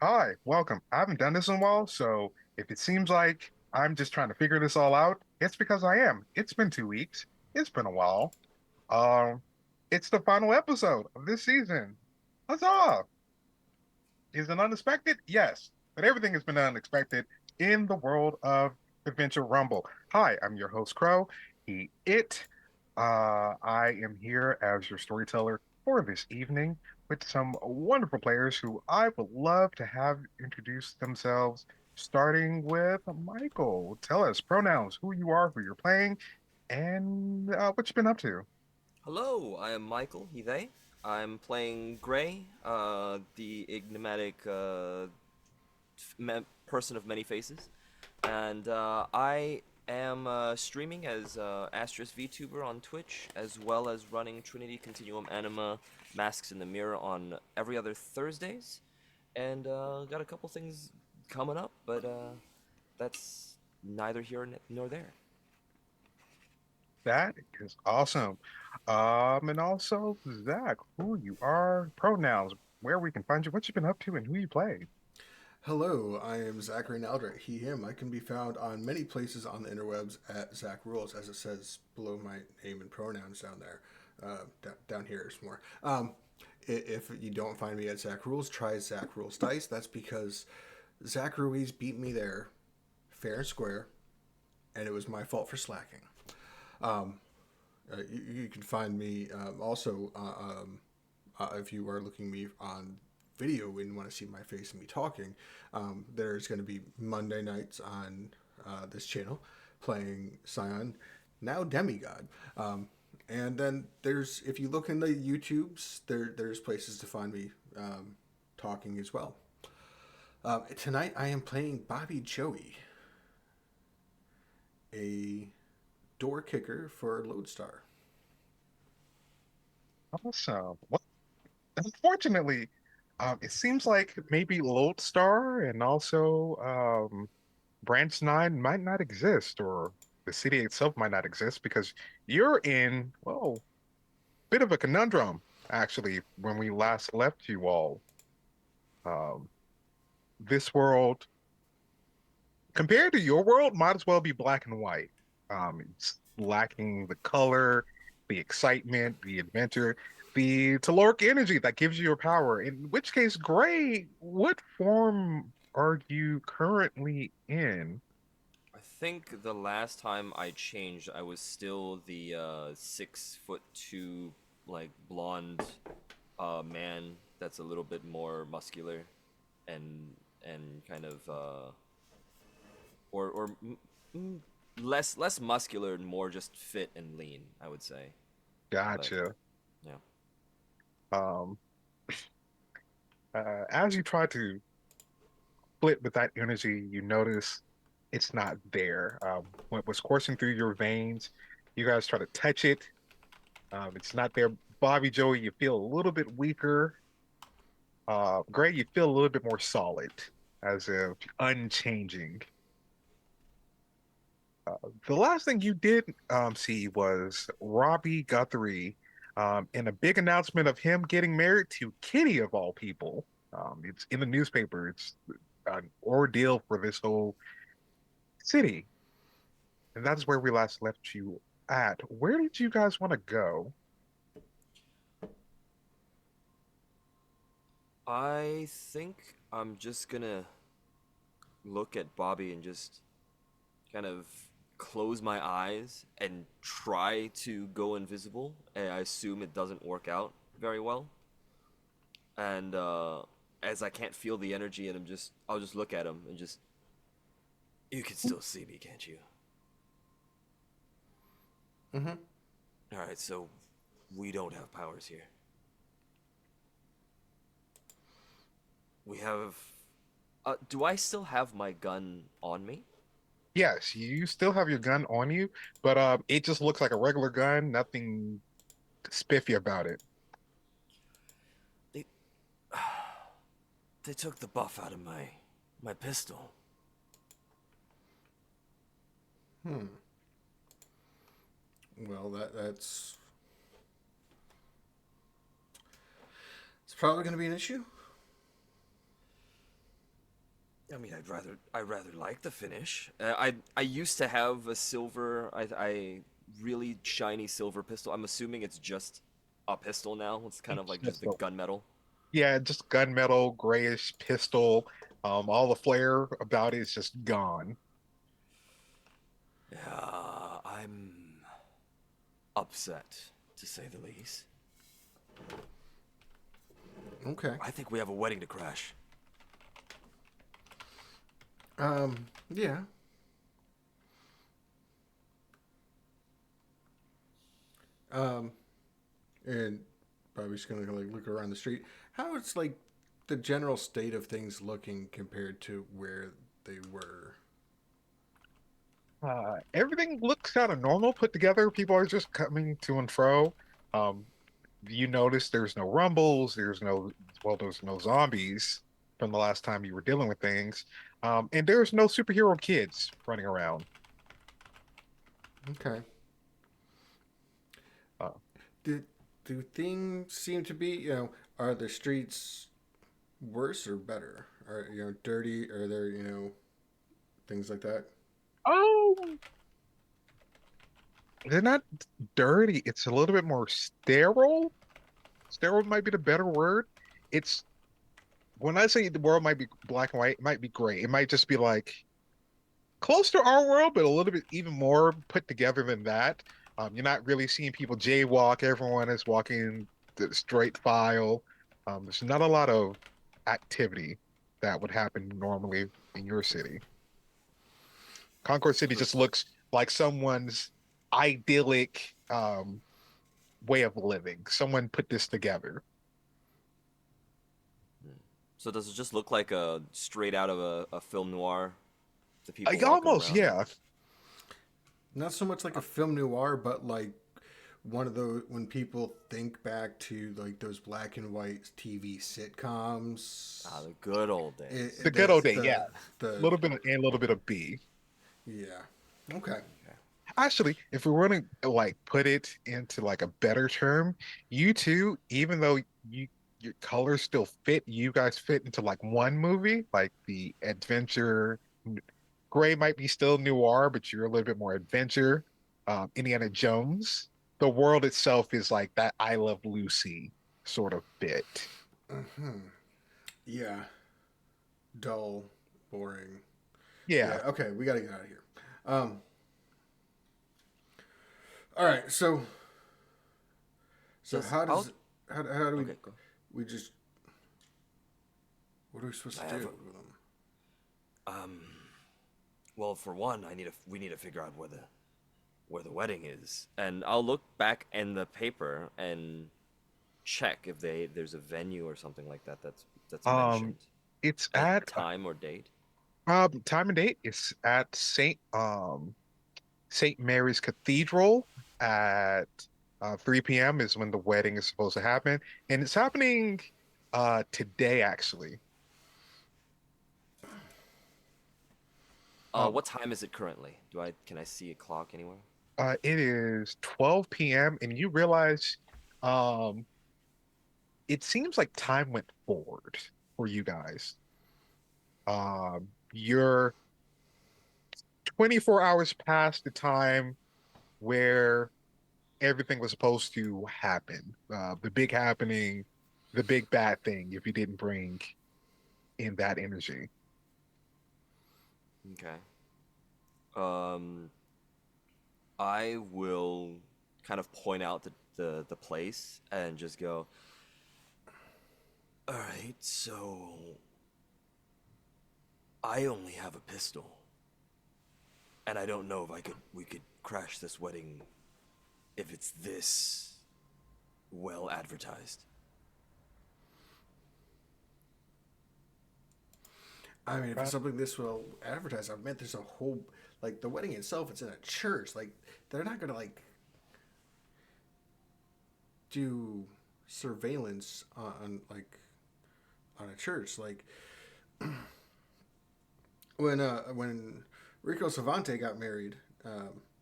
Hi, welcome. I haven't done this in a while, so if it seems like I'm just trying to figure this all out, it's because I am. It's been 2 weeks. It's been a while. Um, it's the final episode of this season. Huzzah! Is it unexpected? Yes, but everything has been unexpected in the world of Adventure Rumble. Hi, I'm your host, Crow. It. I am here as your storyteller for this evening with some wonderful players who I would love to have introduce themselves, starting with Michael. Tell us pronouns, who you are, who you're playing, and what you've been up to. Hello, I am Michael, he, they. I'm playing Gray, the enigmatic person of many faces. And I am streaming as Asterisk VTuber on Twitch, as well as running Trinity Continuum Anima Masks in the Mirror on every other Thursdays. And got a couple things coming up, but that's neither here nor there. That is awesome. And also, Zach, who you are, pronouns, where we can find you, what you've been up to, and who you play. Hello, I am Zachary Naldra, he, him. I can be found on many places on the interwebs at Zach Rules, as it says below my name and pronouns down there. Down here is more. If you don't find me at Zach Rules, try Zach Rules Dice. That's because Zach Ruiz beat me there, fair and square, and it was my fault for slacking. You can find me also if you are looking me on video and want to see my face and me talking. There's going to be Monday nights on this channel playing Scion, now Demigod. And then there's, if you look in the YouTubes, there's places to find me talking as well. Tonight I am playing Bobby Joey, a door kicker for Lodestar. Awesome. Well, unfortunately, it seems like maybe Lodestar and also Branch 9 might not exist, or the city itself might not exist because you're in, well, bit of a conundrum, actually, when we last left you all. Um, this world, compared to your world, might as well be black and white. It's lacking the color, the excitement, the adventure, the caloric energy that gives you your power. In which case, Gray, what form are you currently in? I think the last time I changed, I was still the 6'2", like blonde man that's a little bit more muscular and kind of or less muscular and more just fit and lean, I would say. But Gotcha. yeah, Um, as you try to split with that energy, you notice it's not there. What was coursing through your veins, you guys try to touch it. It's not there. Bobby Joey, you feel a little bit weaker. Gray, you feel a little bit more solid, as if unchanging. The last thing you did see was Robbie Guthrie in a big announcement of him getting married to Kitty of all people. It's in the newspaper. It's an ordeal for this whole city. And that's where we last left you at. Where did you guys want to go? I think I'm just gonna look at Bobby and just kind of close my eyes and try to go invisible. And I assume it doesn't work out very well. And as I can't feel the energy, and I'll just look at him and just, you can still see me, can't you? Mm-hmm. All right, so we don't have powers here. We have. Do I still have my gun on me? Yes, you still have your gun on you, but it just looks like a regular gun, nothing spiffy about it. They they took the buff out of my pistol. Hmm. Well, that's it's probably going to be an issue. I mean, I rather like the finish. I used to have a silver, I really shiny silver pistol. I'm assuming it's just a pistol now. It's kind of It's like just just the gunmetal. yeah, just gunmetal, grayish pistol. All the flair about it is just gone. Yeah, I'm upset to say the least. Okay. I think we have a wedding to crash. Yeah. Um, and Bobby's gonna like look around the street. How it's like the general state of things looking compared to where they were. Everything looks kind of normal put together. People are just coming to and fro. Um, you notice there's no rumbles, there's no zombies from the last time you were dealing with things. And there's no superhero kids running around. Okay. Uh, Do do things seem to be, are the streets worse or better? Are, dirty? Are there, things like that? oh, they're not dirty. It's a little bit more sterile. Sterile might be the better word. It's when I say the world might be black and white, it might be gray. It might just be like close to our world, but a little bit even more put together than that. You're not really seeing people jaywalk. Everyone is walking the straight file. There's not a lot of activity that would happen normally in your city. Concord City So just does looks like someone's idyllic way of living. Someone put this together. hmm. So does it just look like a straight out of a film noir? The people walking Almost, around yeah. and Not so much like a uh, film noir, but like one of those when people think back to like those black and white TV sitcoms. the good old days. The good old That's day, yeah. A the little bit of A and a little bit of B. yeah. Okay. Okay. Actually, if we want to like put it into like a better term, you two, even though your colors still fit, you guys fit into like one movie, like the adventure. Gray might be still noir, but you're a little bit more adventure. Indiana Jones. The world itself is like that I Love Lucy sort of bit. Hmm. Yeah. Dull, boring. Yeah. Yeah. Okay. We got to get out of here. Um. All right. So Does how I'll does how do okay, go. we just what are we supposed I to have do a with them? um. Well, for one, we need to figure out where the wedding is, and I'll look back in the paper and check if there's a venue or something like that that's Um, mentioned, it's a at time or date. time and date. It's at St. Mary's Cathedral at 3 p.m. is when the wedding is supposed to happen. And it's happening today, actually. Um, What time is it currently? Can I see a clock anywhere? it is 12 p.m. and you realize um, it seems like time went forward for you guys. You're 24 hours past the time where everything was supposed to happen. The big happening, the big bad thing, if you didn't bring in that energy. Okay. Um, I will kind of point out the place and just go, all right, so I only have a pistol, and I don't know if I could we could crash this wedding if it's this well advertised. I mean, if it's Right. something this well advertised, I meant there's a whole like the wedding itself. It's in a church. Like they're not gonna like do surveillance on a church. Like when Rico Savante got married,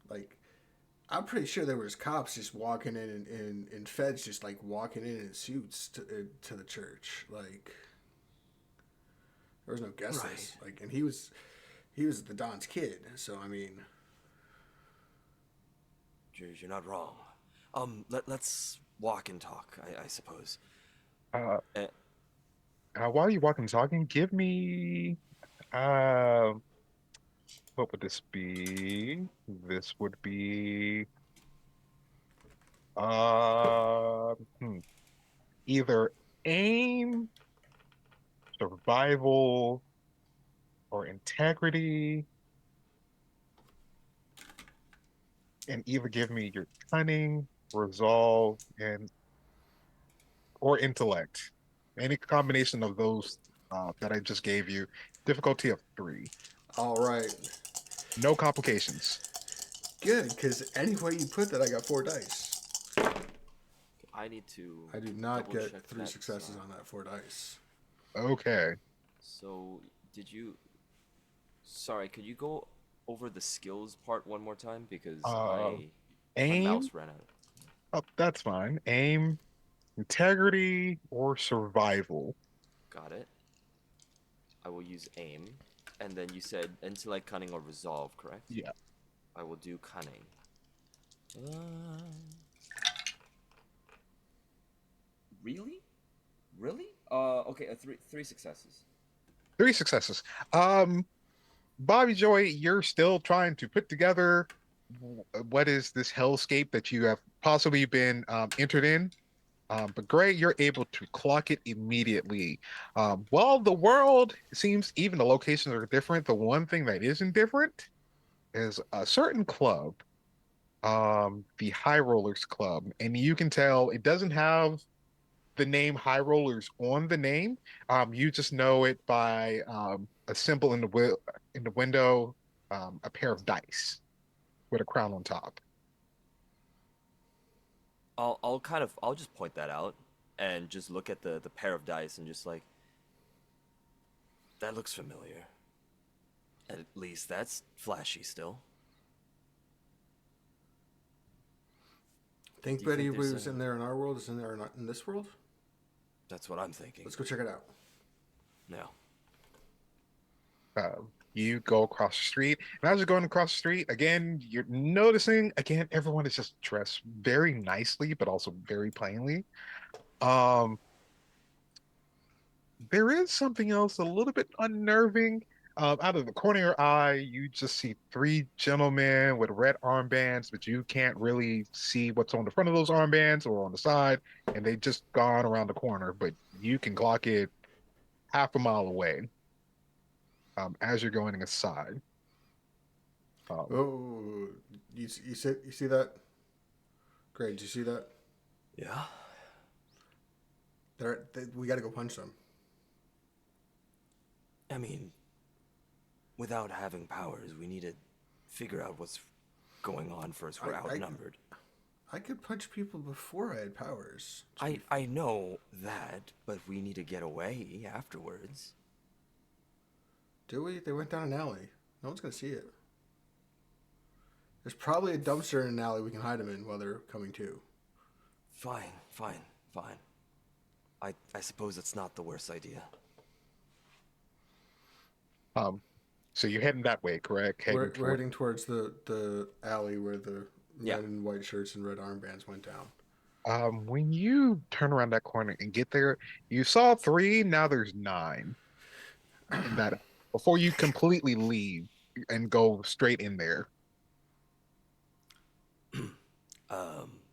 like I'm pretty sure there was cops just walking in and feds just like walking in suits to the church. Like There was no guest Right. list. Like, and he was the Don's kid. So I mean, You're not wrong. Let's walk and talk, I suppose. Uh, Eh, while you walking and talking, give me uh, what would this be? This would be uh, hmm, either aim, survival, or integrity, and either give me your cunning, resolve, and or intellect. Any combination of those that I just gave you. Difficulty of three. all right, No complications. good. Because any way you put that, I got 4 dice. I need to I do not double get check three that. successes on that 4 dice. Okay. So, did you? Sorry, could you go over the skills part one more time because Uh, I my aim. mouse ran out. Oh, that's fine. Aim, integrity, or survival. Got it. I will use aim, and then you said intellect, cunning, or resolve, correct? Yeah. I will do cunning. Uh, really? Really? Okay, three successes. Three successes. Um, Bobby Joy, you're still trying to put together what is this hellscape that you have possibly been entered in. But Gray, you're able to clock it immediately. While the world seems even the locations are different, the one thing that isn't different is a certain club, the High Rollers Club, and you can tell it doesn't have the name High Rollers on the name. You just know it by a symbol in in the window, a pair of dice with a crown on top. I'll just point that out and just look at the pair of dice and just like that looks familiar. At least that's flashy still. Think Do you Betty think there's was a? in there in our world. Is in there in this world? That's what I'm thinking. Let's go check it out. No. You go across the street, and as you're going across the street, again, you're noticing again everyone is just dressed very nicely, but also very plainly. Um, there is something else a little bit unnerving. Out of the corner of your eye, you just see three gentlemen with red armbands, but you can't really see what's on the front of those armbands or on the side, and they just gone around the corner, but you can clock it half a mile away as you're going inside. Um, Oh, you see that? Great. Did you see that? Yeah. We got to go punch them. I mean, without having powers, we need to figure out what's going on first. We're I outnumbered. I could punch people before I had powers. I know that, but we need to get away afterwards. Do we? They went down an alley. No one's gonna see it. There's probably a dumpster in an alley we can hide them in while they're coming to. Fine, fine, fine. I suppose it's not the worst idea. um, so you're heading that way, correct? Heading We're toward. heading towards the alley where the Yeah. men in white shirts and red armbands went down. When you turn around that corner and get there, you saw three. Now there's nine in that. Before you completely leave and go straight in there.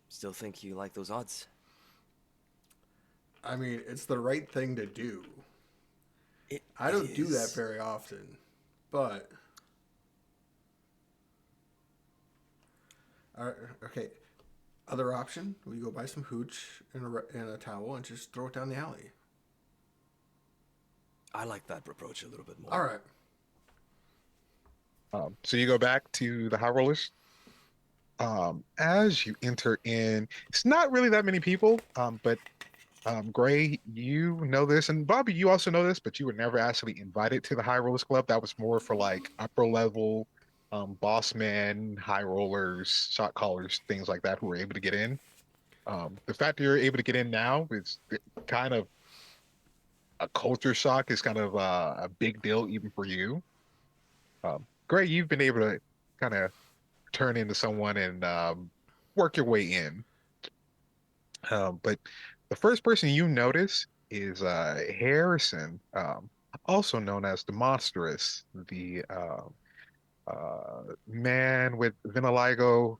Still think you like those odds? I mean, it's the right thing to do. I It don't do that is. very often, but okay. Other option: we go buy some hooch and a towel and just throw it down the alley. I like that approach a little bit All more. right. So you go back to the high rollers. As you enter in, it's not really that many people. But Gray, you know this, and Bobby, you also know this, but you were never actually invited to the High Rollers Club. That was more for like upper level, boss men, high rollers, shot callers, things like that, who were able to get in. The fact that you're able to get in now is kind of a culture shock is kind of a big deal even for you. Gray, you've been able to kind of turn into someone and work your way in. But the first person you notice is Harrison, also known as the Monstrous, the man with vitiligo,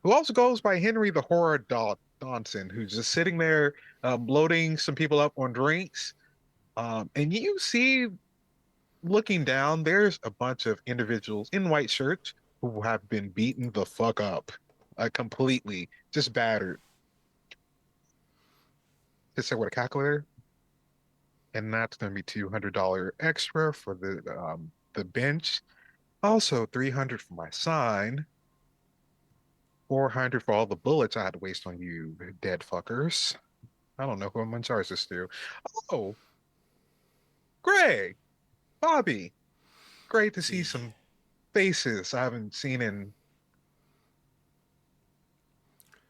who also goes by Henry the Horror Dodson, who's just sitting there loading some people up on drinks. And you see, looking down, there's a bunch of individuals in white shirts who have been beaten the fuck up, completely, just battered. Just say with a calculator, and that's going to be $200 extra for the bench. Also, 300 for my sign, 400 for all the bullets I had to waste on you, dead fuckers. I don't know who I'm going to charge this to. Oh, Gray, Bobby, great to see See, some faces I haven't seen in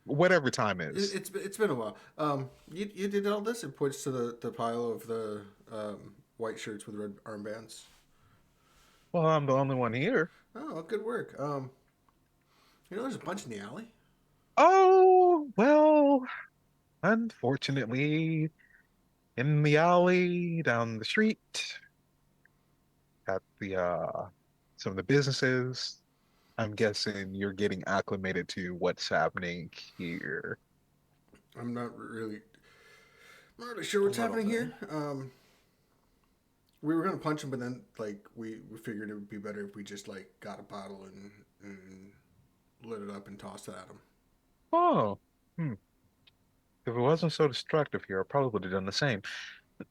whatever time is. It's been a while. You did all this. It points to the pile of the white shirts with red armbands. Well, I'm the only one here. Oh, good work. There's a bunch in the alley. Oh, well, unfortunately, in the alley down the street at the some of the businesses, I'm guessing you're getting acclimated to what's happening here. I'm not really sure a what's little happening bit. here. We were gonna punch him, but then like we figured it would be better if we just like got a bottle and lit it up and tossed it at him. Oh, hmm. If it wasn't so destructive here, I probably would have done the same.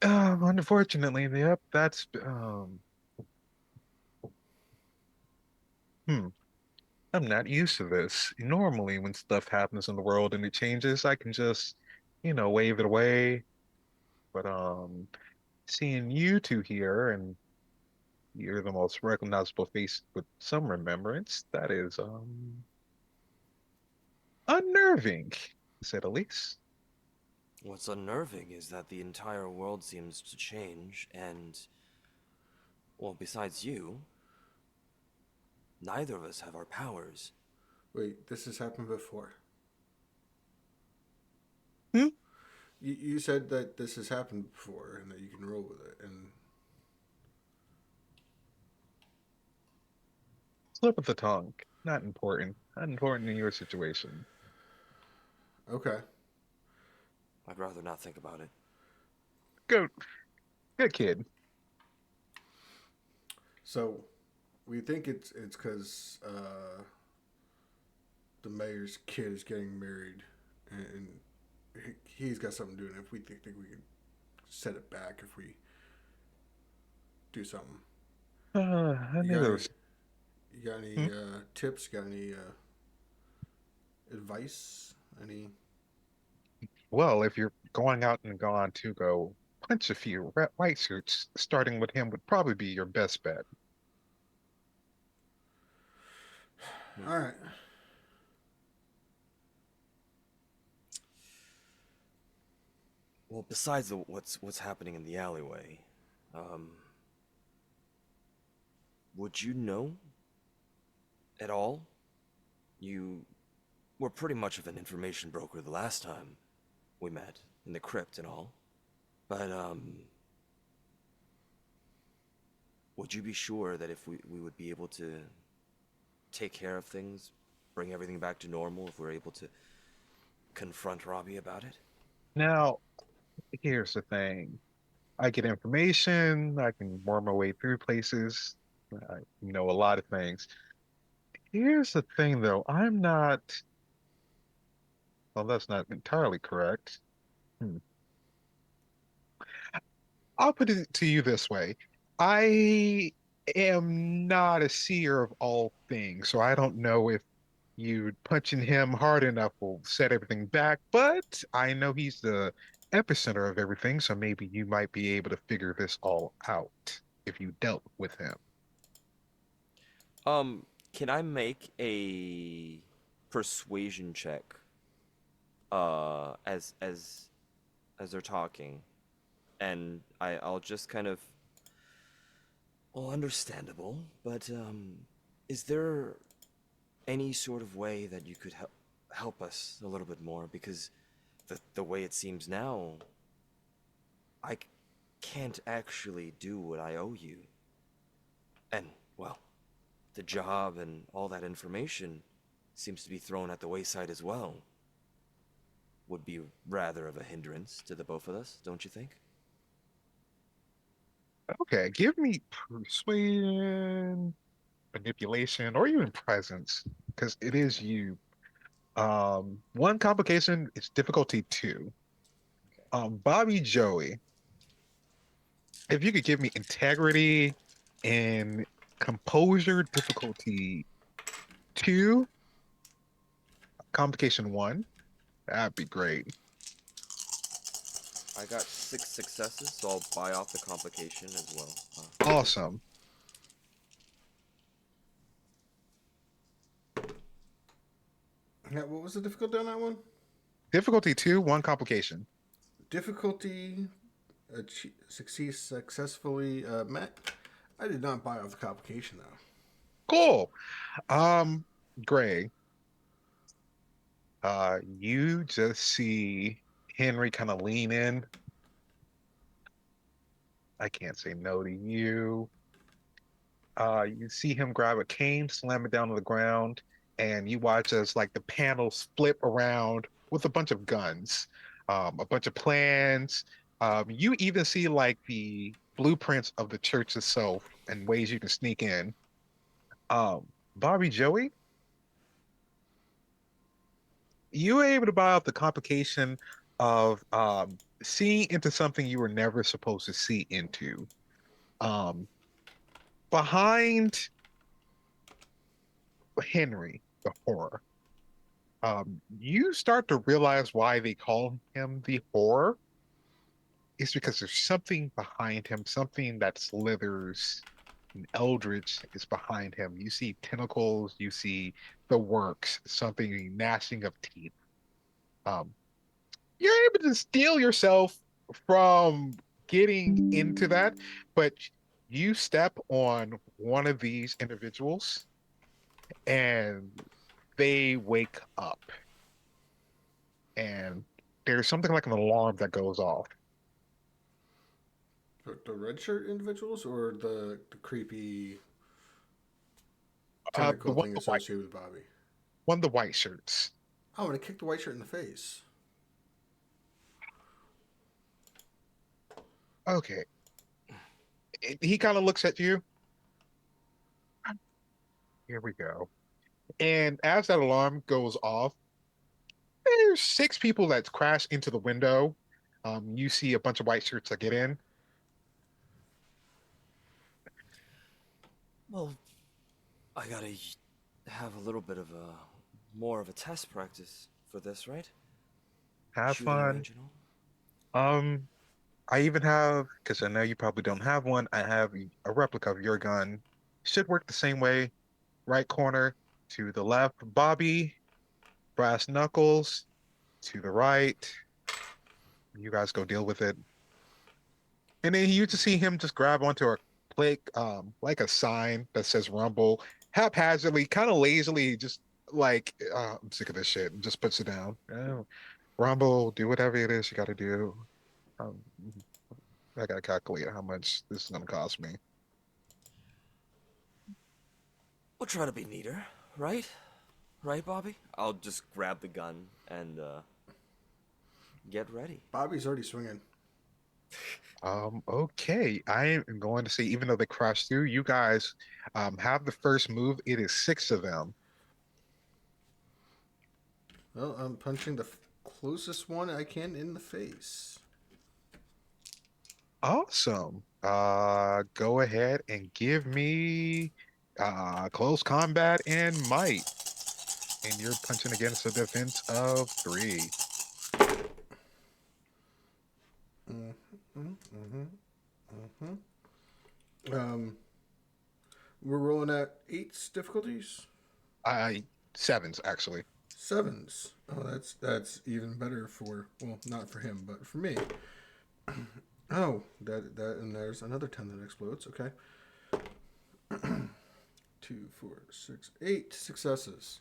Unfortunately, yep, that's hmm. I'm not used to this. Normally, when stuff happens in the world and it changes, I can just, wave it away. But seeing you two here and you're the most recognizable face with some remembrance, that is unnerving, to say the least. What's unnerving is that the entire world seems to change, and, well, besides you, neither of us have our powers. Wait, this has happened before. Hmm? You said that this has happened before and that you can roll with it. And Slip of the tongue. Not important. Not important in your situation. okay, I'd rather not think about it. Good, good kid. so we think it's because the mayor's kid is getting married, and he's got something to do. And if we think we could set it back if we do something. I You knew got there any? was. You got Hmm? any tips? Got any advice? Any? Well, if you're going out and gone to go punch a few white suits, starting with him would probably be your best bet. Hmm. All right. Well, besides what's happening in the alleyway, um, would you know at all? You were pretty much of an information broker the last time we met in the crypt and all. But would you be sure that if we would be able to take care of things, bring everything back to normal if we're able to confront Robbie about it? Now, here's the thing. I get information, I can worm my way through places, I know a lot of things. Here's the thing, though. I'm not, well, that's not entirely correct. Hmm. I'll put it to you this way. I am not a seer of all things, so I don't know if you punching him hard enough will set everything back, but I know he's the epicenter of everything, so maybe you might be able to figure this all out if you dealt with him. Can I make a persuasion check as they're talking? and I'll just kind of, well, understandable, but is there any sort of way that you could help us a little bit more? Because the way it seems now, I can't actually do what I owe you. And, well, the job and all that information seems to be thrown at the wayside as well. Would be rather of a hindrance to the both of us, don't you think? Okay, give me persuasion, manipulation, or even presence, because it is you. One complication is difficulty two. Okay. Bobby Joey, if you could give me integrity and composure difficulty two, complication one, that'd be great. I got 6 successes, so I'll buy off the complication as well. Awesome. Yeah, what was the difficulty on that one? Difficulty two, one complication. Difficulty successfully met. I did not buy off the complication though. Cool. Um, Gray, you just see Henry kind of lean in. I can't say no to you. You see him grab a cane, slam it down to the ground, and you watch as like the panels flip around with a bunch of guns, a bunch of plans. You even see like the blueprints of the church itself and ways you can sneak in. Bobby Joey, you were able to buy out the complication of seeing into something you were never supposed to see into. Um, Behind Henry, the horror. You start to realize why they call him the horror. It's because there's something behind him, something that slithers and eldritch is behind him. You see tentacles, you see the works, something gnashing of teeth. Um, you're able to steel yourself from getting into that, but you step on one of these individuals and they wake up and there's something like an alarm that goes off. The red shirt individuals or the creepy The tentacle thing associated with Bobby? one of the white shirts. I'm gonna kick the white shirt in the face. Okay. He kind of looks at you. Here we go. And as that alarm goes off, there's six people that crash into the window. You see a bunch of white shirts that get in. Well, I gotta have a little bit of a more of a test practice for this, right? Have Shooting fun. range and all. Um, I even have, because I know you probably don't have one, I have a replica of your gun. Should work the same way. Right corner to the left, Bobby, brass knuckles to the right. You guys go deal with it. And then you just see him just grab onto a plate, like a sign that says Rumble, haphazardly, kind of lazily, just like, I'm sick of this shit, and just puts it down. Oh, Rumble, do whatever it is you got to do. Um, I got to calculate how much this is going to cost me. We'll try to be neater, right? Right, Bobby? I'll just grab the gun and get ready. Bobby's already swinging. Okay. I am going to say, even though they crashed through, you guys have the first move. It is six of them. Well, I'm punching the closest one I can in the face. Awesome. Go ahead and give me close combat and might. And you're punching against a defense of three. Mm-hmm, mm-hmm, mm-hmm. We're rolling at eights difficulties. I sevens actually. Sevens. Oh, that's even better for, well, not for him, but for me. Oh, that and there's another 10 that explodes. Okay. Two, four, six, 8 successes.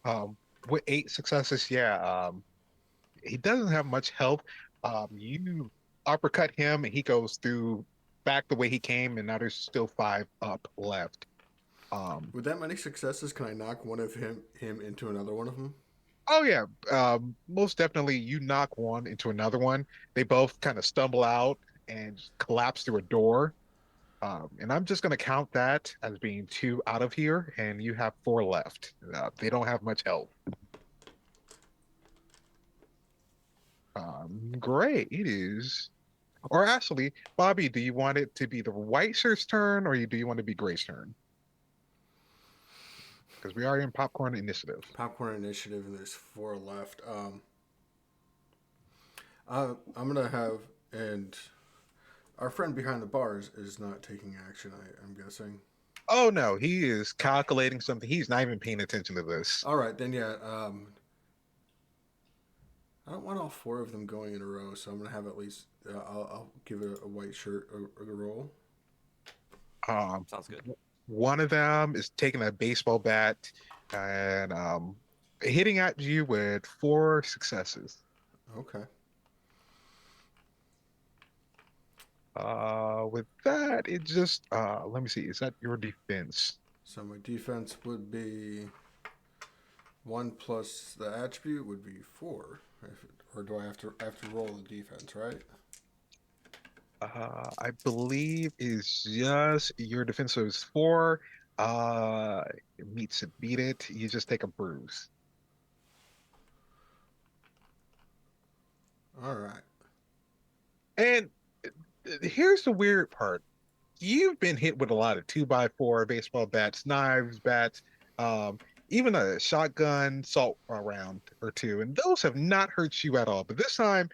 Um, with 8 successes, yeah, he doesn't have much health. You uppercut him, and he goes through back the way he came, and now there's still 5 up left. Um, With that many successes, can I knock one of him into another one of them? oh yeah, most definitely. You knock one into another one. They both kind of stumble out and collapse through a door. And I'm just going to count that as being 2 out of here, and you have 4 left. They don't have much health. Great. It is. Or actually, Bobby, do you want it to be the white shirt's turn, or do you want to be Gray's turn? Because we are in popcorn initiative. Popcorn initiative, and there's 4 left. I'm gonna have and our friend behind the bars is not taking action. I'm guessing. Oh no, he is calculating something. He's not even paying attention to this. All right, then yeah. I don't want all 4 of them going in a row, so I'm gonna have at least. I'll give a white shirt a roll. Um, Sounds good. one of them is taking a baseball bat and hitting at you with 4 successes. Okay. With that, it just let me see. Is that your defense? So my defense would be 1 plus the attribute would be 4. Or do I have to roll the defense, right? I believe is just your defense is 4. Uh, meets it, beat it. You just take a bruise. All right. And here's the weird part. You've been hit with a lot of 2x4 baseball bats, knives, bats, um, even a shotgun salt round or two, and those have not hurt you at all. But this time,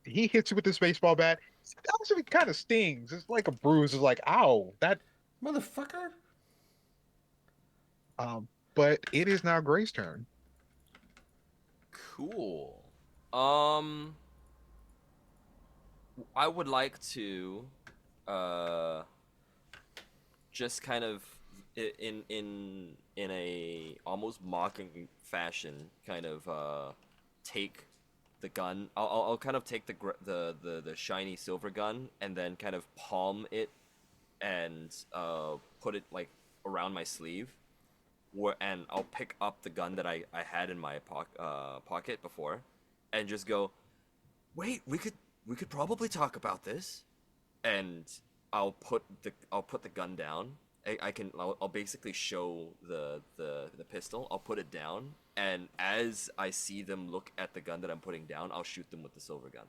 he hits you with this baseball bat. It actually kind of stings. It's like a bruise. It's like, ow, that. Motherfucker. Um, but it is now Gray's turn. Cool. Um, I would like to, uh, just kind of in a almost mocking fashion, kind of take the gun. I'll kind of take the shiny silver gun and then kind of palm it and put it like around my sleeve. And I'll pick up the gun that I had in my pocket before, and just go, wait, we could probably talk about this, and I'll put the gun down. I'll basically show the pistol. I'll put it down, and as I see them look at the gun that I'm putting down, I'll shoot them with the silver gun.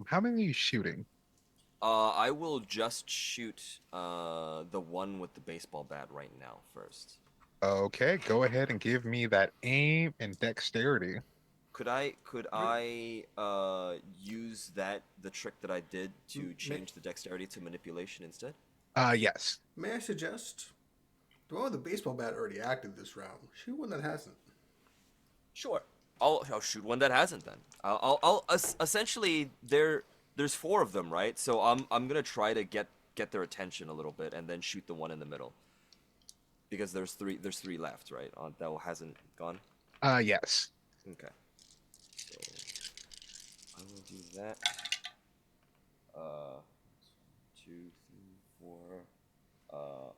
How many are you shooting? I will just shoot the one with the baseball bat right now first. Okay, go ahead and give me that aim and dexterity. Could I use the trick that I did to May, change the dexterity to manipulation instead? Yes. may I suggest the one with the baseball bat already acted this round. Shoot one that hasn't. Sure. I'll shoot one that hasn't then. Essentially there's 4 of them, right? So I'm gonna try to get their attention a little bit and then shoot the one in the middle because there's 3 left, right? That hasn't gone. Yes. Okay. So I will do that. 2, 3, 4.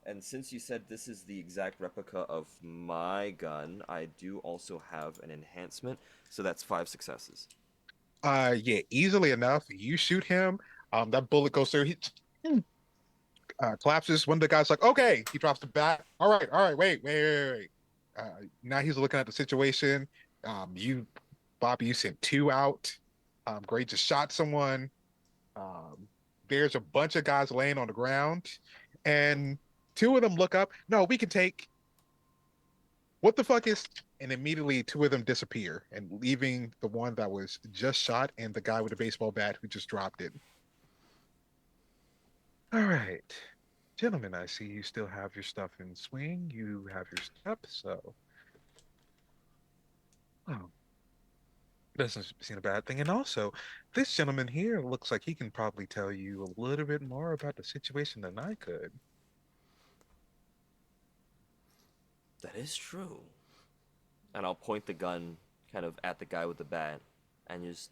And since you said this is the exact replica of my gun, I do also have an enhancement, so that's 5 successes. Yeah, easily enough. You shoot him. That bullet goes through. He collapses. One of the guys like, okay. He drops the bat. All right, wait. Now he's looking at the situation. You, Bobby, you sent 2 out. Gray just shot someone. Um, there's a bunch of guys laying on the ground, and 2 of them look up. No, we can take. What the fuck is? And immediately 2 of them disappear, and leaving the one that was just shot and the guy with the baseball bat who just dropped it. All right. Gentlemen, I see you still have your stuff in swing. You have your step, so oh, Doesn't seem a bad thing. And also, this gentleman here looks like he can probably tell you a little bit more about the situation than I could. That is true. And I'll point the gun kind of at the guy with the bat and just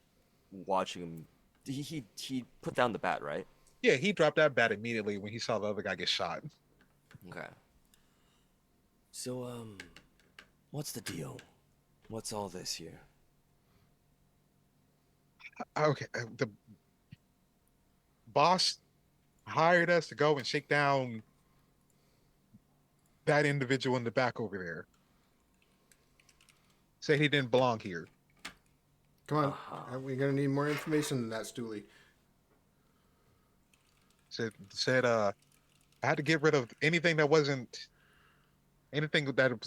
watching him. He put down the bat, right? Yeah, he dropped that bat immediately when he saw the other guy get shot. Okay. So, what's the deal? What's all this here? Okay, the boss hired us to go and shake down that individual in the back over there. Said he didn't belong here. Come Uh on, huh. we're gonna need more information than that, Stooley. Said I had to get rid of anything that was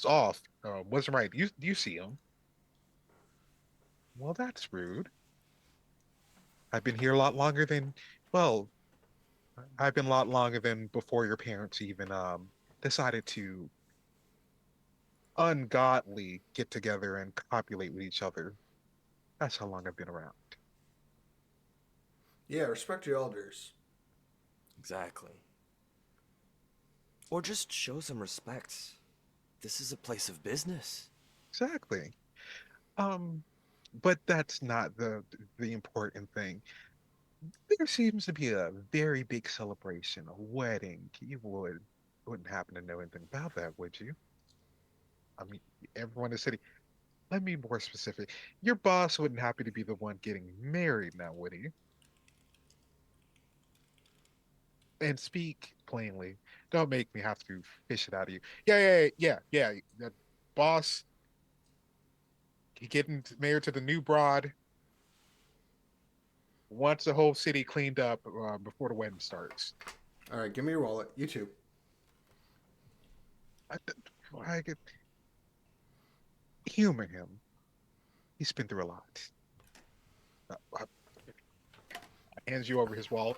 off. Wasn't right. You see him? Well, that's rude. I've been here a lot longer than well, I've been a lot longer than before your parents even decided to ungodly get together and copulate with each other. That's how long I've been around. Yeah, respect your elders. Exactly. Or just show some respect. This is a place of business. Exactly. Um, but that's not the important thing. There seems to be a very big celebration, a wedding. Wouldn't happen to know anything about that, would you? I mean, everyone in the city. Let me be more specific. Your boss wouldn't happen to be the one getting married now, would he? And speak plainly. Don't make me have to fish it out of you. Yeah. That boss, he getting married to the new broad. Wants the whole city cleaned up before the wedding starts. All right, give me your wallet. You too. I, I could humor him. He's been through a lot. I hands you over his wallet.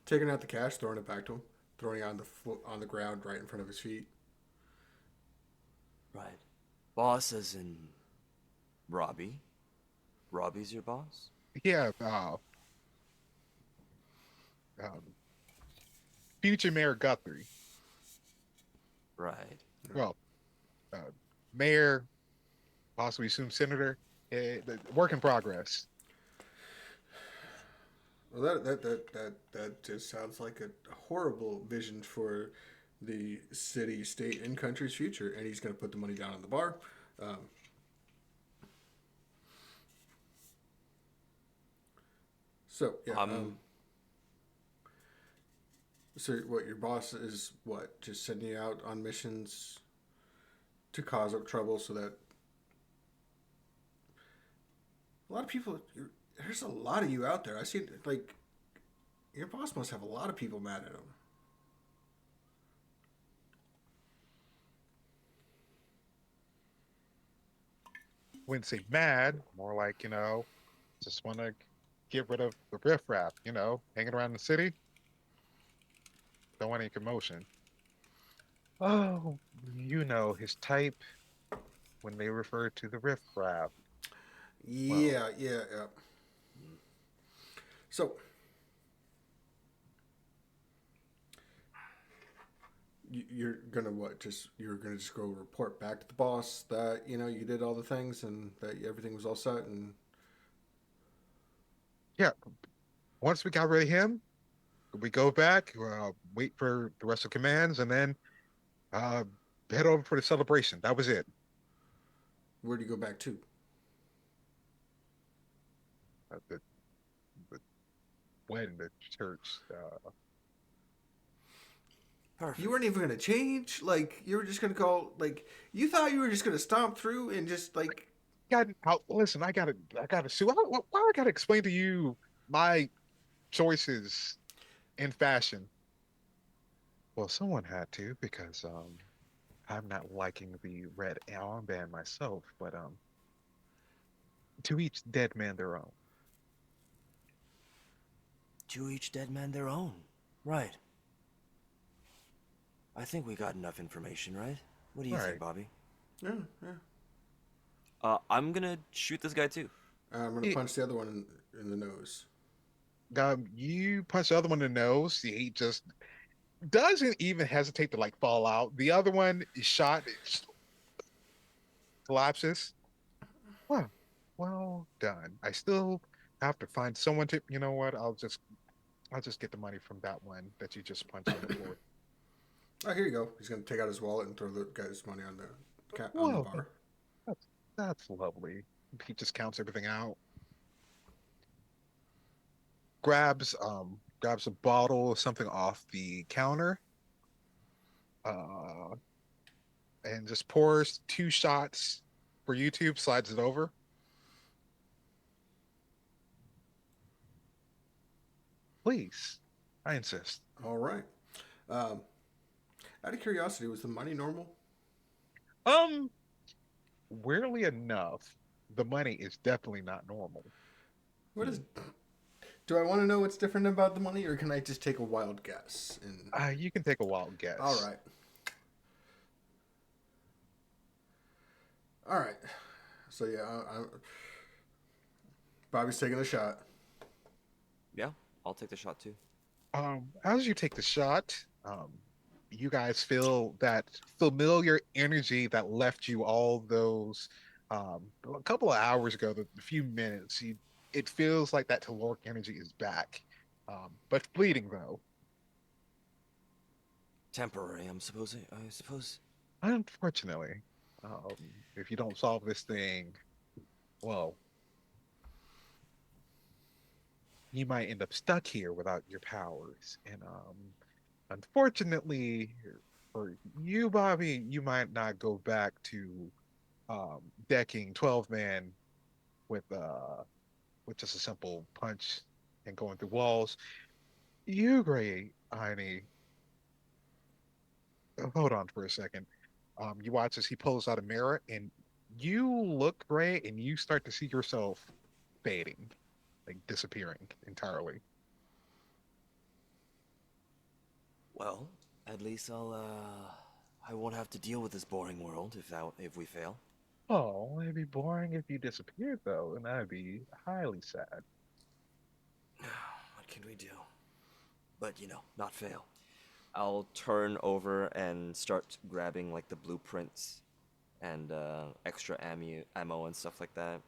Taking out the cash, throwing it back to him, throwing it on on the ground right in front of his feet. Right. Boss as in Robbie? Robbie's your boss? Yeah, future Mayor Guthrie. Right. Well, uh, Mayor, possibly soon Senator. Work in progress. Well, that just sounds like a horrible vision for the city, state, and country's future. And he's going to put the money down on the bar. Um, so yeah. Um, So what your boss is what just sending you out on missions to cause up trouble so that a lot of people. There's a lot of you out there. I see like your boss must have a lot of people mad at him. Wouldn't say mad, more like, just want to get rid of the riffraff, hanging around the city. Don't want any commotion. Oh, you know his type when they refer to the riffraff. Well, Yeah. So you're gonna what? Just you're gonna just go report back to the boss that you did all the things and that everything was all set and yeah, once we got rid of him, we go back, wait for the rest of commands, and then uh, head over for the celebration. That was it. where do you go back to? The wedding, the church. You perfect. weren't even gonna change. Like you were just gonna call. Like you thought you were just gonna stomp through and just like. Listen, I gotta sue. Why I gotta explain to you my choices in fashion? Well, someone had to because I'm not liking the red armband myself, but to each dead man their own. To each dead man their own. Right. I think we got enough information, right? What do you All think, right. Bobby? Yeah. I'm gonna shoot this guy too. I'm gonna It, punch the other one in the nose. you punch the other one in the nose. He just doesn't even hesitate to like fall out. The other one is shot, it collapses. Well, well done. I still have to find someone to, you know what? I'll just get the money from that one that you just punched on the floor. Oh, here you go. He's gonna take out his wallet and throw the guy's money on the Well, bar. that's that's lovely. He just counts everything out, grabs a bottle of something off the counter, uh, and just pours 2 shots for YouTube, slides it over. Please, I insist. All right. Um, Out of curiosity, was the money normal? Um, Weirdly enough, the money is definitely not normal. What is? Do I want to know what's different about the money, or can I just take a wild guess? And You can take a wild all guess. right, all right. So yeah, Bobby's taking a shot. Yeah, I'll take the shot too. As you take the shot, you guys feel that familiar energy that left you all those a couple of hours ago, the few minutes. It feels like that caloric energy is back, but fleeting though. Temporary, I suppose. Unfortunately, um, if you don't solve this thing, well, you might end up stuck here without your powers. And unfortunately for you, Bobby, you might not go back to decking 12 man with just a simple punch and going through walls. You, Gray Heine, hold on for a second. You watch as he pulls out a mirror, and you look, Gray, and you start to see yourself fading, like disappearing entirely. Well, at least I won't have to deal with this boring world if we fail. Oh, it'd be boring if you disappeared, though, and that'd be highly sad. What can we do? But not fail. I'll turn over and start grabbing like the blueprints and extra ammo and stuff like that,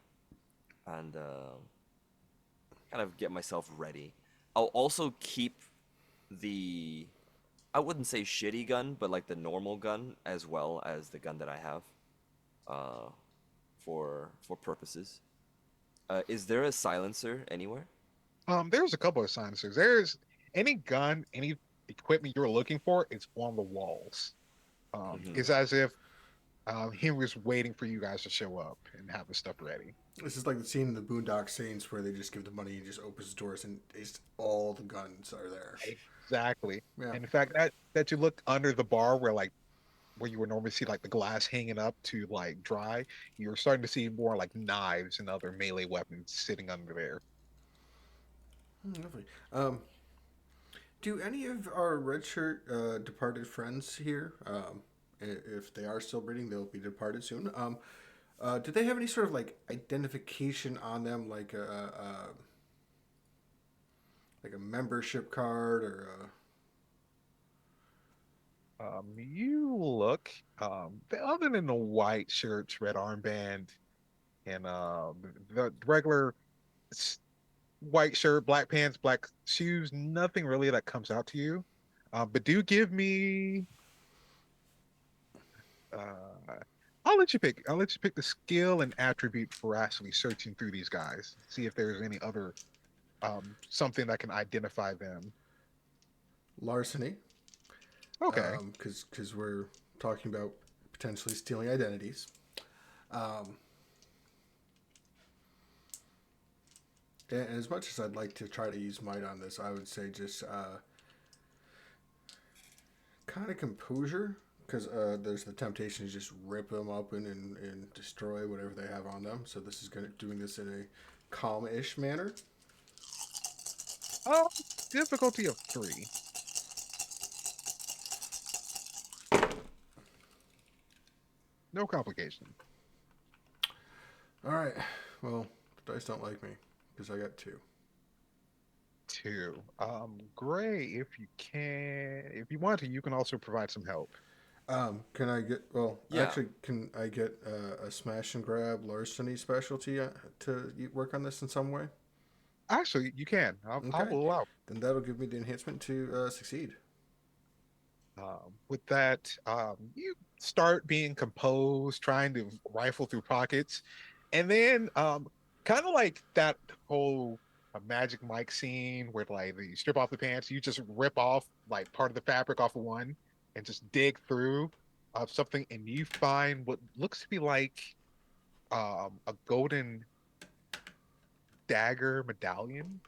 and kind of get myself ready. I'll also keep the I wouldn't say shitty gun, but like the normal gun as well as the gun that I have, uh, for purposes. Is there a silencer anywhere? There's a couple of silencers. There's any gun, any equipment you're looking for, it's on the walls. Hmm. It's as if he was waiting for you guys to show up and have the stuff ready. This is like the scene in the Boondock Saints where they just give the money and just opens the doors and it's all the guns are there. Exactly. Yeah. And in fact, that you look under the bar where you would normally see like the glass hanging up to like dry, you're starting to see more like knives and other melee weapons sitting under there. Lovely. Do any of our red shirt departed friends here, if they are still breeding, they'll be departed soon. Do they have any sort of like identification on them, like a membership card or You look, other than the white shirts, red armband, and the regular s- white shirt, black pants, black shoes, nothing really that comes out to you. But do give me, uh, I'll let you pick. I'll let you pick the skill and attribute for actually searching through these guys. See if there's any other something that can identify them. larceny? Okay. Because we're talking about potentially stealing identities. Um, and as much as I'd like to try to use might on this, I would say just kind of composure, because there's the temptation to just rip them up and destroy whatever they have on them. So this is doing this in a calm-ish manner. Oh, difficulty of 3. No complication. All right. Well, the dice don't like me because I got two. Two. Gray, if you want to, you can also provide some help. Can I get? Well, Yeah. actually, can I get a smash and grab larceny specialty to work on this in some way? Actually, you can. I Okay, will allow. then that'll give me the enhancement to succeed. With that, you start being composed, trying to rifle through pockets, and then kind of like that whole Magic Mike scene where like you strip off the pants, you just rip off like part of the fabric off of one and just dig through something, and you find what looks to be like a golden dagger medallion.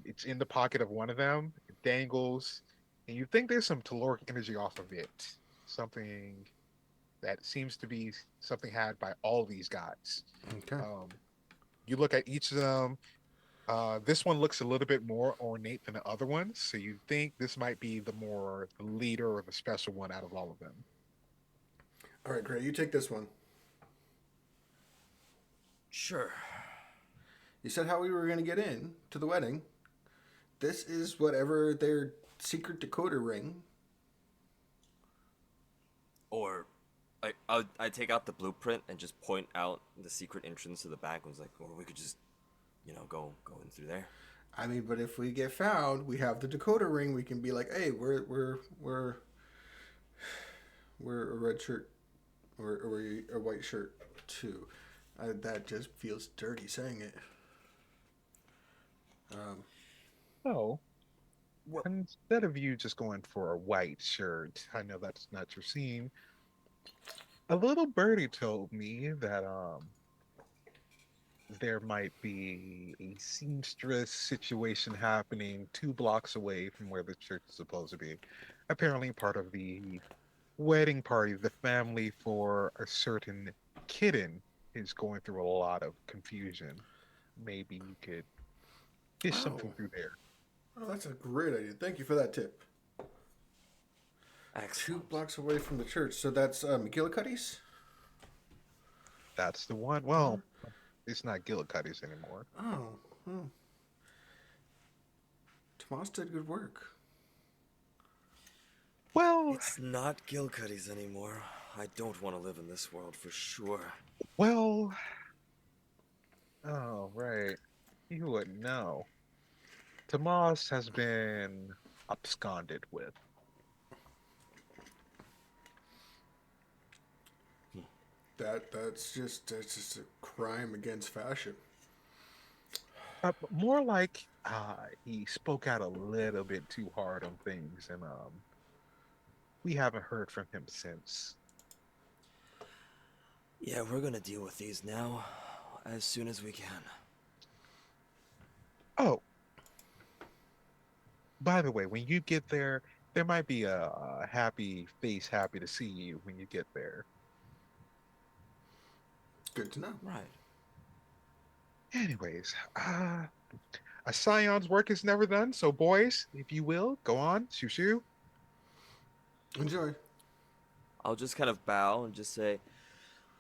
It's in the pocket of one of them. It dangles, and you think there's some caloric energy off of it. Something that seems to be something had by all these guys. Okay. Um, you look at each of them. This one looks a little bit more ornate than the other ones, so you think this might be the leader or the special one out of all of them. All right, great. You take this one. Sure. You said how we were going to get in to the wedding. This is whatever their secret decoder ring. Or I take out the blueprint and just point out the secret entrance to the back. And was like, or we could just, go in through there. I mean, but if we get found, we have the decoder ring. We can be like, hey, we're a red shirt, or we're a white shirt too. That just feels dirty saying it. Um, Oh, Well, instead of you just going for a white shirt, I know that's not your scene. A little birdie told me that there might be a seamstress situation happening 2 blocks away from where the church is supposed to be. Apparently, part of the wedding party, the family for a certain kitten is going through a lot of confusion. Maybe you could fish something oh, through there. oh, that's a great idea. Thank you for that tip. Two excellent. blocks away from the church, so that's McGillicuddy's. That's the one. Oh, Well, it's not Gillicuddy's anymore. oh, oh. Tomas did good work. Well, It's not Gilcuddy's anymore. I don't want to live in this world for sure. well, oh, right. You wouldn't know. Tomas has been absconded with. That's just a crime against fashion. More like he spoke out a little bit too hard on things, and we haven't heard from him since. Yeah, we're gonna deal with these now, as soon as we can. Oh, by the way, when you get there, there might be a happy face happy to see you when you get there. Good to know. Right. Anyways, a scion's work is never done, so boys, if you will, go on, shoo shoo. Enjoy. I'll just kind of bow and just say,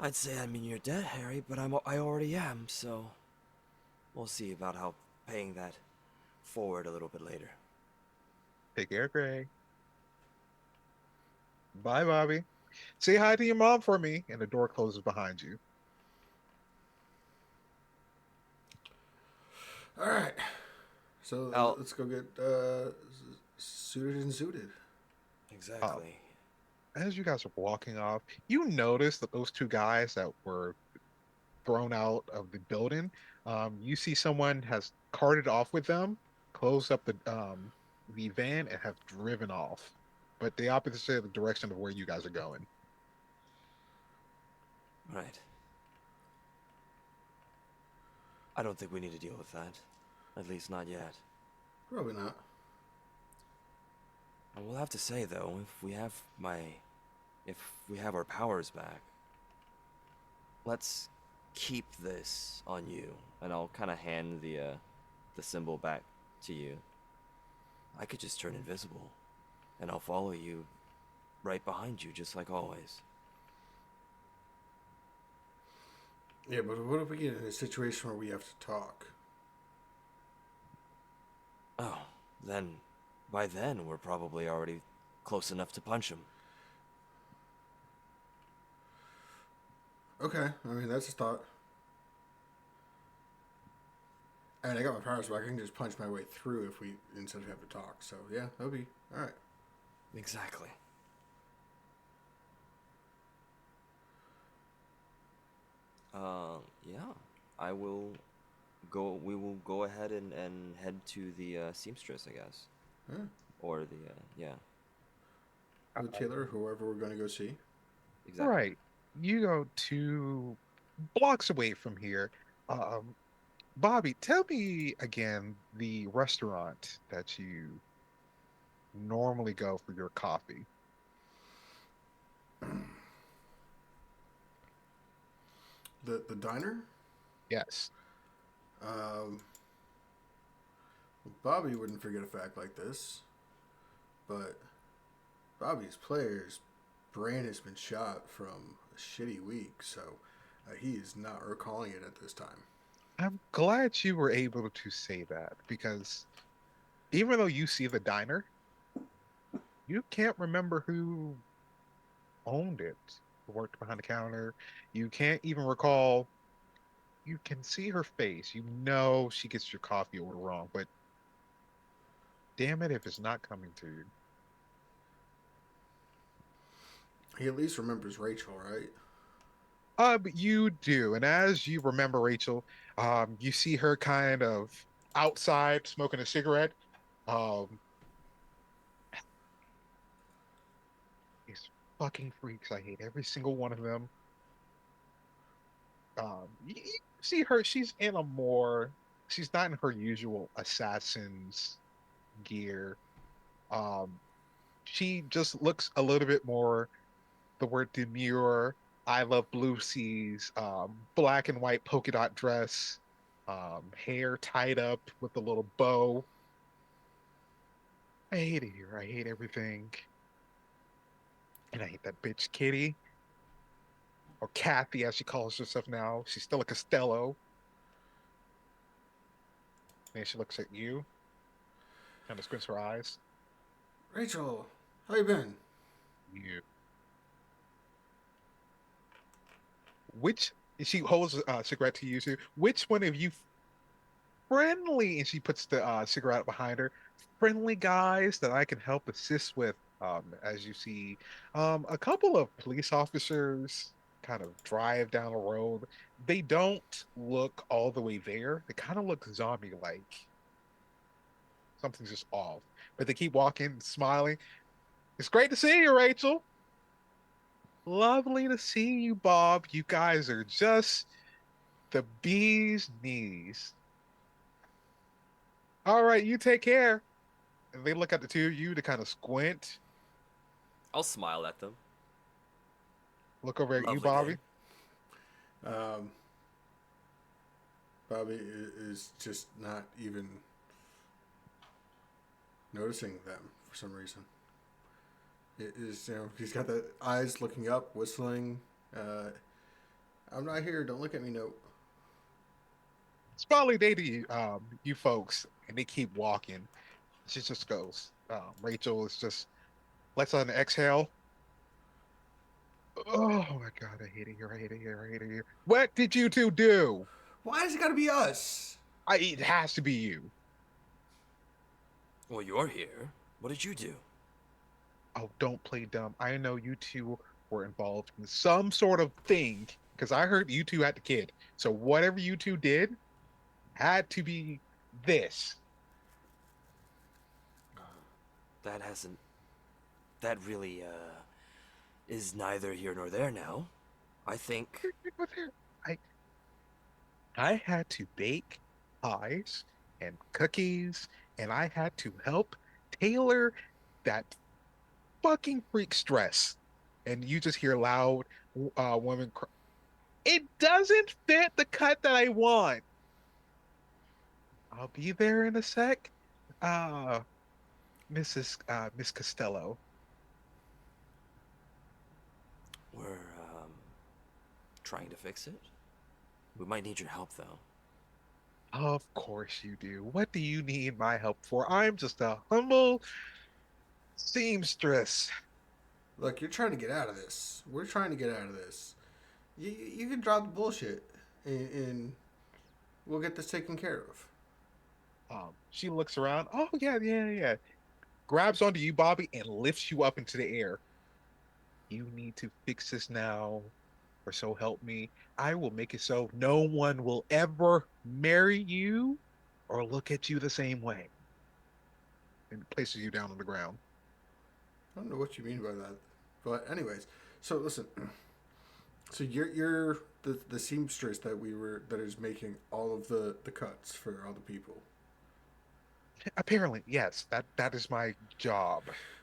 I'd say I'm in your debt, Harry, but I already am, so we'll see about how paying that forward a little bit later. Take care, Gray. Bye, Bobby. Say hi to your mom for me, and the door closes behind you. All right. So I'll let's go get suited and zooted. Um, exactly. as you guys are walking off, you notice that those two guys that were thrown out of the building, you see someone has carted off with them, closed up the van, and have driven off, but the opposite of the direction of where you guys are going. Right. I don't think we need to deal with that. At least not yet. Probably not. I will have to say though, if we have our powers back, let's keep this on you, and I'll kind of hand the symbol back to you. I could just turn invisible, and I'll follow you right behind you, just like always. Yeah, but what if we get in a situation where we have to talk? Oh, then, by then, we're probably already close enough to punch him. Okay, I mean that's a thought. I mean, I got my powers back. I can just punch my way through if we instead of have to talk. So yeah, that'll be all right. Exactly. Yeah. I will we will go ahead and head to the seamstress, I guess. Yeah. Or the, yeah, The tailor, whoever we're going to go see. exactly. Right. You go 2 blocks away from here. Um, Bobby, tell me again the restaurant that you normally go for your coffee. The diner. Yes. Um, Bobby wouldn't forget a fact like this, but Bobby's player's brain has been shot from a shitty week, so he is not recalling it at this time. I'm glad you were able to say that because even though you see the diner, you can't remember who owned it, who worked behind the counter. You can't even recall. You can see her face. You know she gets your coffee order wrong, but damn it if it's not coming to you. He at least remembers Rachel, right? But you do, and as you remember Rachel, you see her kind of outside smoking a cigarette. Um, these fucking freaks, I hate every single one of them. You see her, she's not in her usual assassin's gear. Um, she just looks a little bit more the word demure. I love blue seas, black and white polka dot dress, hair tied up with a little bow. I hate it here. I hate everything. And I hate that bitch Kitty, or Kathy as she calls herself now. She's still a Costello. And she looks at you, kind of squints her eyes. Rachel, how you been? You. Which she holds a cigarette to you too. Which one of you friendly, and she puts the cigarette behind her, friendly guys that I can help assist with? As you see, a couple of police officers kind of drive down the road. They don't look all the way there. They kind of look zombie-like. Something's just off. But they keep walking, smiling. It's great to see you, Rachel. Lovely to see you, Bob. You guys are just the bee's knees. All right, you take care. And they look at the two of you to kind of squint, I'll smile at them. look over at you, Lovely day. Bobby. Um, Bobby is just not even noticing them for some reason. It is, he's got the eyes looking up, whistling. Uh, I'm not here. Don't look at me. Nope. Smiley day to you, you folks, and they keep walking. She just goes. Rachel is just lets out an exhale. Oh my God, I hate it here. I hate it here. I hate it here. What did you two do? Why has it got to be us? It has to be you. Well, you're here. What did you do? Oh, don't play dumb. I know you two were involved in some sort of thing because I heard you two had the kid. So whatever you two did had to be this. That hasn't. That really, is neither here nor there now. I think. I I had to bake pies and cookies, and I had to help tailor that fucking freak's dress. And you just hear loud woman cry, "It doesn't fit the cut that I want." I'll be there in a sec. Uh, Miss Costello. We're, trying to fix it. We might need your help, though. Of course you do. What do you need my help for? I'm just a humble seamstress. Look, you're trying to get out of this. We're trying to get out of this. You can drop the bullshit, and we'll get this taken care of. She looks around. Oh yeah, yeah, yeah. Grabs onto you, Bobby, and lifts you up into the air. You need to fix this now, or so help me. I will make it so no one will ever marry you or look at you the same way. And places you down on the ground. I don't know what you mean by that, but anyways. So listen. So you're the seamstress that is making all of the cuts for all the people. Apparently, yes, that is my job.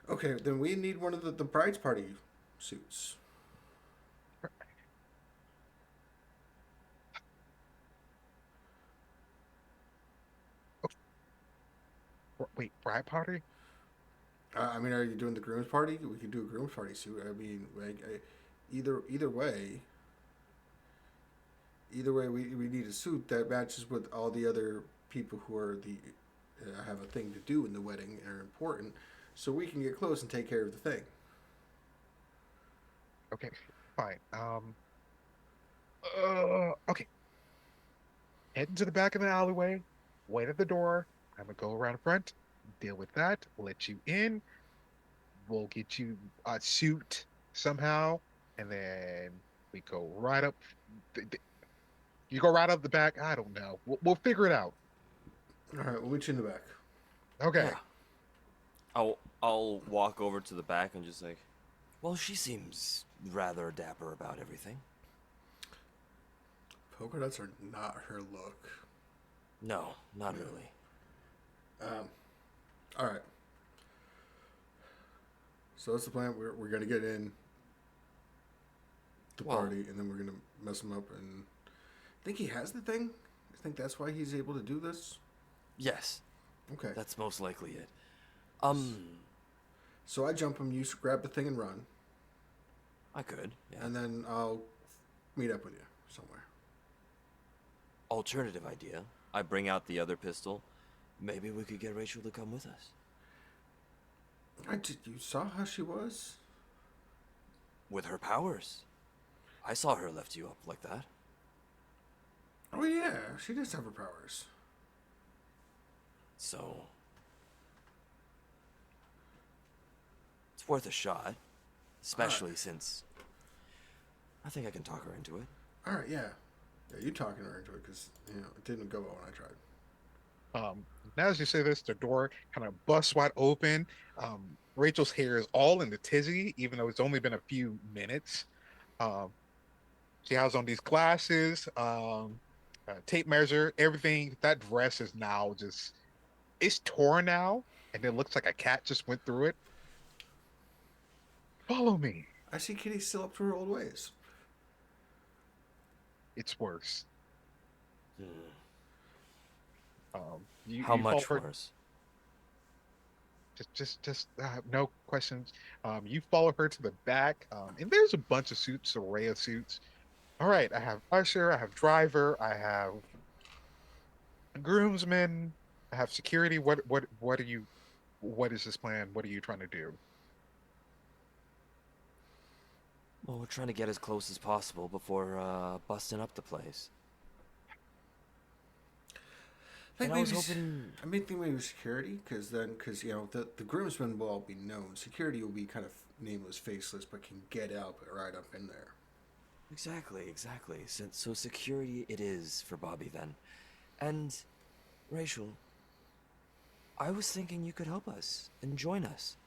Okay, then we need one of the bride's party suits. Wait, bride party? I mean, are you doing the groom's party? We could do a groom's party suit. I mean, either way, we need a suit that matches with all the other people who are the have a thing to do in the wedding and are important, so we can get close and take care of the thing. Okay, fine. Okay. Head into the back of the alleyway. Wait at the door. I'm gonna go around front, deal with that, let you in. We'll get you a suit somehow, and then we go right up. You go right up the back. I don't know. We'll figure it out. All right, we'll meet you in the back. Okay. Yeah. I'll walk over to the back and just like, well, she seems rather dapper about everything. Polka dots are not her look. No, not really. All right. So that's the plan. We're gonna get in the Well, party, and then we're gonna mess him up. And I think he has the thing. I think that's why he's able to do this. yes, Okay. that's most likely it. So I jump him. You grab the thing and run, I could. Yeah. and then I'll meet up with you somewhere. Alternative idea. I bring out the other pistol. Maybe we could get Rachel to come with us. You saw how she was. With her powers. I saw her lift you up like that. Oh yeah, she does have her powers. So. It's worth a shot. Especially since. I think I can talk her into it. All right, yeah. You talking her into it because it didn't go well when I tried. Now as you say this, the door kind of busts wide open. Rachel's hair is all in the tizzy, even though it's only been a few minutes. Um, she has on these glasses, tape measure, everything. That dress is now just it's torn now, and it looks like a cat just went through it. Follow me. I see Kitty's still up to her old ways. It's worse. How You follow much her. worse? Just no questions. You follow her to the back, and there's a bunch of suits, array of suits. All right, I have usher, I have driver, I have groomsmen, I have security. What are you? What is this plan? What are you trying to do? Well, we're trying to get as close as possible before busting up the place. I think And I was maybe hoping. I may think maybe security because the groomsmen will all be known. Security will be kind of nameless, faceless, but can get out right up in there. Exactly. So security it is for Bobby then. And, Rachel, I was thinking you could help us and join us.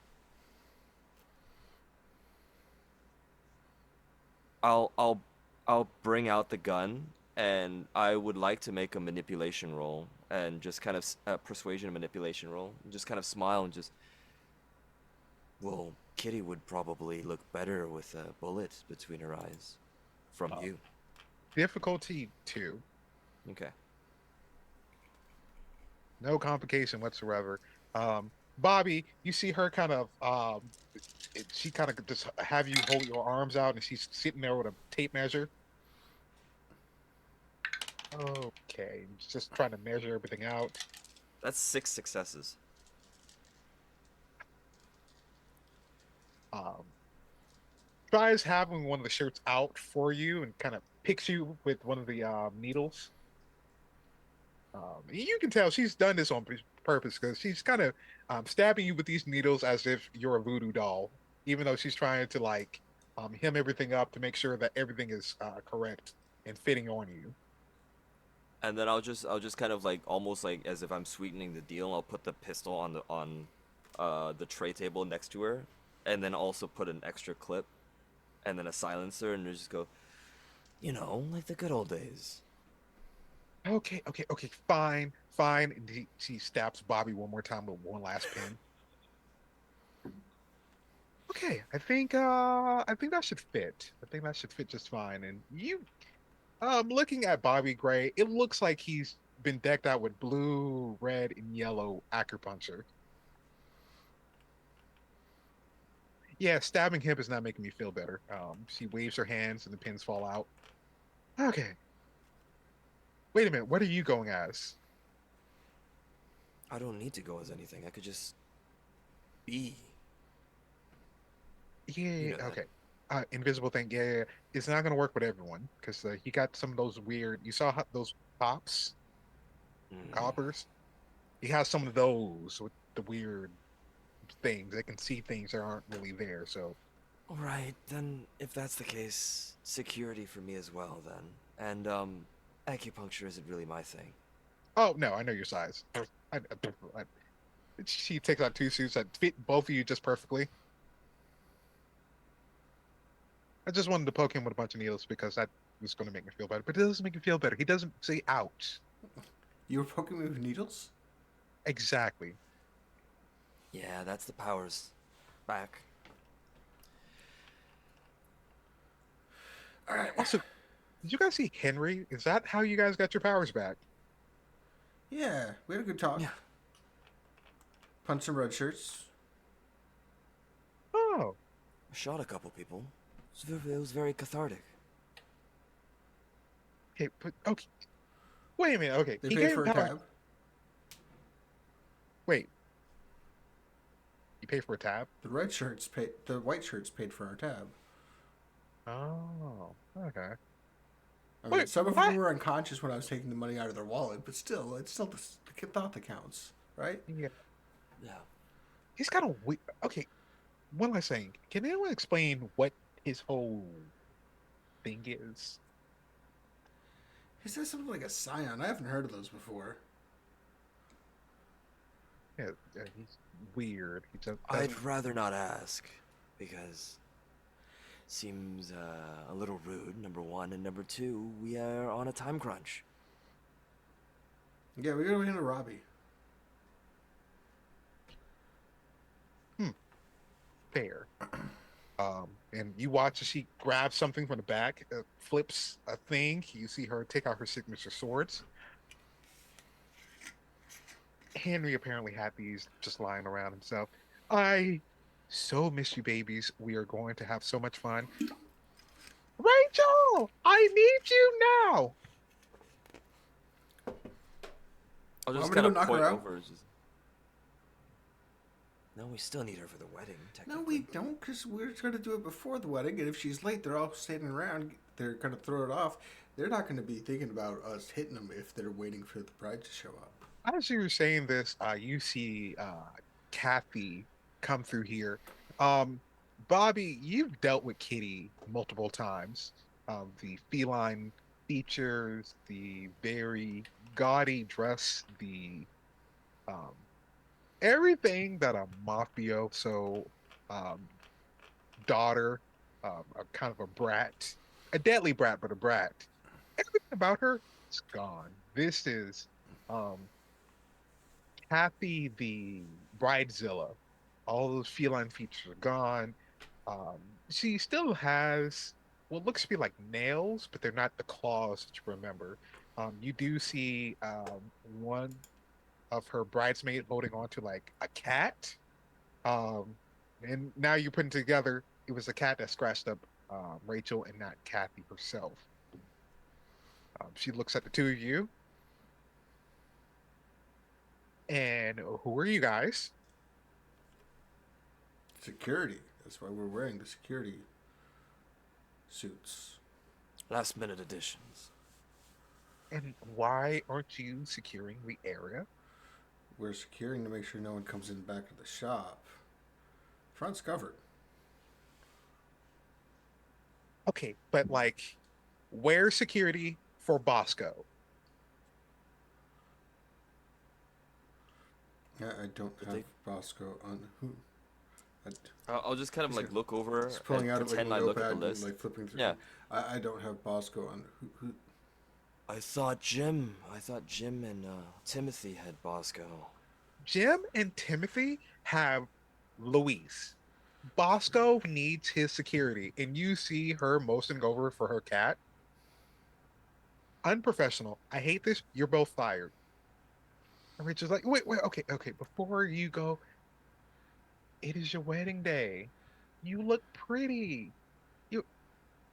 I'll I'll I'll bring out the gun and I would like to make a manipulation roll and just kind of persuasion and manipulation roll. Just kind of smile and just well, Kitty would probably look better with a bullet between her eyes from Uh, you. Difficulty two, Okay. no complication whatsoever. Bobby, you see her kind of she kind of just have you hold your arms out, and she's sitting there with a tape measure. Okay, just trying to measure everything out. That's 6 successes. Um, Tries having one of the shirts out for you and kind of picks you with one of the needles. You can tell she's done this on purpose because she's kind of stabbing you with these needles as if you're a voodoo doll, even though she's trying to like hem everything up to make sure that everything is correct and fitting on you. And then I'll just kind of like almost like as if I'm sweetening the deal. I'll put the pistol on the tray table next to her, and then also put an extra clip, and then a silencer, and just go, like the good old days. Okay, fine, fine. And she stabs Bobby one more time with one last pin. Okay, I think that should fit. I think that should fit just fine. And you looking at Bobby Gray, it looks like he's been decked out with blue, red, and yellow acupuncture. Yeah, stabbing him is not making me feel better. She waves her hands and the pins fall out. Okay, wait a minute. What are you going as? I don't need to go as anything. I could just be. You Yeah, know that. okay. Invisible thing. Yeah. It's not gonna work with everyone because he got some of those weird. You saw those pops, Mm. coppers. He has some of those with the weird things. They can see things that aren't really there. So, All right, then if that's the case, security for me as well then. And acupuncture isn't really my thing. oh no, I know your size. I, she takes out two suits that fit both of you just perfectly. I just wanted to poke him with a bunch of needles because that was going to make me feel better. But it doesn't make me feel better. He doesn't say ouch. You were poking me with needles? Exactly. Yeah, that's the powers. Back. All right. Also, did you guys see Henry? Is that how you guys got your powers back? Yeah, we had a good talk. Yeah. Punch some red shirts. Oh, I shot a couple people. It was very cathartic. okay. But okay, wait a minute. Okay, They he paid gave him for a powers. tab. Wait, you pay for a tab? The red shirts paid. The white shirts paid for our tab. Oh, okay. I mean, Wait, some of them what? were unconscious when I was taking the money out of their wallet, but still, it's still the thought that counts, right? Yeah, Yeah. he's kind of weird. Okay, what am I saying? Can anyone explain what his whole thing is? He says something like a scion. I haven't heard of those before. Yeah, he's weird. He just I'd doesn't. rather not ask because seems a little rude, number one, and number two, we are on a time crunch. Yeah, we gotta handle Robbie. Hmm, fair. And you watch as she grabs something from the back, flips a thing. You see her take out her signature swords. Henry apparently had these just lying around himself. I so miss you, babies. We are going to have so much fun. Rachel, I need you now. I'll Want just me to kind go of knock her point out? over. No, we still need her for the wedding, No, we technically. don't, because we're gonna do it before the wedding, and if she's late, they're all standing around. They're gonna throw it off. They're not gonna be thinking about us hitting them if they're waiting for the bride to show up. As you were saying this, you see Kathy come through here. Um, Bobby, you've dealt with Kitty multiple times. The feline features, the very gaudy dress, the um, everything that a mafioso um, daughter, a kind of a brat, a deadly brat, but a brat. Everything about her is gone. This is um, Kathy the Bridezilla. All those feline features are gone. Um, she still has what looks to be like nails, but they're not the claws that you remember. You do see one of her bridesmaid holding on to like a cat. Um, and now you're putting together it was a cat that scratched up Rachel and not Kathy herself. She looks at the two of you, and who are you guys? Security. That's why we're wearing the security suits. Last minute additions. And why aren't you securing the area? We're securing to make sure no one comes in back of the shop. Front's covered. Okay, but like, where's security for Bosco? I don't But have they, Bosco on who. I, I'll just kind of he's, like look over he's pulling and out like a pretend I look at the notepad and list. like flipping through. Yeah, I don't have Bosco on who. I thought Jim and Timothy had Bosco. Jim and Timothy have Luis. Bosco needs his security, and you see her motioning over for her cat. Unprofessional. I hate this. You're both fired. And Rachel's like, wait, okay, okay. Before you go, it is your wedding day. You look pretty. You,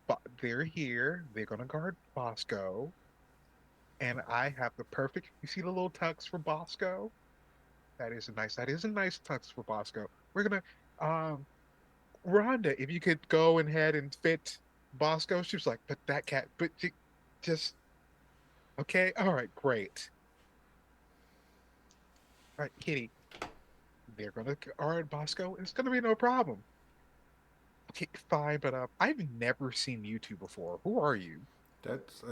but they're here. They're gonna guard Bosco, and I have the perfect. You see the little tux for Bosco? That is a nice. That is a nice tux for Bosco. We're gonna, um, Rhonda, if you could go ahead and fit Bosco. She was like, but that cat, but just okay. All right, great. All right, Kitty, they're gonna guard Bosco. It's gonna be no problem. Okay, fine, but I've never seen you two before. Who are you? That's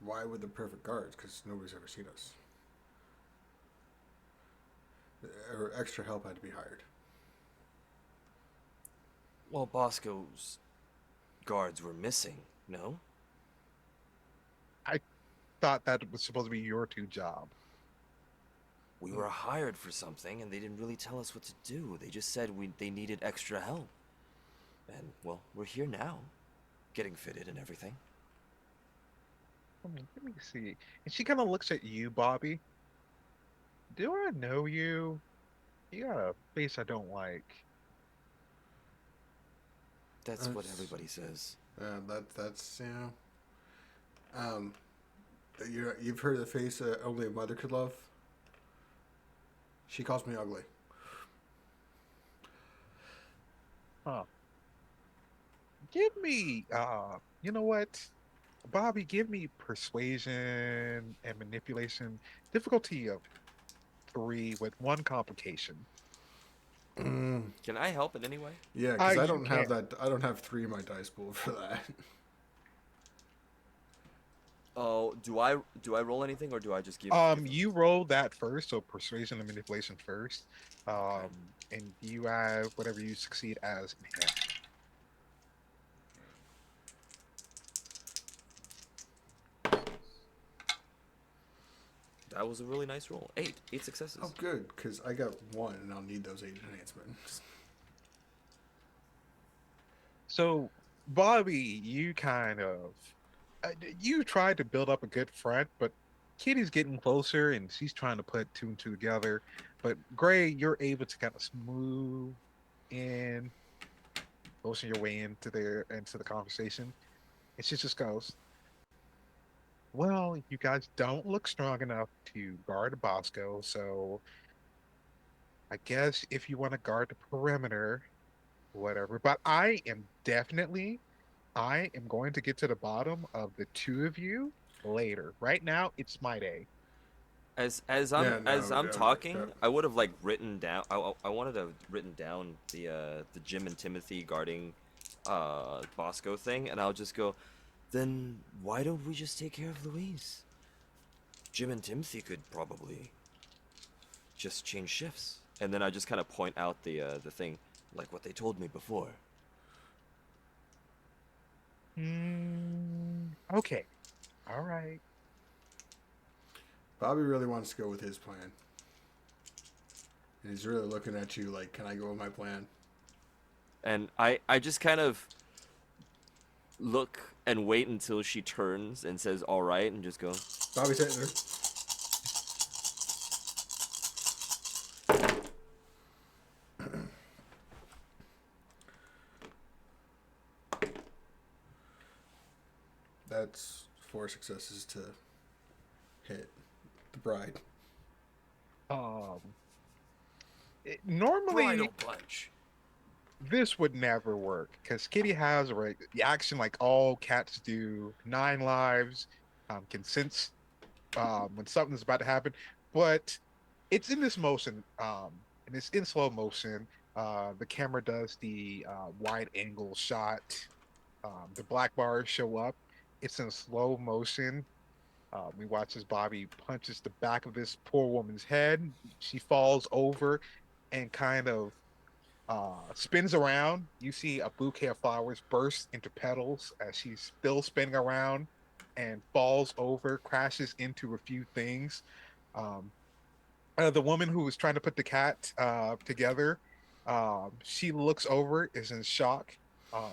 why we're the perfect guards because nobody's ever seen us. Or extra help had to be hired. Well, Bosco's guards were missing, no? I thought that was supposed to be your two job. We were hired for something and they didn't really tell us what to do. They just said they needed extra help. And, well, we're here now, getting fitted and everything. Let me see. And she kind of looks at you, Bobby. Do I know you? You got a face I don't like. That's what That's everybody says. that's um you've heard of the face only a mother could love. She calls me ugly. Huh. Give me, you know what? Bobby, give me persuasion and manipulation. Difficulty of three with one complication. Can I help in any way? Yeah, because I You don't have can't. that. I don't have three in my dice pool for that. Oh, do I roll anything or do I just give them? You roll that first, so persuasion and manipulation first. Okay. And you have whatever you succeed as enhanced. That was a really nice roll. Eight Oh, successes. good, because I got one, and I'll need those 8 enhancements. So, Bobby, you kind of you tried to build up a good front, but Kitty's getting closer and she's trying to put two and two together. But Gray, you're able to kind of smooth in, motion your way into the conversation. And she just goes, well, you guys don't look strong enough to guard Bosco, so I guess if you want to guard the perimeter, whatever. But I am going to get to the bottom of the two of you later. Right now, it's my day. As Yeah, as no, I'm that, talking, I would have like written down. I wanted to have written down the Jim and Timothy guarding Bosco thing, and I'll just go. Then why don't we just take care of Louise? Jim and Timothy could probably just change shifts, and then I just kind of point out the thing, like what they told me before. Okay. All right. Bobby really wants to go with his plan, and he's really looking at you like, "Can I go with my plan?" And I just kind of look and wait until she turns and says all right, and just go. Bobby's hitting her. That's 4 successes to hit the bride. Um, normally Bridal punch. this would never work because Kitty has a reaction like all cats do, 9 lives, can sense when something's about to happen, but it's in this motion, and it's in slow motion. The camera does the wide angle shot. The black bars show up. It's in slow motion. We watch as Bobby punches the back of this poor woman's head. She falls over and kind of spins around. You see a bouquet of flowers burst into petals as she's still spinning around and falls over, crashes into a few things. Um, the woman who was trying to put the cat together, she looks over, is in shock. Um,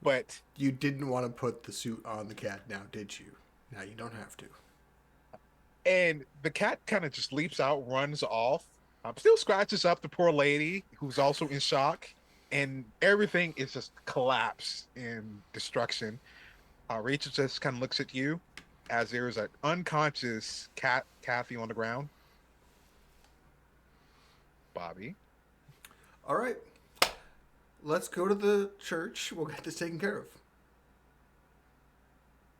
but You didn't want to put the suit on the cat now, did you? Now you don't have to. and the cat kind of just leaps out, runs off, still scratches up the poor lady who's also in shock, and everything is just collapse in destruction. Rachel just kind of looks at you as there is an unconscious Kathy on the ground. Bobby, All right. Let's go to the church. We'll get this taken care of.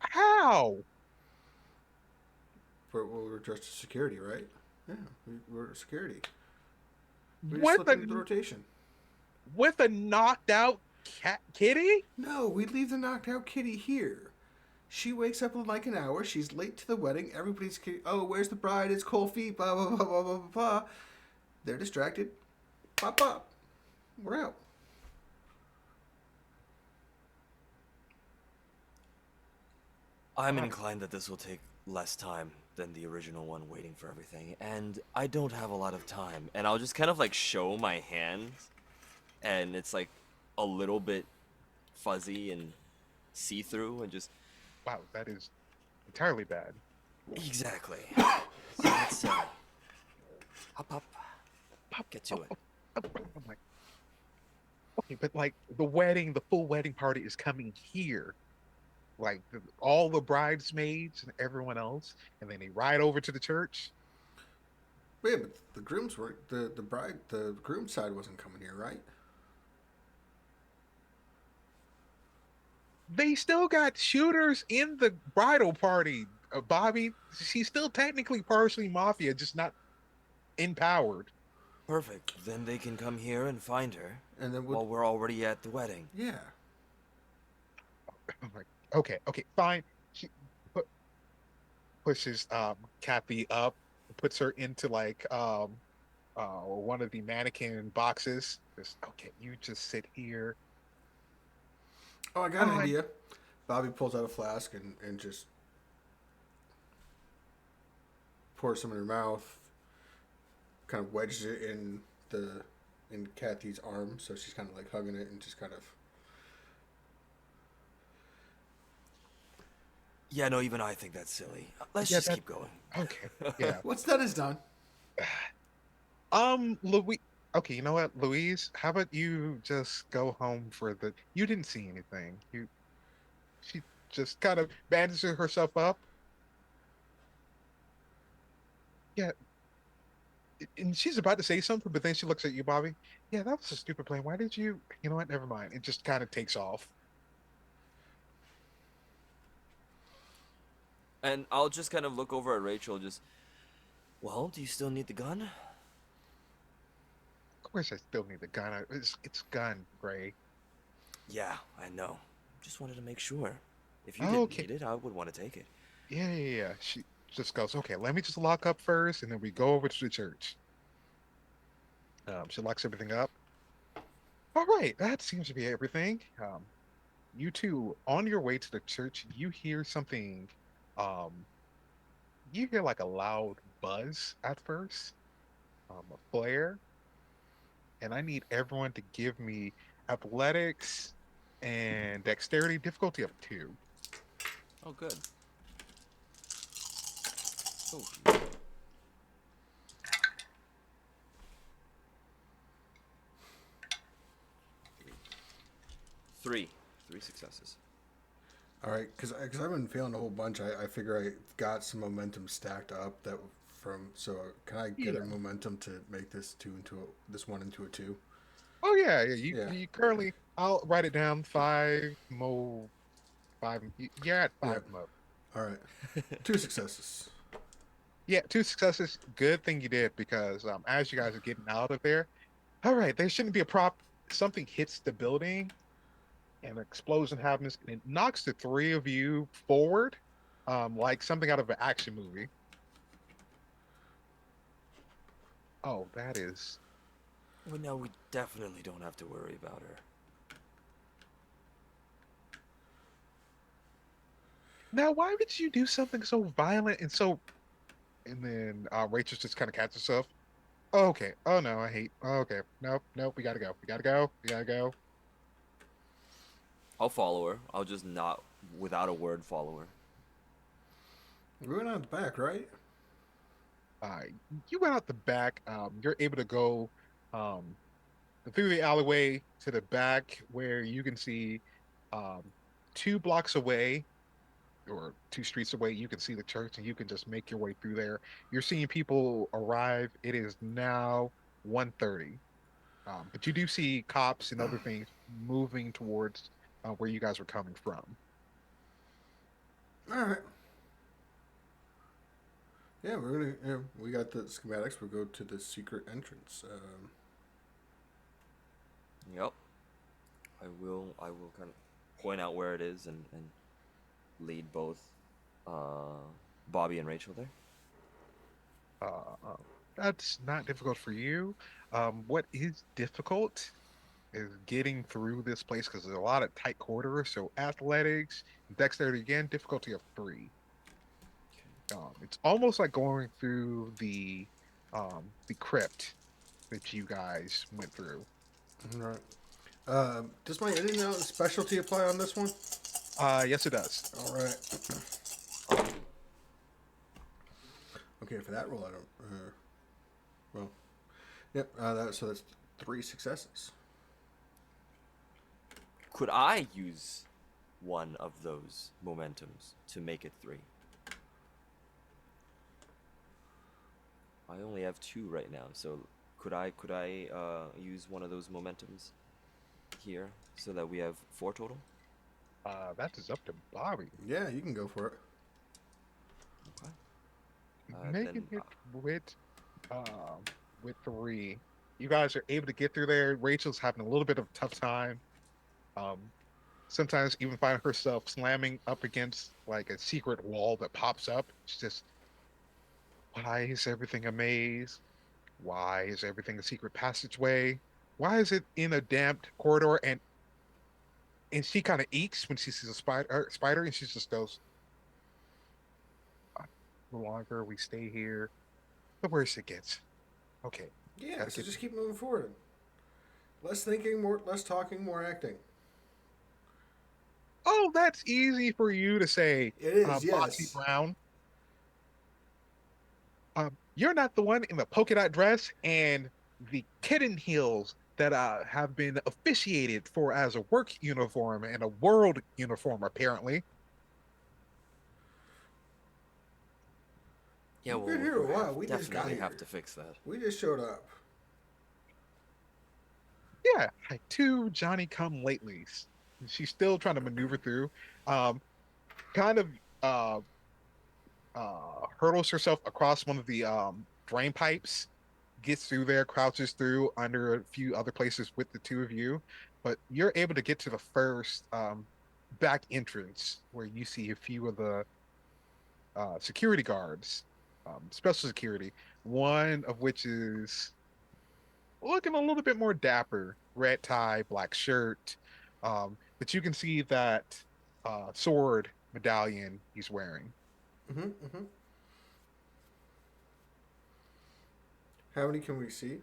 how? We're dressed as security, right? Yeah, we're security. We just With slip a into the rotation. knocked out kitty? No, we leave the knocked out kitty here. She wakes up in like an hour. She's late to the wedding. Everybody's, oh, where's the bride? It's cold feet. Blah, blah, blah, blah, blah, blah, blah. They're distracted. Pop, pop. We're out. I'm Bobby, inclined that this will take less time than the original one waiting for everything, and I don't have a lot of time. And I'll just kind of like show my hands, and it's like a little bit fuzzy and see through, and just wow, that is entirely bad. exactly. So let's hop up, get to it. I'm like, okay, but like the wedding, the full wedding party is coming here. Like all the bridesmaids and everyone else, and then they ride over to the church. Wait, but the grooms weren't, the bride, the groom side wasn't coming here, right? They still got shooters in the bridal party. Bobby, she's still technically partially mafia, just not empowered. Perfect. Then they can come here and find her And then while we're already at the wedding. yeah. I'm like, okay, okay, fine. She pu- pushes Kathy up, puts her into like one of the mannequin boxes. Just okay, you just sit here. Oh, I got an Uh, idea. Bobby pulls out a flask and just pours some in her mouth, kind of wedges it in Kathy's arm, so she's kind of like hugging it and just kind of. Yeah, no, even I think that's silly. Let's yeah, just that keep going. okay. Yeah. What's done is done. Louis. Okay, you know what, Louise? How about you just go home for the? You didn't see anything. She just kind of bandages herself up. Yeah, and she's about to say something, but then she looks at you, Bobby. Yeah, that was a stupid plan. Why did you? You know what? Never mind. It just kind of takes off. And I'll just kind of look over at Rachel, just, well, do you still need the gun? Of course, I still need the gun. It's gun, Gray. Yeah, I know. Just wanted to make sure. If you didn't Okay. need it, I would want to take it. Yeah, yeah, yeah. She just goes, okay, let me just lock up first, and then we go over to the church. She locks everything up. All right, that seems to be everything. You two, on your way to the church, you hear something. Um, you hear like a loud buzz at first, a flare, and I need everyone to give me athletics and dexterity difficulty of 2. Oh, good. Oh, 3. 3 successes. All right, because I've been failing a whole bunch. I figure I got some momentum stacked up that from. So can I get a Yeah. momentum to make this one into a two? Oh yeah, yeah. You Yeah, you currently, I'll write it down. Five mo, five. You're at yeah. five mo. All right, two successes. Yeah, two successes. Good thing you did because as you guys are getting out of there, all right, there shouldn't be a prop. Something hits the building, and an explosion happens, and it knocks the three of you forward, like something out of an action movie. Oh, that is. Well, no, we definitely don't have to worry about her. Now, why would you do something so violent and so? And then Rachel just kind of catches herself. Oh, okay. Oh no, I hate. Oh, okay. Nope, nope. We gotta go. We gotta go. We gotta go. I'll follow her. I'll just not, without a word, follow her. We're going out the back, right? Uh, you went out the back. You're able to go um through the alleyway to the back where you can see um 2 blocks away or 2 streets away. You can see the church, and you can just make your way through there. You're seeing people arrive. It is now 1:30. But you do see cops and other things moving towards where you guys were coming from. All right. Yeah, we're gonna. Yeah, we got the schematics. We'll go to the secret entrance. Yep. I will kind of point out where it is and lead both uh, Bobby and Rachel there. Uh, uh, that's not difficult for you. What is difficult is getting through this place because there's a lot of tight corridors. So athletics, dexterity again, difficulty of three. It's almost like going through the crypt that you guys went through. all right. Does my in and out specialty apply on this one? Yes, it does. All right. Okay, for that roll, I don't. Well, yep. So that's three successes. Could I use one of those momentums to make it three? I only have two right now, so could I use one of those momentums here so that we have four total? That is up to Bobby. Yeah, you can go for it. Okay. Making Then it with three. You guys are able to get through there. Rachel's having a little bit of a tough time. Um, Sometimes even find herself slamming up against like a secret wall that pops up. It's just, why is everything a maze? Why is everything a secret passageway? Why is it in a damped corridor? And she kind of eeks when she sees a spider, and she just goes, "The longer we stay here, the worse it gets." Okay, Yeah, gotta so get. just keep moving forward. Less thinking, more less talking, more acting. Oh, that's easy for you to say, It is, Boxy yes. Brown. You're not the one in the polka dot dress and the kitten heels that have been officiated for as a work uniform and a world uniform, apparently. yeah, We've been well, here we a while. have We just got definitely have here. to fix that. We just showed up. Yeah, like two Johnny come latelys. She's still trying to maneuver through. Um, kind of uh hurdles herself across one of the drain pipes, gets through there, crouches through under a few other places with the two of you, but you're able to get to the first back entrance where you see a few of the security guards, special security, one of which is looking a little bit more dapper, red tie, black shirt. But you can see that sword medallion he's wearing. Mm-hmm, mm-hmm. How many can we see?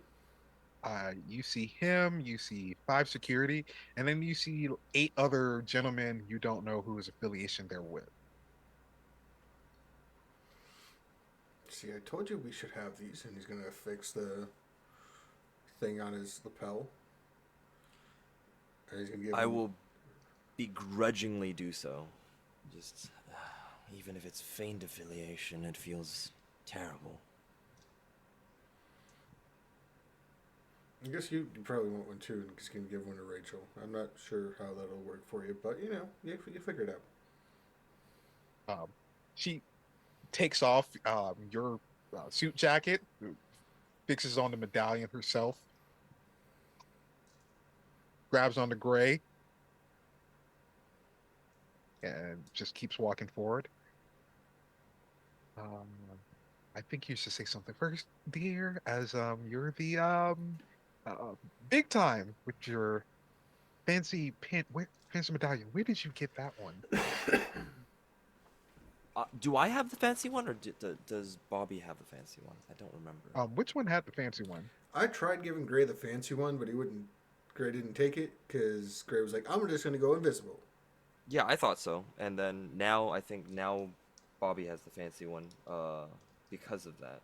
You see him, you see five security, and then you see eight other gentlemen you don't know whose affiliation they're with. See, I told you we should have these, and he's gonna fix the thing on his lapel. And he's gonna give I him. will begrudgingly do so. Just, even if it's feigned affiliation, it feels terrible. I guess you probably want one too, and just gonna give one to Rachel. I'm not sure how that'll work for you, but you figure it out. Um, she takes off your suit jacket, fixes on the medallion herself, grabs on the gray, and just keeps walking forward. Um, I think you should say something first, dear, as you're the uh, big time with your fancy pin, fancy medallion. Where did you get that one? Do I have the fancy one, or does Bobby have the fancy one? I don't remember. Which one had the fancy one? I tried giving Gray the fancy one, but he wouldn't. Gray didn't take it because Gray was like, "I'm just gonna go invisible." Yeah, I thought so. And then I think now Bobby has the fancy one, because of that.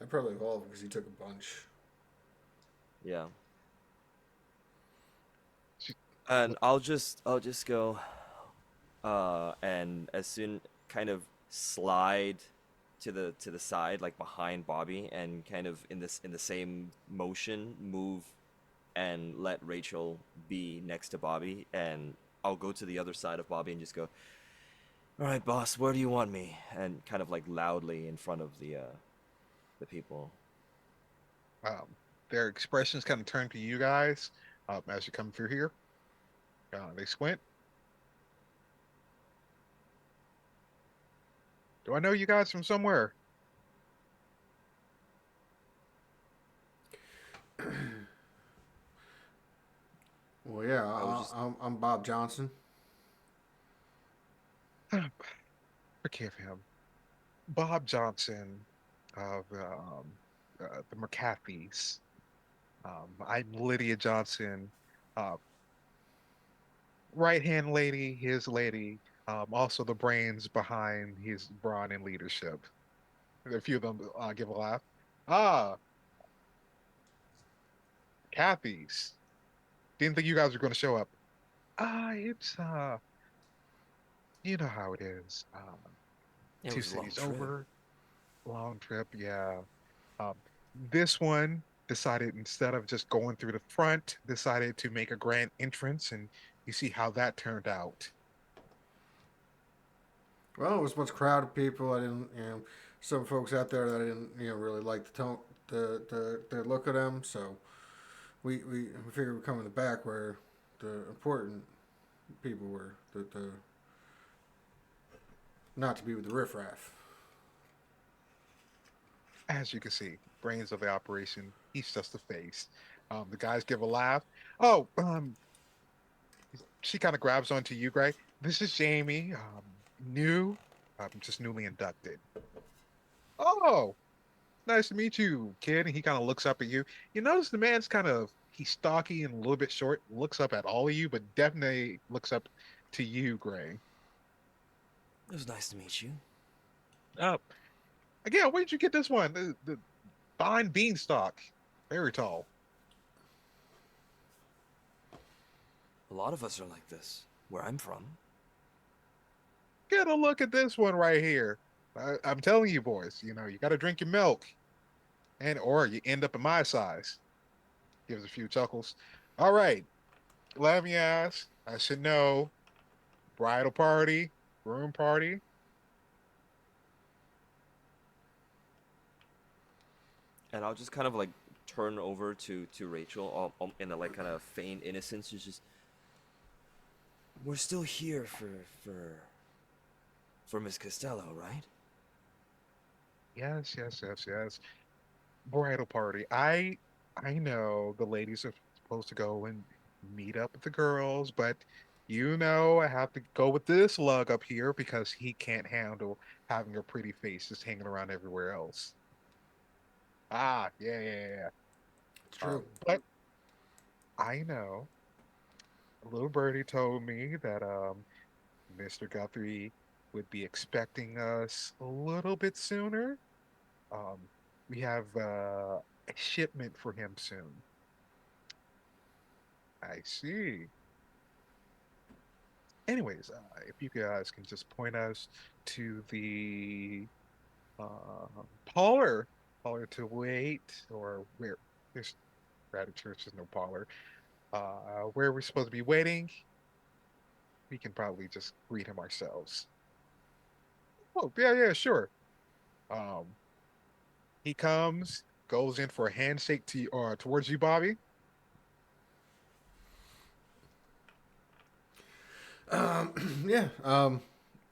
I probably evolved because he took a bunch. Yeah. She, And I'll just go, and as soon kind of slide to the side, like behind Bobby, and kind of in the same motion move and let Rachel be next to Bobby, and I'll go to the other side of Bobby and just go, "All right, boss, where do you want me?" And kind of like loudly in front of the people. um, their expressions kind of turn to you guys as you come through here. They squint. Do I know you guys from somewhere? Well, yeah, I was just I'm Bob Johnson. Forgive him. Bob Johnson of the McCaffeys. I'm Lydia Johnson, uh, right hand lady, his lady, also the brains behind his brawn and leadership. A few of them give a laugh. Ah, Kathy's. Didn't think you guys were going to show up. It's you know how it is. it Two was a long cities trip. over, long trip. Yeah. Um, this one decided instead of just going through the front, decided to make a grand entrance, and you see how that turned out. Well, it was a bunch of crowded people. I didn't, some folks out there that I didn't, really like the tone, the look of them. So we figured we'd come in the back where the important people were, the not to be with the riffraff. As you can see, brains of the operation. He's just a face. The guys give a laugh. Oh, she kind of grabs onto you, Gray. This is Jamie, new, just newly inducted. Oh, nice to meet you, kid. And he kind of looks up at you. You notice the man's he's stocky and a little bit short, looks up at all of you, but definitely looks up to you, Gray. It was nice to meet you. Oh, again, where'd you get this one? The fine beanstalk. Very tall. A lot of us are like this, where I'm from. Get a look at this one right here. I'm telling you, boys, you got to drink your milk, and or you end up in my size. Gives a few chuckles. All right, let me ask. I should know. Bridal party, groom party. And I'll just kind of like turn over to Rachel, in a like kind of feigned innocence. It's just, we're still here for Miss Costello, right? Yes, yes, yes, yes. Bridal party. I know the ladies are supposed to go and meet up with the girls, but I have to go with this lug up here because he can't handle having a pretty face just hanging around everywhere else. Yeah, yeah, yeah. Yeah. It's true. But I know a little birdie told me that Mr. Guthrie would be expecting us a little bit sooner. Um, we have a shipment for him soon. I see. Anyways, if you guys can just point us to the parlor, parlor to wait, or where there's at a church, there's no parlor. Where we're supposed to be waiting, we can probably just greet him ourselves. Oh, yeah, yeah, sure. Um, he comes, goes in for a handshake to towards you, Bobby. Yeah. And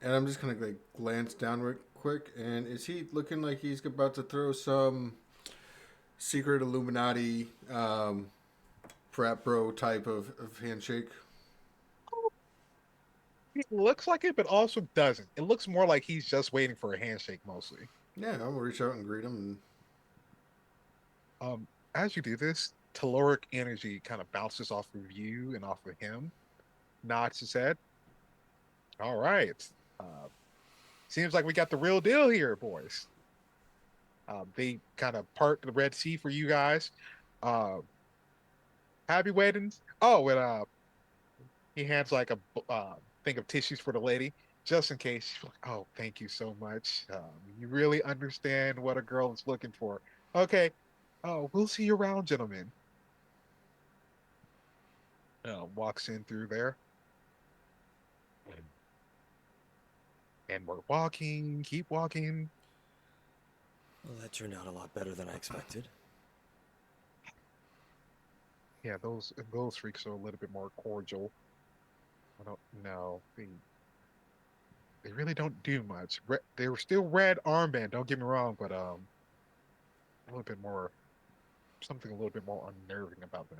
I'm just gonna like glance down real quick. And is he looking like he's about to throw some secret Illuminati frat bro type of handshake? He looks like it, but also doesn't. It looks more like he's just waiting for a handshake mostly. Yeah, I'm gonna reach out and greet him. Um, as you do this, caloric energy kind of bounces off of you and off of him, nods his head. All right. Uh, seems like we got the real deal here, boys. They kind of part the Red Sea for you guys. Uh, happy weddings. Oh, and he hands like a thing of tissues for the lady, just in case. She's like, oh, thank you so much. You really understand what a girl is looking for. Okay. Oh, we'll see you around, gentlemen. Walks in through there, and we're walking, keep walking. Well, that turned out a lot better than I expected. Yeah, those freaks are a little bit more cordial. I don't know. They really don't do much. They were still red armband. Don't get me wrong, but a little bit more something a little bit more unnerving about them.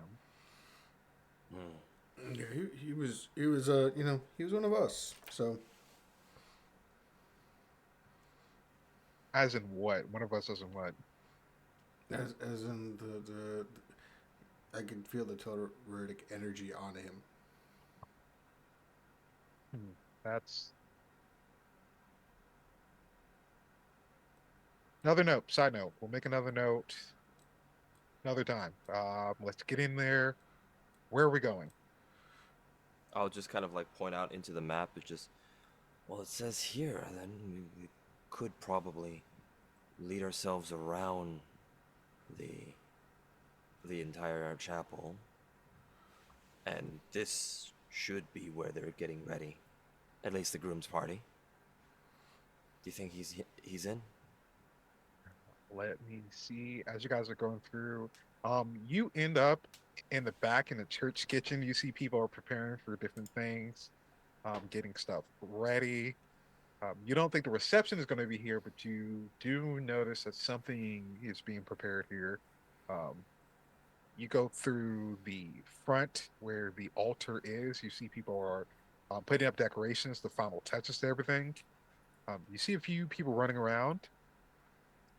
Hmm. Yeah, he was he was one of us. So As in what? One of us doesn't what? as in the I could feel the telluric energy on him. Hmm, that's another note. Side note. We'll make another note another time. Let's get in there. Where are we going? I'll just kind of like point out into the map. It's just, well, it says here, then we could probably lead ourselves around the the entire chapel, and this should be where they're getting ready. At least the groom's party. Do you think he's in? Let me see. As you guys are going through, you end up in the back in the church kitchen. You see people are preparing for different things, getting stuff ready. You don't think the reception is going to be here, but you do notice that something is being prepared here. Um, you go through the front where the altar is. You see people are putting up decorations, the final touches to everything. You see a few people running around,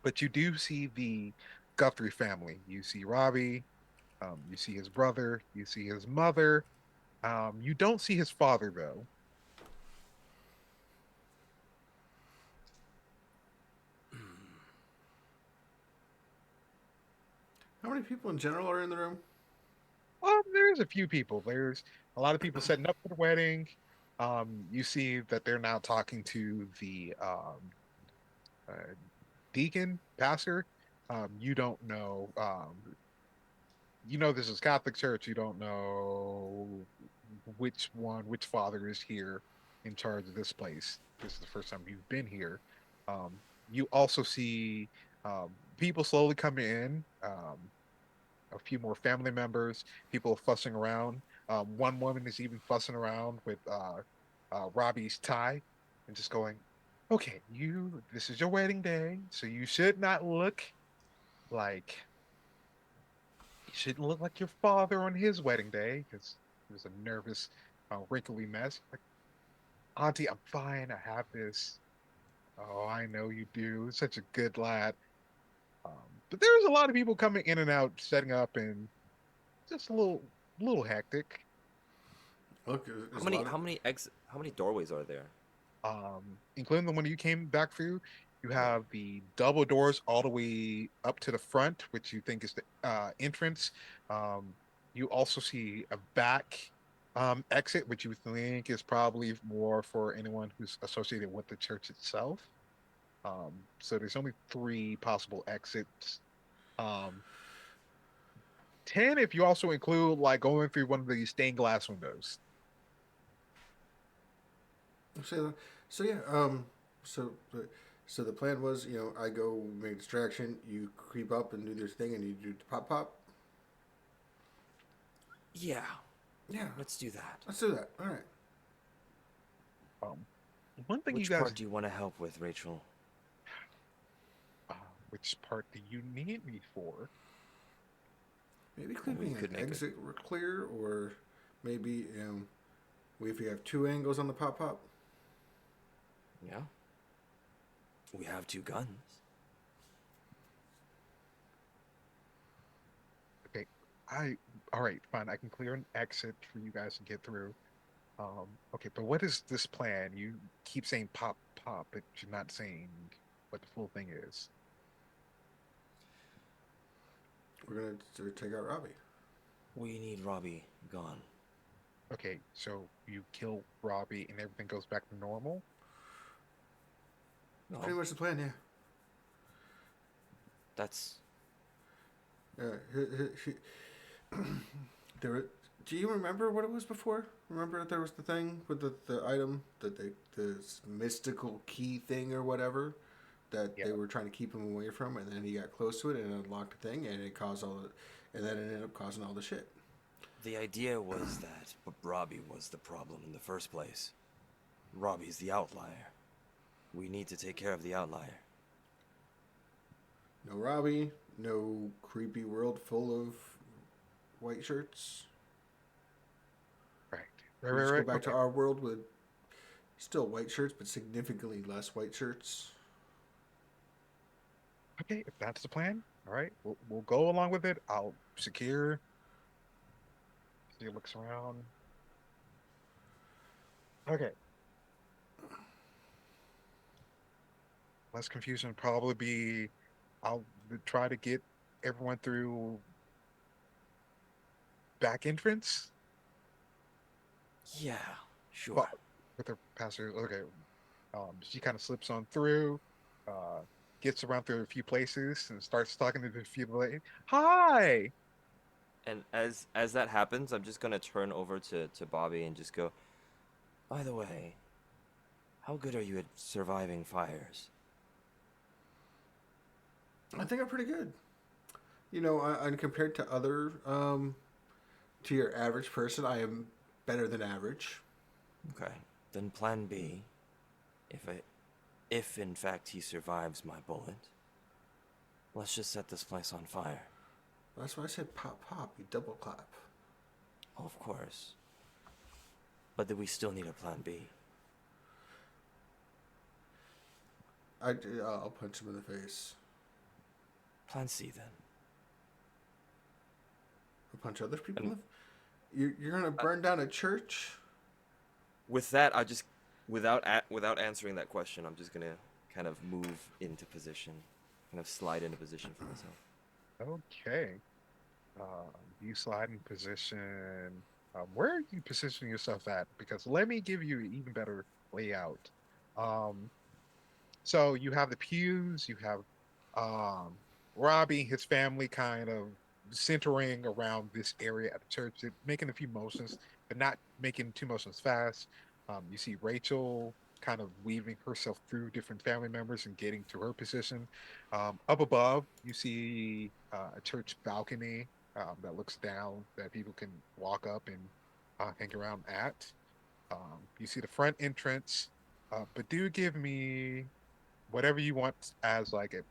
but you do see the Guthrie family. You see Robbie, you see his brother, you see his mother. You don't see his father though. How many people in general are in the room? There's a few people. There's a lot of people setting up for the wedding. You see that they're now talking to the uh, deacon, pastor. You don't know. You know this is Catholic Church. You don't know which father is here in charge of this place. This is the first time you've been here. You also see people slowly coming in. A few more family members, people fussing around. One woman is even fussing around with Robbie's tie and just going, "Okay, this is your wedding day, so you should not look like you shouldn't look like your father on his wedding day because he was a nervous, wrinkly mess. Like, Auntie, I'm fine. I have this. Oh, I know you do. Such a good lad." But there's a lot of people coming in and out, setting up, and just little hectic. Look, there's a lot of How many doorways are there? Including the one you came back through. You Yeah. have the double doors all the way up to the front, which you think is the entrance. Um, you also see a back. Exit, which you think is probably more for anyone who's associated with the church itself. So there's only three possible exits. Um, 10 if you also include like going through one of these stained glass windows. So, so yeah. So, the- so the plan was, I go make a distraction. You creep up and do this thing, and you do the pop pop. Yeah, Yeah, let's do that. let's do that. All right. Um, One thing you Which guys, part do you want to help with, Rachel? uh, which part do you need me for? Maybe We keeping an could make a exit clear, or maybe if you have two angles on the pop pop. yeah. We have two guns. Okay, I, all right, fine. I can clear an exit for you guys to get through. Okay, but what is this plan? You keep saying pop, pop, but you're not saying what the full thing is. We're gonna take out Robbie. We need Robbie gone. Okay, so you kill Robbie and everything goes back to normal? Pretty No, much the plan, yeah. that's Uh, there. Do you remember what it was before? Remember there was the thing with the item that this mystical key thing or whatever that Yeah. they were trying to keep him away from, and then he got close to it and it unlocked the thing, and it caused all the, and then it ended up causing all the shit. the idea was that Robbie was the problem in the first place. Robbie's the outlier. We need to take care of the outlier. No Robbie, no creepy world full of white shirts. Right. Right, We right, just go right. back to Okay. our world with still white shirts, but significantly less white shirts. Okay, if that's the plan, all right, we'll go along with it. I'll secure. See, looks around. Okay. Less confusion would probably be I'll try to get everyone through back entrance. Yeah, But sure. with her passer, okay. She kind of slips on through, uh, gets around through a few places and starts talking to the few like, hi. And as that happens, I'm just gonna turn over to Bobby and just go, by the way, how good are you at surviving fires? I think I'm pretty good. And compared to to your average person, I am better than average. Okay. Then plan B, if I if in fact he survives my bullet, let's just set this place on fire. That's why I said pop pop. You double clap. Of course. But then we still need a plan B. I'll punch him in the face. Plan C then. I'll punch other people. And You're gonna burn down a church? with that, I just without answering that question, I'm just gonna kind of move into position, kind of slide into position for myself. Okay. You slide in position. Where are you positioning yourself at? Because let me give you an even better layout. Um, so you have the pews, you have um, Robbie, his family kind of centering around this area at the church, making a few motions, but not making two motions fast. You see Rachel kind of weaving herself through different family members and getting to her position. Up above, you see a church balcony that looks down that people can walk up and hang around at. You see the front entrance, but do give me whatever you want as like a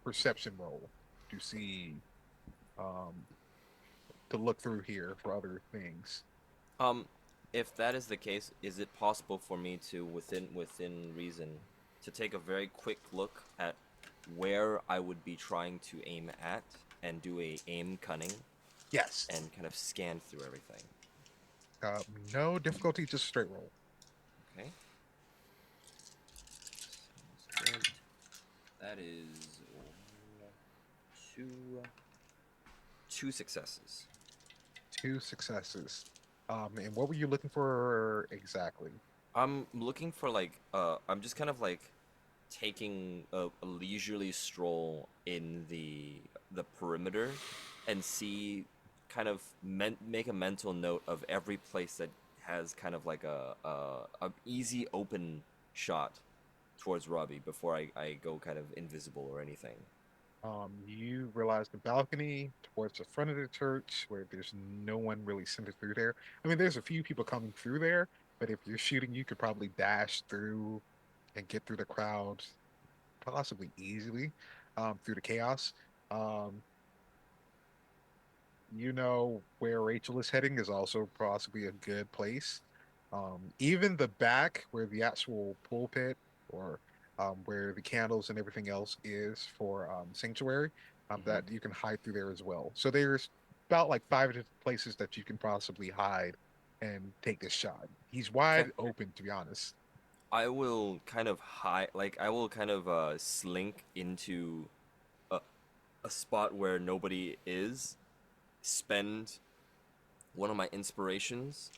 perception roll to see um to look through here for other things. Um, if that is the case, is it possible for me to, within reason, to take a very quick look at where I would be trying to aim at and do a aim cunning Yes. and kind of scan through everything? No difficulty, just straight roll. Okay. Sounds good. That is two two successes. Two successes. And what were you looking for exactly? I'm looking for I'm just kind of like taking a leisurely stroll in the perimeter and see make a mental note of every place that has kind of like a easy open shot towards Robbie before I go kind of invisible or anything. You realize the balcony towards the front of the church where there's no one really centered through there. I mean, there's a few people coming through there, but if you're shooting, you could probably dash through and get through the crowd possibly easily through the chaos. Um, you know where Rachel is heading is also possibly a good place. Even the back where the actual pulpit or where the candles and everything else is for sanctuary, Hmm. that you can hide through there as well. So there's about like five different places that you can possibly hide and take this shot. He's Okay. wide open, to be honest. I will kind of I will kind of slink into a, a spot where nobody is, spend one of my inspirations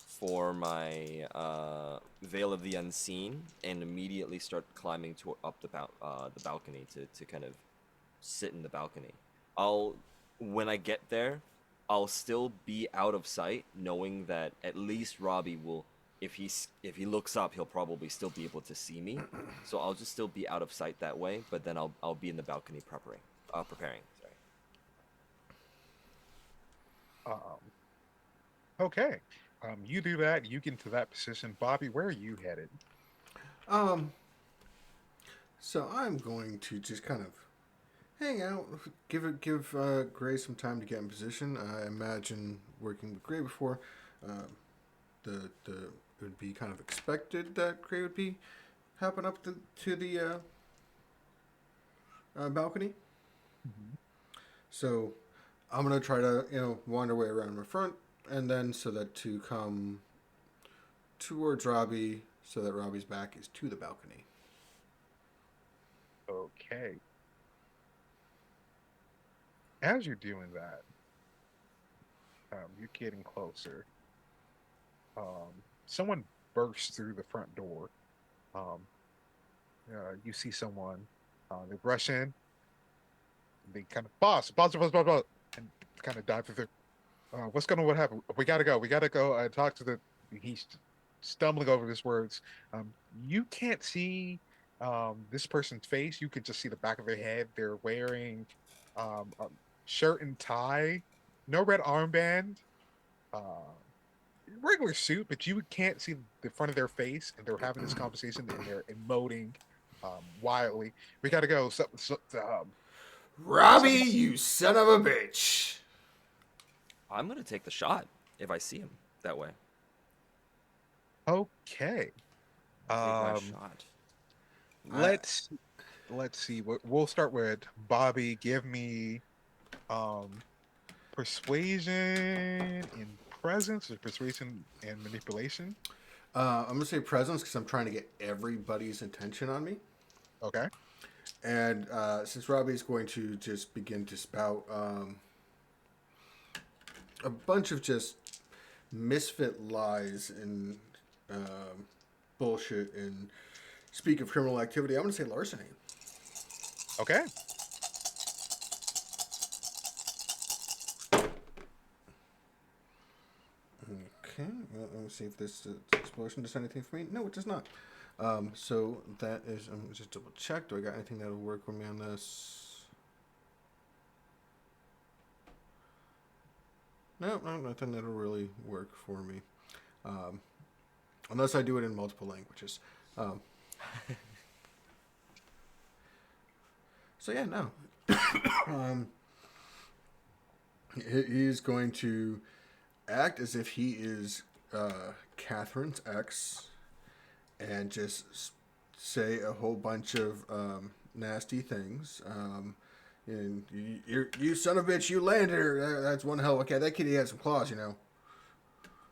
for my Veil of the Unseen, and immediately start climbing up the balcony to kind of sit in the balcony. I'll When I get there, I'll still be out of sight, knowing that at least Robbie will, if he looks up, he'll probably still be able to see me. So I'll just still be out of sight that way, but then I'll be in the balcony preparing. Sorry. Um, okay. You do that, you get into that position. Bobby, where are you headed? Um, so I'm going to just kind of hang out, give Gray some time to get in position. I imagine working with Gray before, uh, the it would be kind of expected that Gray would be hopping up to the balcony. Mhm. So I'm gonna try to wander way around the front, and then so that to come towards Robbie, so that Robbie's back is to the balcony. Okay. As you're doing that, you're getting closer. Someone bursts through the front door. Um, you see someone. They rush in. They kind of boss, and kind of dive through. What's going to what happen? We gotta go. We gotta go. I talk to the. He's stumbling over his words. You can't see this person's face. You could just see the back of their head. They're wearing a shirt and tie, no red armband. Uh, Regular suit, but you can't see the front of their face, and they're having this conversation and they're emoting wildly. We gotta go. Robbie, Something. you son of a bitch! I'm gonna take the shot if I see him that way. Okay. I'll take my Um, shot. I let's let's see. We'll start with Bobby. Give me um persuasion and presence, or persuasion and manipulation. I'm gonna say presence because I'm trying to get everybody's attention on me. Okay. And since Robbie's going to just begin to spout a bunch of just misfit lies and bullshit and speak of criminal activity, I'm going to say larceny. Okay. Okay, well, let me see if this explosion does anything for me. No, it does not. So that is, I'm just double check. Do I got anything that'll work with me on this? No, no, nothing that'll really work for me. Um, Unless I do it in multiple languages. Um, so yeah, no. um, he's going to act as if he is Catherine's ex and just say a whole bunch of nasty things. And you son of a bitch, you landed her. That's one hell of a cat. That kitty had some claws, you know.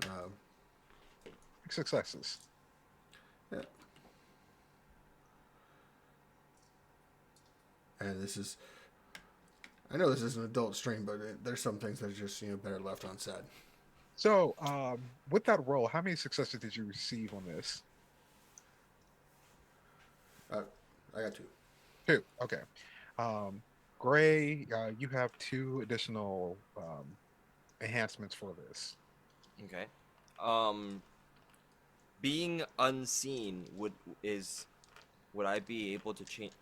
Um, Successes. yeah. And this is, I know this is an adult stream, but there's some things that are just better left unsaid. So, with that roll, how many successes did you receive on this? Uh, I got two. Two. Okay. Um, Gray, you have two additional enhancements for this. Okay. Um, being unseen would I be able to change?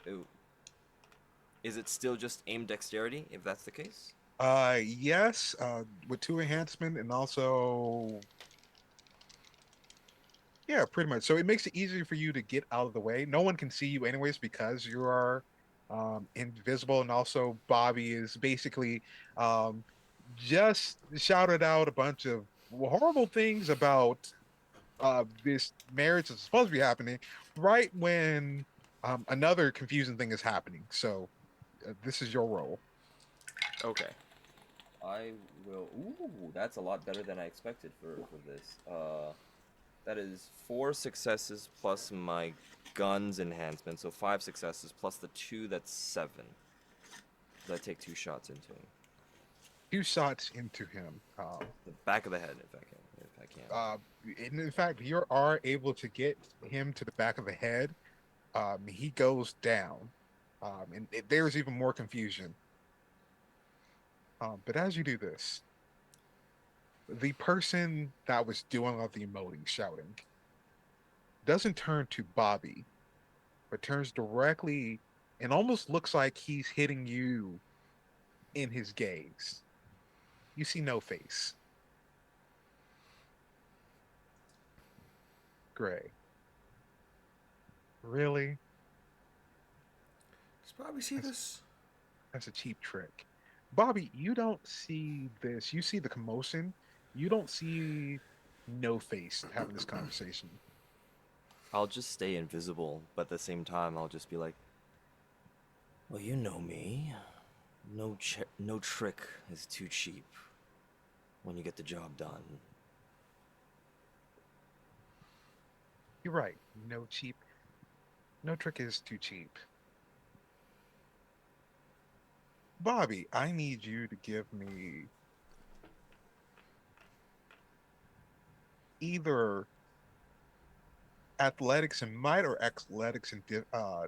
Is it still just aim dexterity if that's the case? Yes, with two enhancement and also, yeah, pretty much. So it makes it easier for you to get out of the way. No one can see you anyways because you are invisible, and also Bobby is basically um just shouted out a bunch of horrible things about this marriage that's supposed to be happening right when another confusing thing is happening. So this is your role. Okay. I will. Ooh, that's a lot better than I expected for this. That is four successes plus my guns enhancement, so five successes plus the two. That's seven. I take two shots into him. Two shots into him. The back of the head, if I can. If I can. Uh, and in fact, you are able to get him to the back of the head. He goes down, and there's even more confusion. But as you do this, the person that was doing all the emoting, shouting, doesn't turn to Bobby, but turns directly and almost looks like he's hitting you in his gaze. You see no face. Gray. Really? Does Bobby see That's, this? that's a cheap trick. Bobby, you don't see this. You see the commotion. You don't see no face having this conversation. I'll just stay invisible, but at the same time, I'll just be like, "Well, you know me. No trick is too cheap when you get the job done." You're right. No cheap. No trick is too cheap. Bobby, I need you to give me either athletics and might or athletics and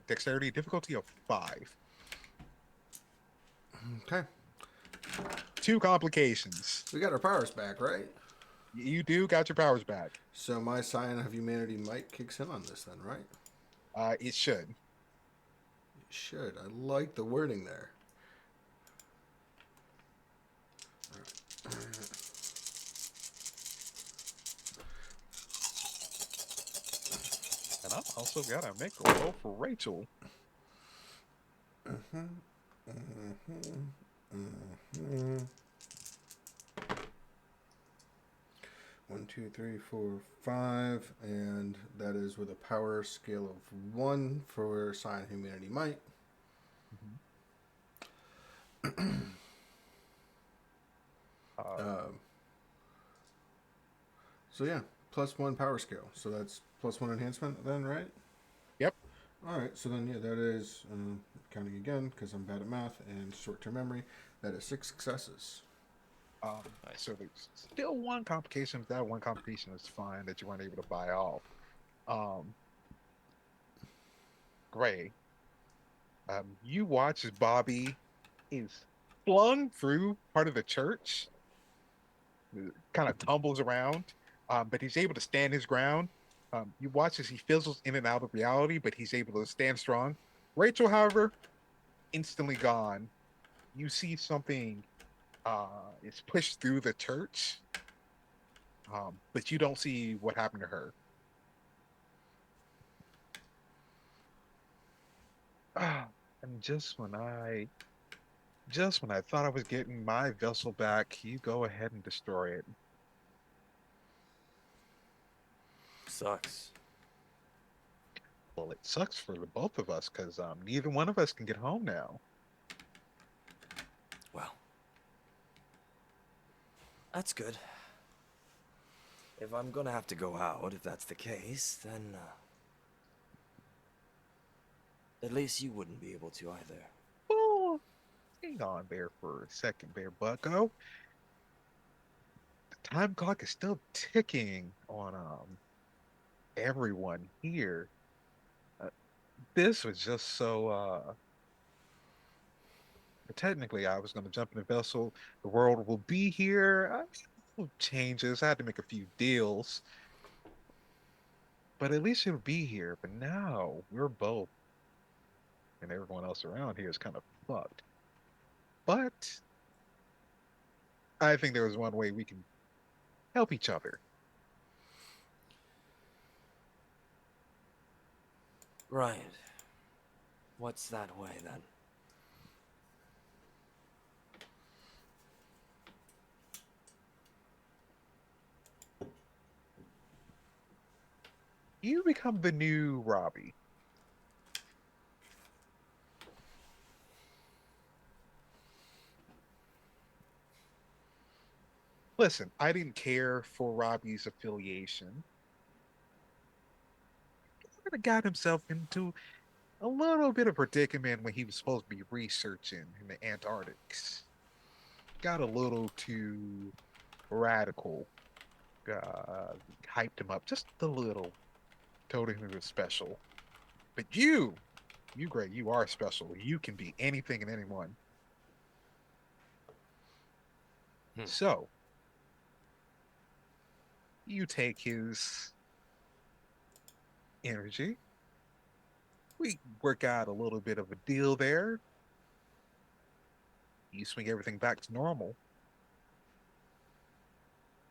dexterity difficulty of five. Okay. Two complications. We got our powers back, right? You do got your powers back. So my sign of humanity might kicks in on this then, right? It should. It should. I like the wording there. And I'm also gotta make a roll for Rachel. One, two, three, four, five, and that is with a power scale of one for sign humanity might. Mhm. Uh, Um, so yeah, plus one power scale. So that's plus one enhancement then, right? yep. All right. So then yeah, that is counting again because I'm bad at math and short-term memory. That is six successes. Nice. So there's still one complication. But that one complication is fine that you weren't able to buy off. Um, Gray, you watch as Bobby is flung through part of the church, kind of tumbles around, but he's able to stand his ground. You watch as he fizzles in and out of reality, but he's able to stand strong. Rachel, however, instantly gone. You see something is pushed through the church, but you don't see what happened to her. And just when I thought I was getting my vessel back, you go ahead and destroy it. Sucks. Well, it sucks for the both of us because neither one of us can get home now. Well, that's good. If I'm gonna have to go out, if that's the case, then at least you wouldn't be able to either. Well, hang on there for a second there, Bucko. time clock is still ticking on everyone here. Uh, this was just so technically I was going to jump in the vessel. The world will be here. Changes. I had to make a few deals, but at least it'll be here. But now we're both, and everyone else around here is kind of fucked. But I think there was one way we can help each other. Right. What's that way then? You become the new Robbie. Listen, I didn't care for Robbie's affiliation. He got himself into a little bit of predicament when he was supposed to be researching in the Antarctics. Got a little too radical. Uh, Hyped him up just a little. Told him he was special. But you, Greg, you are special. You can be anything and anyone. Hmm. So you take his energy. We work out a little bit of a deal there. You swing everything back to normal,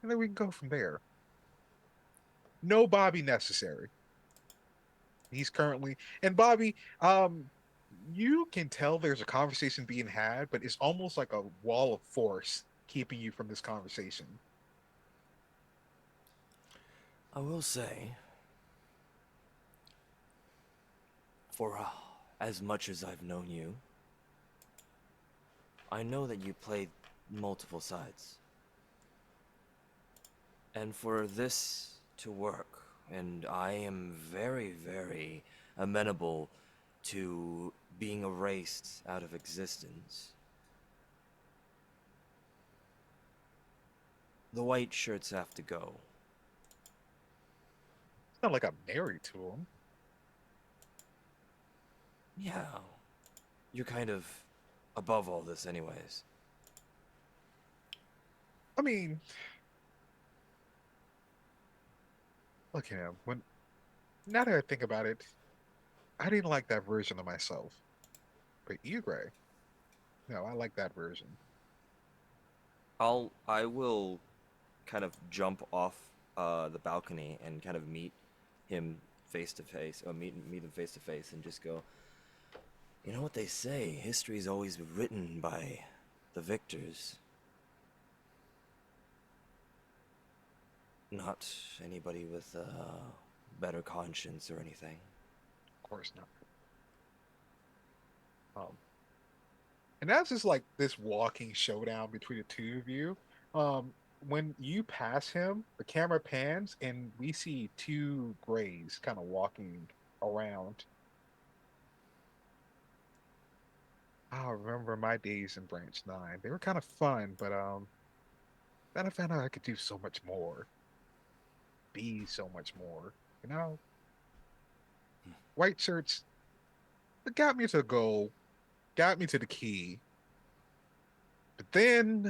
and then we can go from there. No Bobby necessary. He's currently and Bobby, you can tell there's a conversation being had, but it's almost like a wall of force keeping you from this conversation. I will say, for as much as I've known you, I know that you played multiple sides. And for this to work, and I am very, very amenable to being erased out of existence, the white shirts have to go. It's not like I'm married to him. Yeah, you're kind of above all this, anyways. I mean, look at him. When now that I think about it, I didn't like that version of myself. But you, Gray, no, I like that version. I will kind of jump off the balcony and kind of meet him face to face, or meet him face to face, and just go. You know what they say? History's always written by the victors, not anybody with a better conscience or anything. Of course not. Um, and that's just like this walking showdown between the two of you. When you pass him, the camera pans and we see two grays kind of walking around. I remember my days in Branch 9. They were kind of fun, but then I found out I could do so much more, be so much more. You know, white shirts that got me to the goal, got me to the key. But then,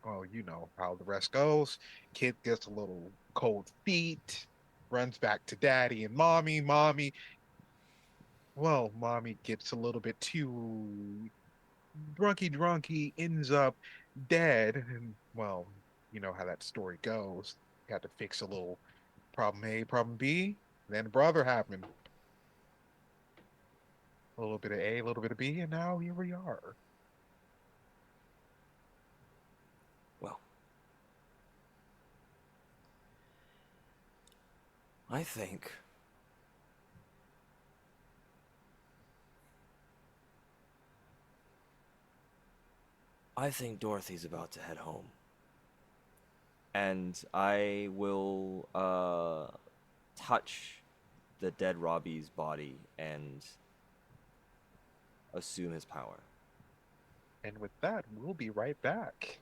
well, you know how the rest goes. Kid gets a little cold feet, runs back to daddy and mommy. Mommy gets a little bit too drunky, ends up dead. And, well, you know how that story goes. You have to fix a little problem A, problem B. Then brother happened. A little bit of A, a little bit of B, and now here we are. Well, I think I think Dorothy's about to head home, and I will touch the dead Robbie's body and assume his power. And with that, we'll be right back.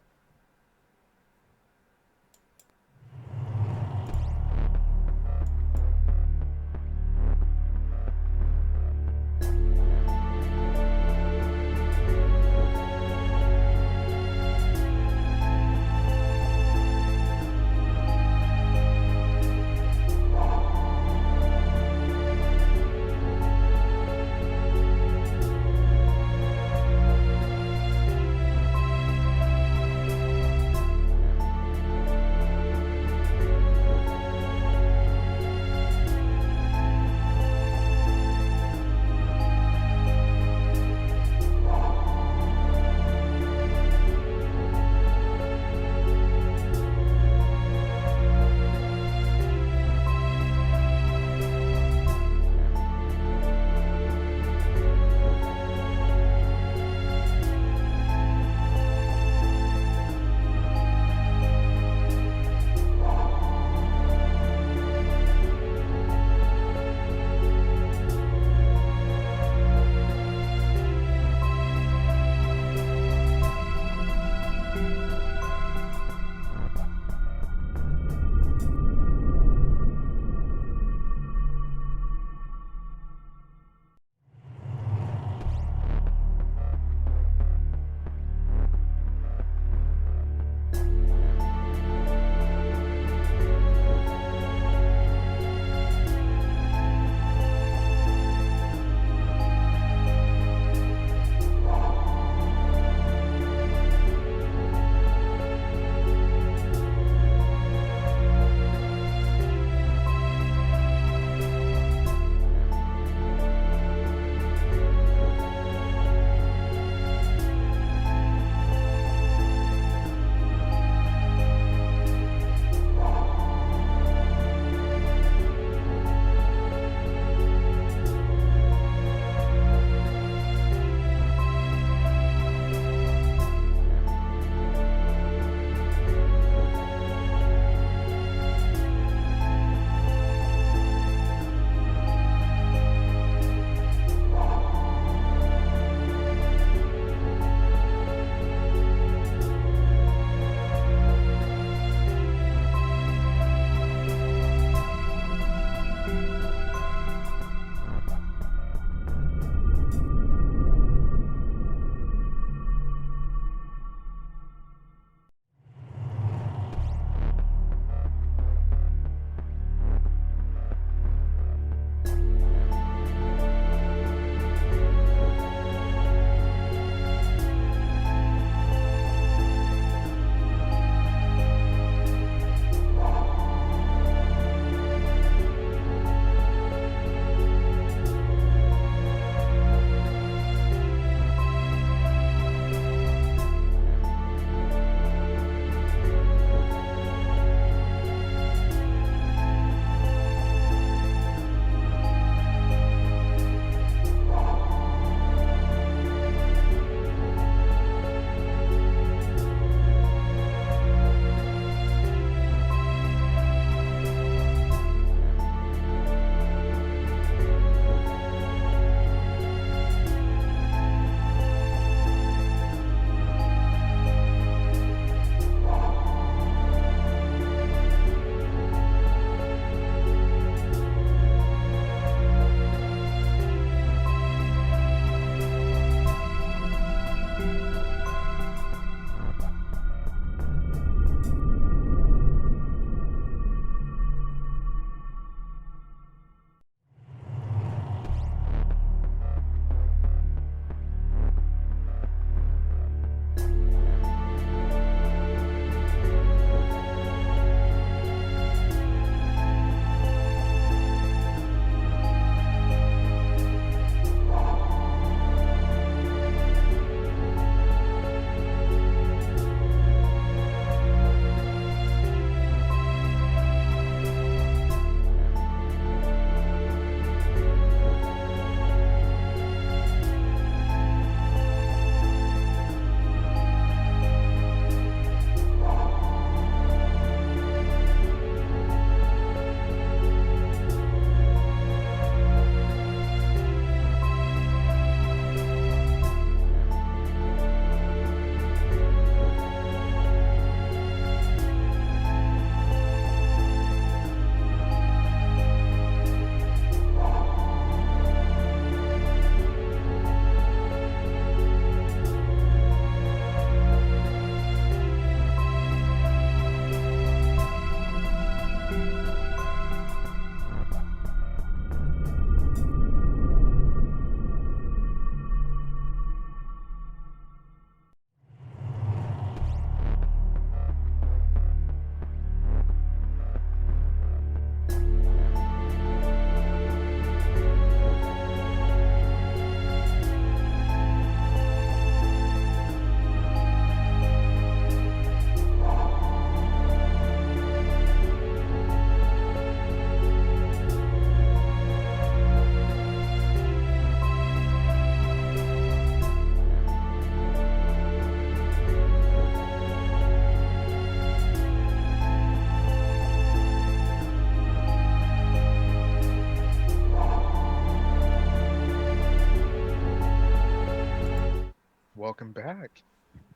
welcome back.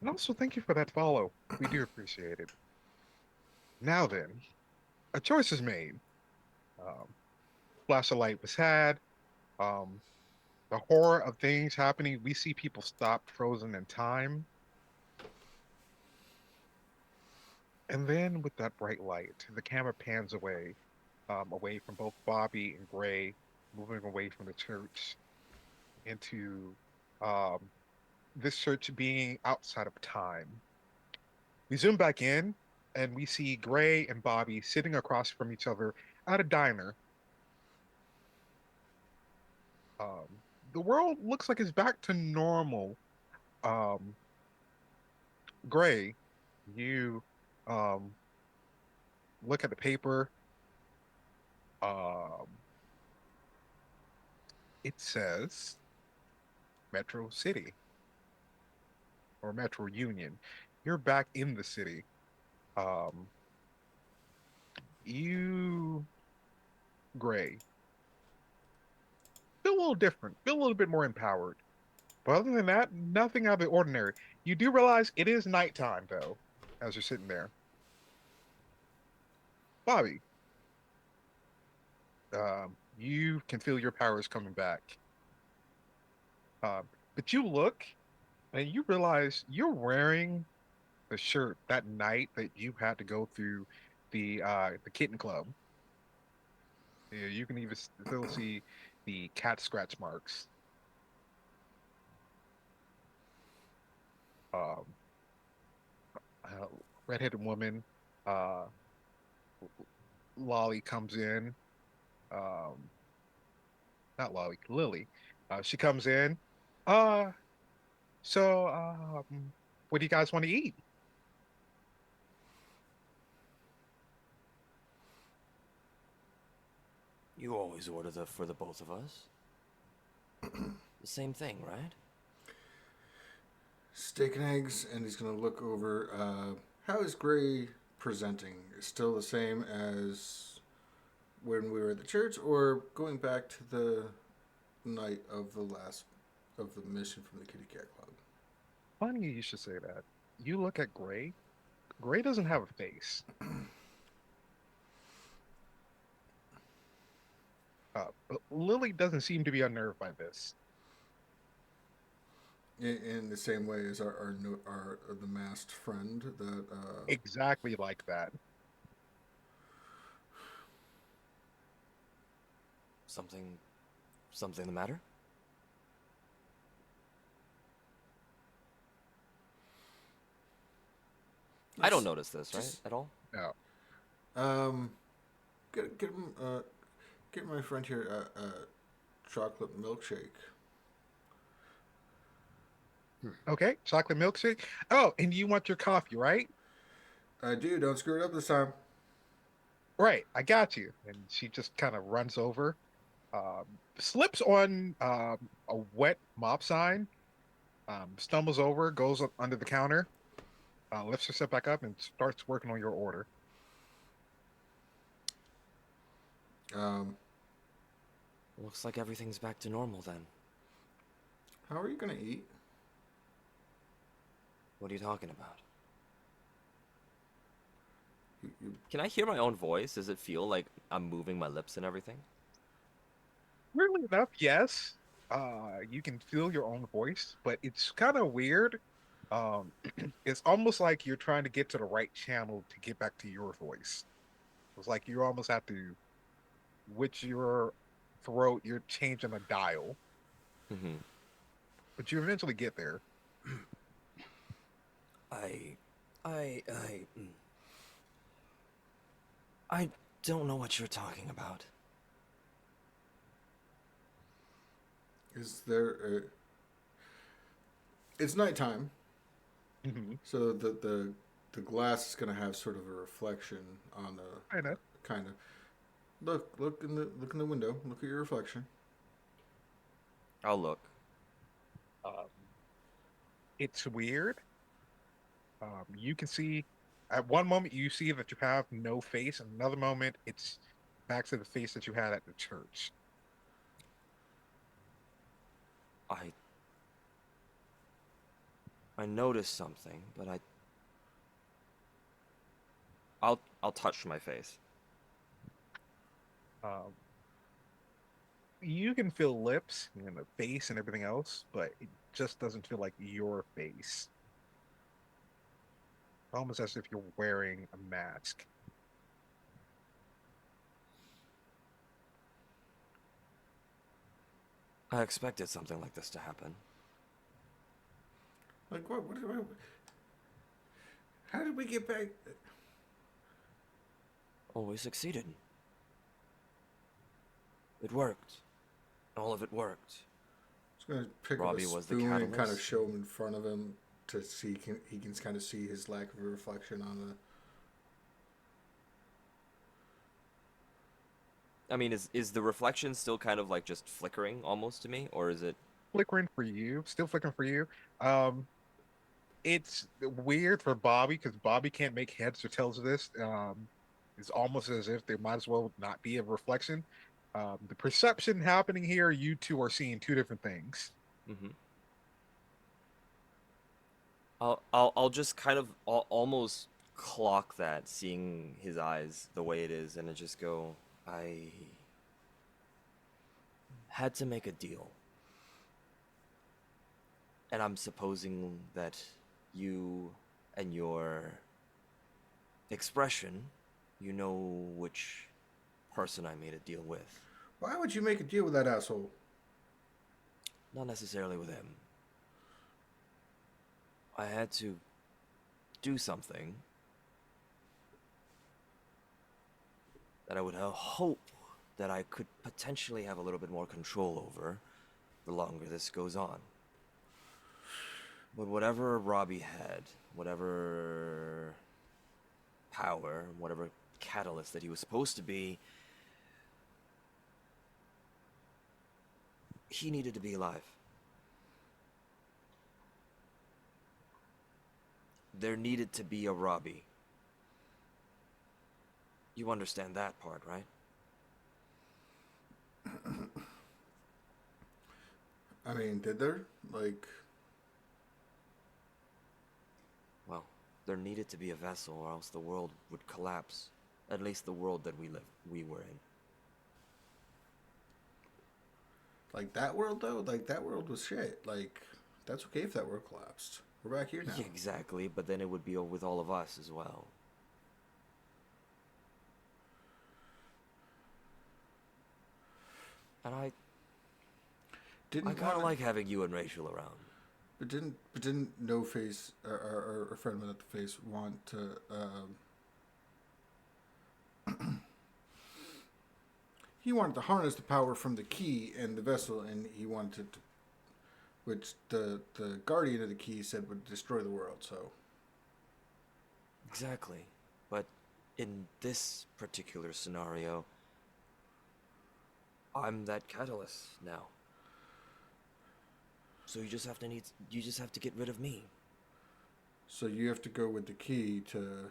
And also, thank you for that follow. We do appreciate it. Now then, a choice is made. Um, Flash of light was had. Um, the horror of things happening. We see people stop frozen in time. And then with that bright light, the camera pans away, away from both Bobby and Gray, moving away from the church into um, this church being outside of time. We zoom back in and we see Gray and Bobby sitting across from each other at a diner. Um, the world looks like it's back to normal. Um, Gray, you um, look at the paper. Um, it says Metro City or Metro Union. You're back in the city. Um, you, Gray, feel a little different, feel a little bit more empowered. But other than that, nothing out of the ordinary. You do realize it is nighttime, though, as you're sitting there. Bobby, you can feel your powers coming back. But you look and you realize you're wearing the shirt that night that you had to go through the kitten club. Yeah, you can even still see the cat scratch marks. Um, uh, Redheaded woman, uh, Lolly comes in. Um, Not Lolly, Lily. She comes in. Uh, so, what do you guys want to eat? You always order for the both of us. The same thing, right? Steak and eggs, and he's going to look over. How is Gray presenting? Still the same as when we were at the church, or going back to the night of the last of the mission from the Kitty Cat Club? Funny you should say that. You look at Gray. Gray doesn't have a face. But Lily doesn't seem to be unnerved by this. In the same way as our the masked friend that Exactly like that. Something, something the matter? I don't just notice this, right? just At all? No. um get him get my friend here a chocolate milkshake. Okay, chocolate milkshake. Oh, and you want your coffee, right? I do. Don't screw it up this time. Right, I got you. And she just kind of runs over, slips on a wet mop sign, stumbles over, goes up under the counter, lifts herself back up, and starts working on your order. Um, Looks like everything's back to normal then. how are you gonna eat? What are you talking about? You Can I hear my own voice? Does it feel like I'm moving my lips and everything? Weirdly enough, yes, you can feel your own voice, but it's kind of weird. Um, it's almost like you're trying to get to the right channel to get back to your voice. It's like you almost have to, with your throat, you're changing a dial, Mm-hmm. but you eventually get there. I, I, I, mm, I don't know what you're talking about. is there? It's nighttime, Hmm. so the glass is gonna have sort of a reflection on the Kind of. kind of look in the window. Look at your reflection. I'll look. Um, it's weird. You can see at one moment you see that you have no face, and another moment it's back to the face that you had at the church. I, I noticed something, but I'll touch my face. Um, you can feel lips and the face and everything else, but it just doesn't feel like your face. Almost as if you're wearing a mask. I expected something like this to happen. Like what? How did we get back? Oh, we succeeded. It worked. All of it worked. He's gonna pick up a Robbie was the spoon and kind of catalyst. show him in front of him to see he can kind of see his lack of a reflection on the. I mean, is the reflection still kind of like just flickering almost to me, or is it? Flickering for you, still flickering for you. Um, it's weird for Bobby because Bobby can't make heads or tails of this. It's almost as if there might as well not be a reflection. The perception happening here, you two are seeing two different things. Mm-hmm. I'll just kind of almost clock that, seeing his eyes the way it is, and I just go, I had to make a deal. And I'm supposing that you and your expression, you know which person I made a deal with. Why would you make a deal with that asshole? Not necessarily with him. I had to do something that I would hope that I could potentially have a little bit more control over the longer this goes on. But whatever Robbie had, whatever power, whatever catalyst that he was supposed to be, he needed to be alive. There needed to be a Robbie. You understand that part, right? I mean, did there like? Well, there needed to be a vessel, or else the world would collapse. At least the world that we were in. Like that world though, like that world was shit. Like that's okay if that world collapsed. We're back here now. Yeah, exactly, but then it would be with all of us as well. And I Didn't kind want of to, like having you and Rachel around. but didn't No Face or friend without the face want to? He wanted to harness the power from the key and the vessel, and he wanted to, which the guardian of the key said would destroy the world. So Exactly. But in this particular scenario, I'm that catalyst now. So you just have to get rid of me. so you have to go with the key to.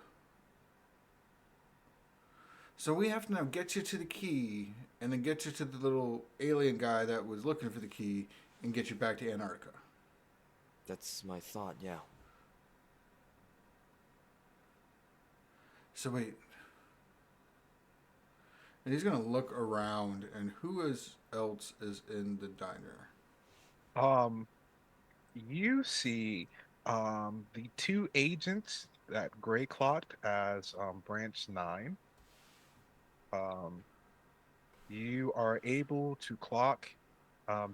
So we have to now get you to the key, and then get you to the little alien guy that was looking for the key, and get you back to Antarctica. That's my thought, yeah. So wait, and he's gonna look around, and else is in the diner? Um, you see the two agents that Gray clocked as Branch 9. Um, you are able to clock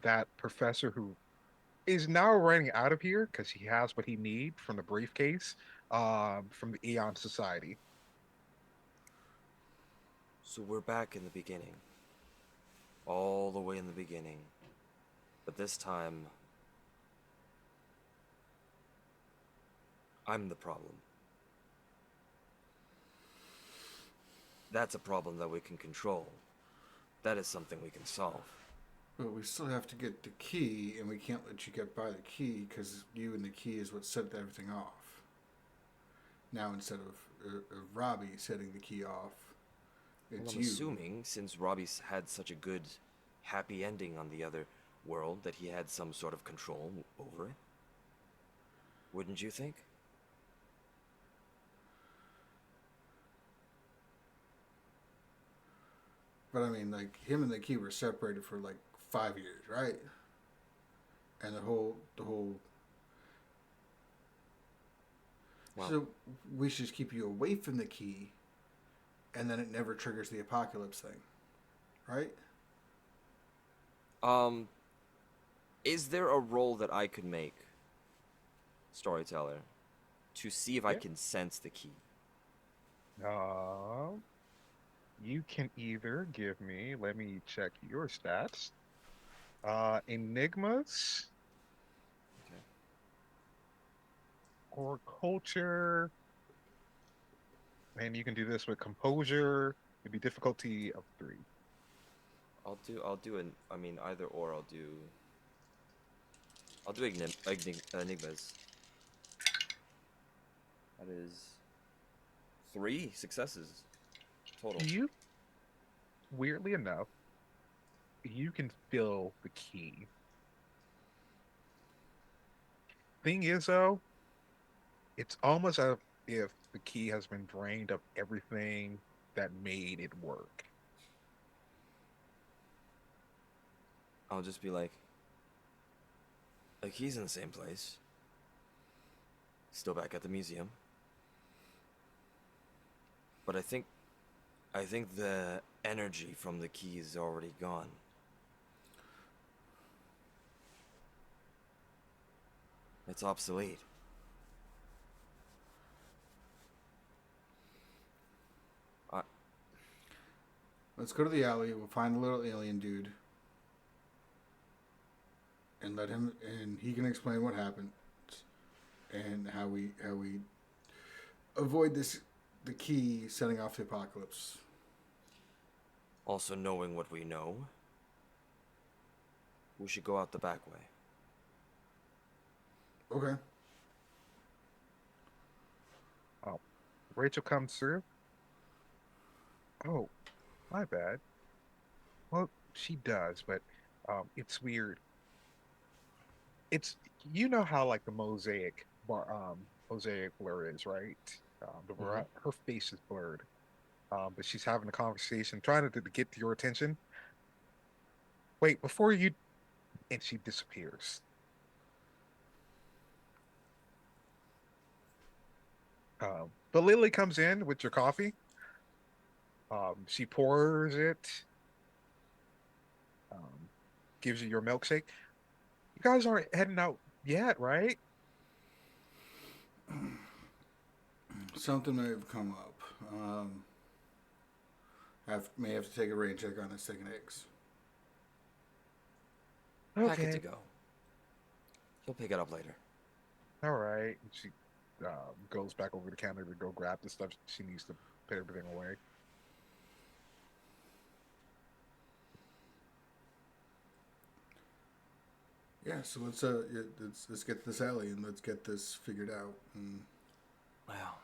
that professor who is now running out of here because he has what he needs from the briefcase from the Eon Society. So we're back in the beginning. All the way in the beginning. But this time, I'm the problem. That's a problem that we can control. That is something we can solve. But we still have to get the key, and we can't let you get by the key because you and the key is what set everything off. Now instead of Robbie setting the key off, Well, it's I'm you. assuming, since Robbie's had such a good, happy ending on the other world, that he had some sort of control over it. Wouldn't you think? But I mean, like him and the key were separated for like 5 years, right? And the whole. Well, So we should just keep you away from the key, and then it never triggers the apocalypse thing, right? um, is there a role that I could make, storyteller, to see if I Yeah. can sense the key? Uh, you can either give me, let me check your stats. Enigmas Okay. or culture, and you can do this with composure. It'd be difficulty of three. I'll do an I mean either or I'll do enigmas. That is 3 successes total. You, weirdly enough, you can feel the key. Thing is, though, it's almost as if the key has been drained of everything that made it work. I'll just be like he's in the same place, still back at the museum. But I think the energy from the key is already gone. It's obsolete. I, Let's go to the alley. We'll find the little alien dude, and let him, and he can explain what happened, and how we avoid this, the key setting off the apocalypse. Also, knowing what we know, we should go out the back way. Okay. Oh, Rachel comes through. Oh, my bad. Well, she does, but it's weird. It's you know how like the mosaic blur is, right? Mm-hmm. Her face is blurred. But she's having a conversation, trying to get your attention. Wait, before you, and she disappears. But Lily comes in with your coffee. She pours it, um, gives you your milkshake. You guys aren't heading out yet, right? Something may have come up. May have to take a rain check on this steak and eggs. Pack it to Okay, go. He'll pick it up later. all right. And she goes back over the counter to go grab the stuff she needs to put everything away. Yeah. So let's get this alley and let's get this figured out. And Wow.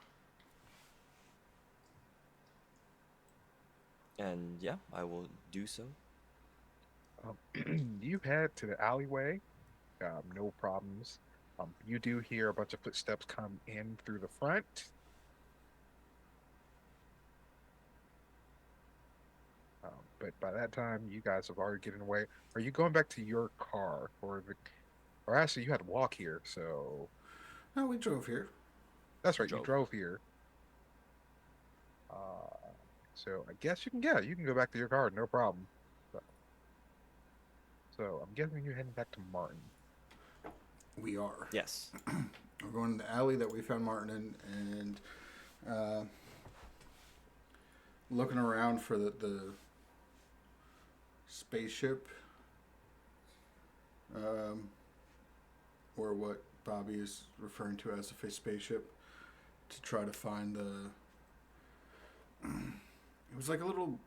And yeah, I will do so. You head to the alleyway, no problems. You do hear a bunch of footsteps come in through the front. But by that time, you guys have already getting away. Are you going back to your car, or actually, you had to walk here, so no, we drove here. that's We right, you drove. drove here. Uh, so I guess you can, yeah, you can go back to your car, no problem. So, so I'm guessing you're heading back to Martin. We are. Yes. We're going to the alley that we found Martin in, and uh, looking around for the spaceship, um, or what Bobby is referring to as a spaceship, to try to find the. It was like a little,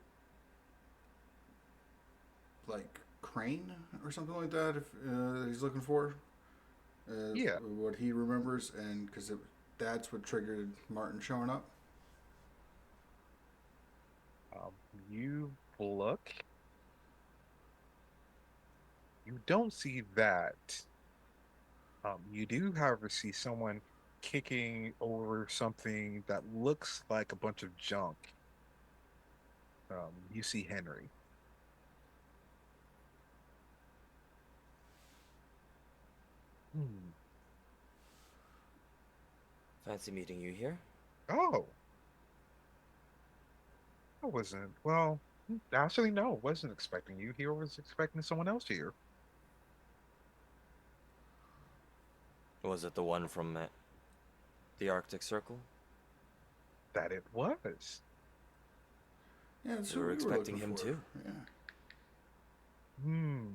like crane or something like that. If that he's looking for, Yeah, what he remembers, and because that's what triggered Martin showing up. um, you look, you don't see that. You do, however, see someone kicking over something that looks like a bunch of junk. You see Henry. Hmm. Fancy meeting you here. Oh, I wasn't. Well, actually, no, wasn't expecting you here. Was expecting someone else here. Was it the one from the Arctic Circle? That it was. Yeah, that's We who were we were expecting looking him for. too. Yeah. Hmm.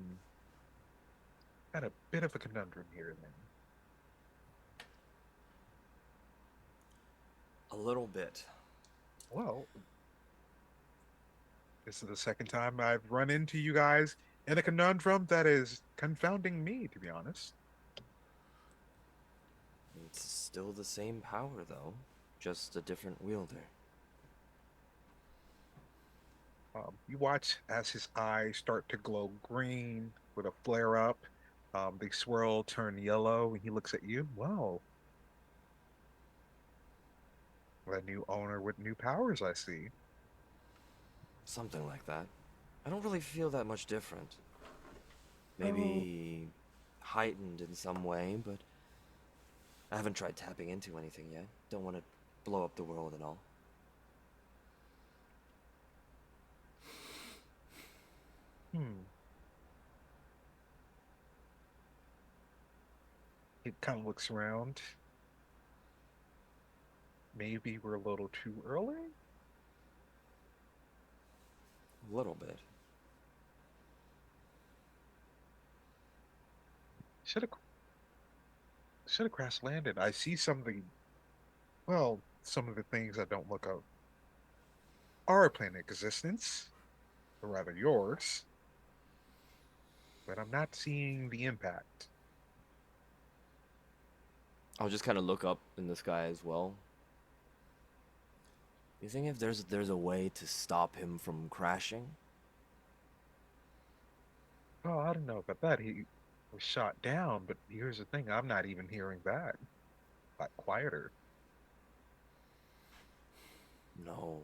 Had a bit of a conundrum here then. A little bit. Well, this is the second time I've run into you guys in a conundrum that is confounding me, to be honest. It's still the same power, though, just a different wielder. You watch as his eyes start to glow green with a flare up. They swirl, turn yellow, and he looks at you. Well, a new owner with new powers, I see. Something like that. I don't really feel that much different. Oh, Maybe heightened in some way, but I haven't tried tapping into anything yet. Don't want to blow up the world and all. hmm. He kind of looks around. Maybe we're a little too early. A little bit. Should have crash landed. I see something. Well, some of the things that don't look up are a planet existence, or rather yours, but I'm not seeing the impact. I'll just kind of look up in the sky as well. You think if there's a way to stop him from crashing? Oh, I don't know about that. He was shot down, but here's the thing, I'm not even hearing that. Like quieter. No.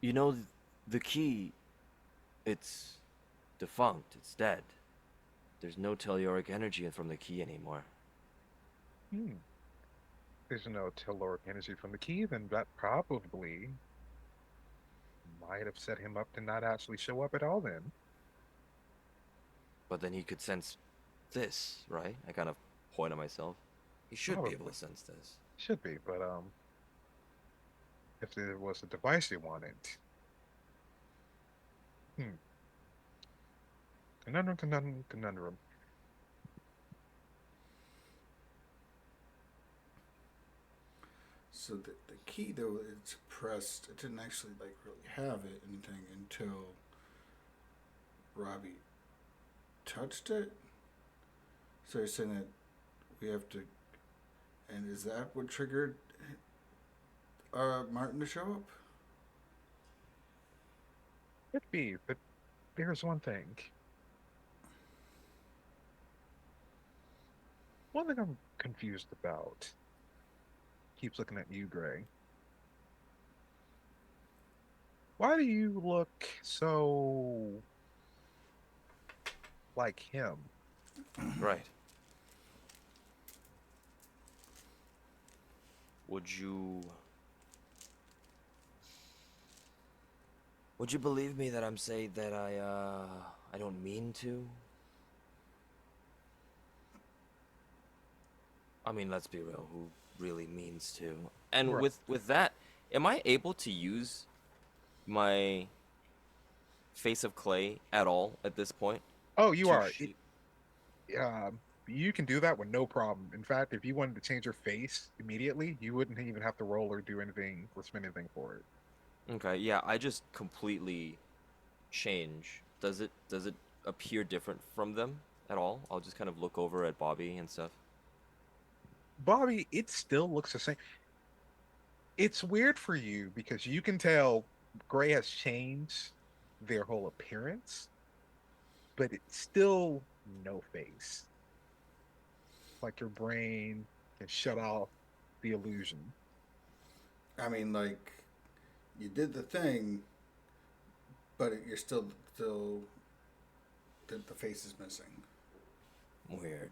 You know, the key, it's defunct, it's dead. There's no telluric energy from the key anymore. Hmm. There's no caloric energy from the key, then that probably might have set him up to not actually show up at all then. But then he could sense this, right? I kind of point at myself. He should be able Probably. to sense this. Should be, but if there was a device they wanted. Hmm. Conundrum. So the key though, it's pressed. It didn't actually like really have it anything until Robbie touched it. So you're saying that we have to, and is that what triggered Martin to show up? Could be, but there's one thing. One thing I'm confused about. Keeps looking at you, Gray. Why do you look so like him? Right. Would you would you believe me that I'm saying that I don't mean to? I mean, let's be real, who really means to? And Right. with that, am I able to use my face of clay at all at this point Oh, you to are. shape? You can do that with no problem. In fact, if you wanted to change your face immediately, you wouldn't even have to roll or do anything or spend anything for it. Okay, yeah, I just completely change. Does it appear different from them at all? I'll just kind of look over at Bobby and stuff. Bobby, it still looks the same. It's weird for you because you can tell Gray has changed their whole appearance, but it's still no face. Like your brain can shut off the illusion. I mean, like, you did the thing, but you're still the face is missing. Weird.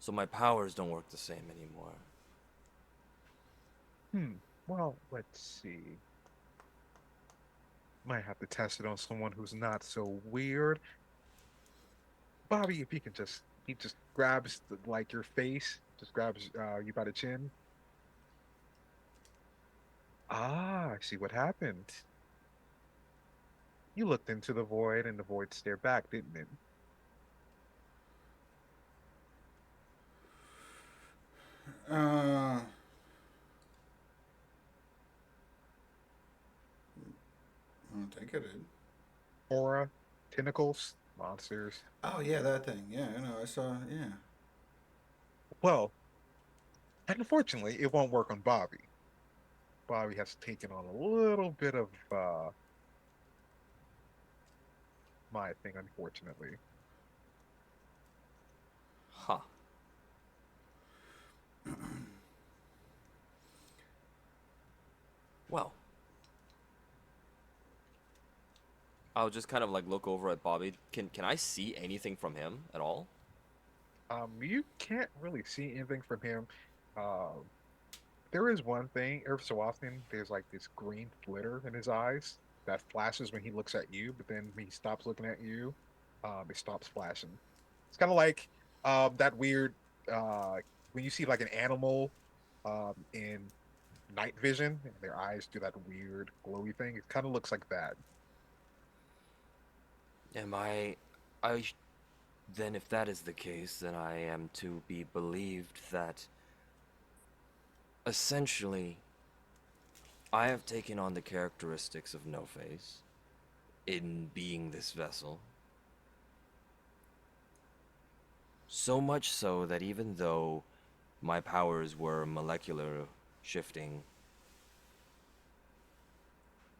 So my powers don't work the same anymore. Well, let's see. Might have to test it on someone who's not so weird. Bobby, if he just grabs like your face, just grabs you by the chin. Ah, I see what happened. You looked into the void and the void stared back, didn't it? Uh, I don't think I did. Aura, tentacles, monsters. Oh yeah, that thing. Yeah, I know. I saw. Yeah. Well, unfortunately, it won't work on Bobby. Bobby has taken on a little bit of my thing, unfortunately. Huh. Well, I'll just kind of like look over at Bobby. Can I see anything from him at all? You can't really see anything from him. Uh, there is one thing, every so often, there's like this green glitter in his eyes that flashes when he looks at you, but then when he stops looking at you, it stops flashing. It's kind of like that weird uh, when you see like an animal in night vision and their eyes do that weird glowy thing. It kind of looks like that. Am I then if that is the case, then I am to be believed that essentially I have taken on the characteristics of No Face in being this vessel. So much so that even though my powers were molecular shifting,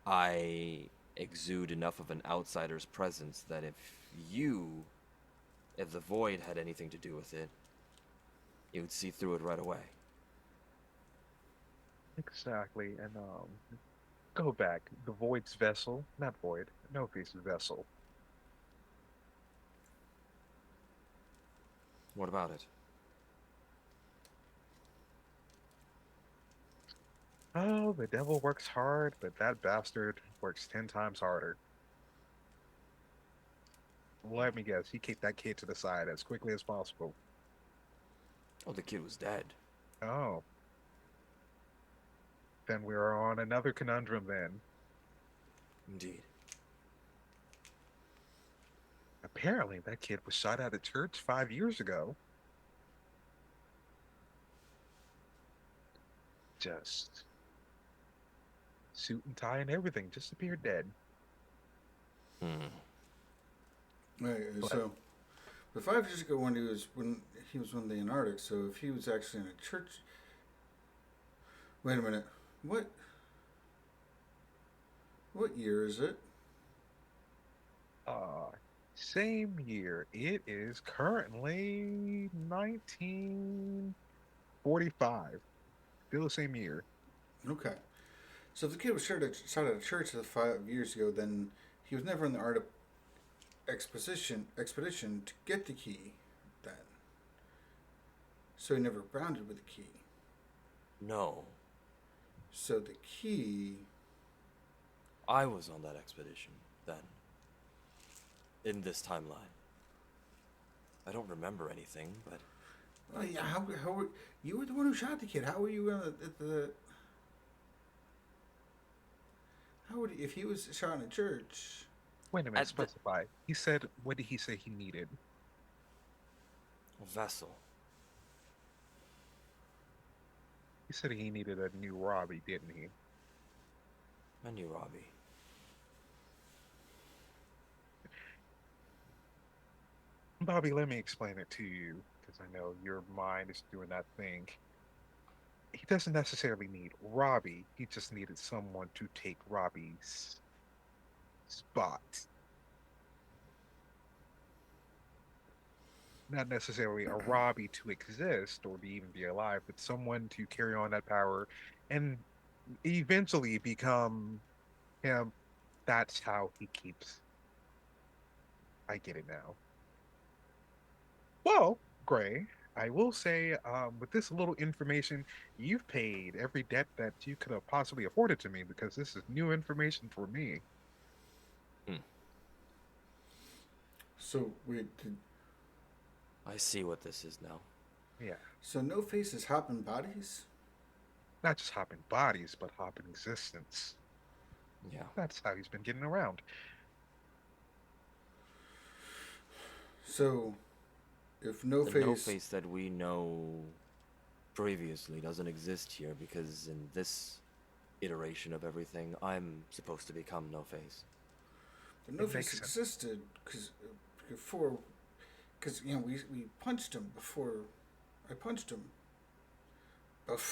I exude enough of an outsider's presence that if the void had anything to do with it, you would see through it right away. Exactly. And go back. The void's vessel, not void, no face's vessel. What about it? Oh, the devil works hard, but that bastard works 10 times harder. Let me guess, he kicked that kid to the side as quickly as possible. Oh, the kid was dead. Oh, then we're on another conundrum then. Indeed. Apparently, that kid was shot at a church 5 years ago. Just suit and tie and everything, just appeared dead. Right. But So, but 5 years ago, when he was in the Antarctic, so if he was actually in a church, wait a minute, what what year is it? uh, same year. It is currently 1945. Still the same year. Okay. So if the kid was shot at a church 5 years ago, then he was never in the Arctic expedition to get the key. Then, so he never bounded with the key. No, So the key. I was on that expedition then, in this timeline. I don't remember anything, but Oh yeah, you were the one who shot the kid? How were you at the? How would if he was shot in a church? Wait a minute, at the specify. He said, what did he say he needed? vessel. He said he needed a new Robbie, didn't he? I knew Robbie. Bobby, let me explain it to you, because I know your mind is doing that thing. He doesn't necessarily need Robbie. He just needed someone to take Robbie's spot. not necessarily a Robbie to exist or to even be alive, but someone to carry on that power and eventually become him. That's how he keeps. I get it now. Well, Gray, I will say, with this little information, you've paid every debt that you could have possibly afforded to me because this is new information for me. Hmm. So wait, I see what this is now. Yeah, so no faces hopping bodies. not just hopping bodies, but hopping existence. Yeah. That's how he's been getting around. So if no The no face, face that we know previously doesn't exist here because in this iteration of everything, I'm supposed to become no face. the no It face makes sense. existed because before, because we punched him before. I punched him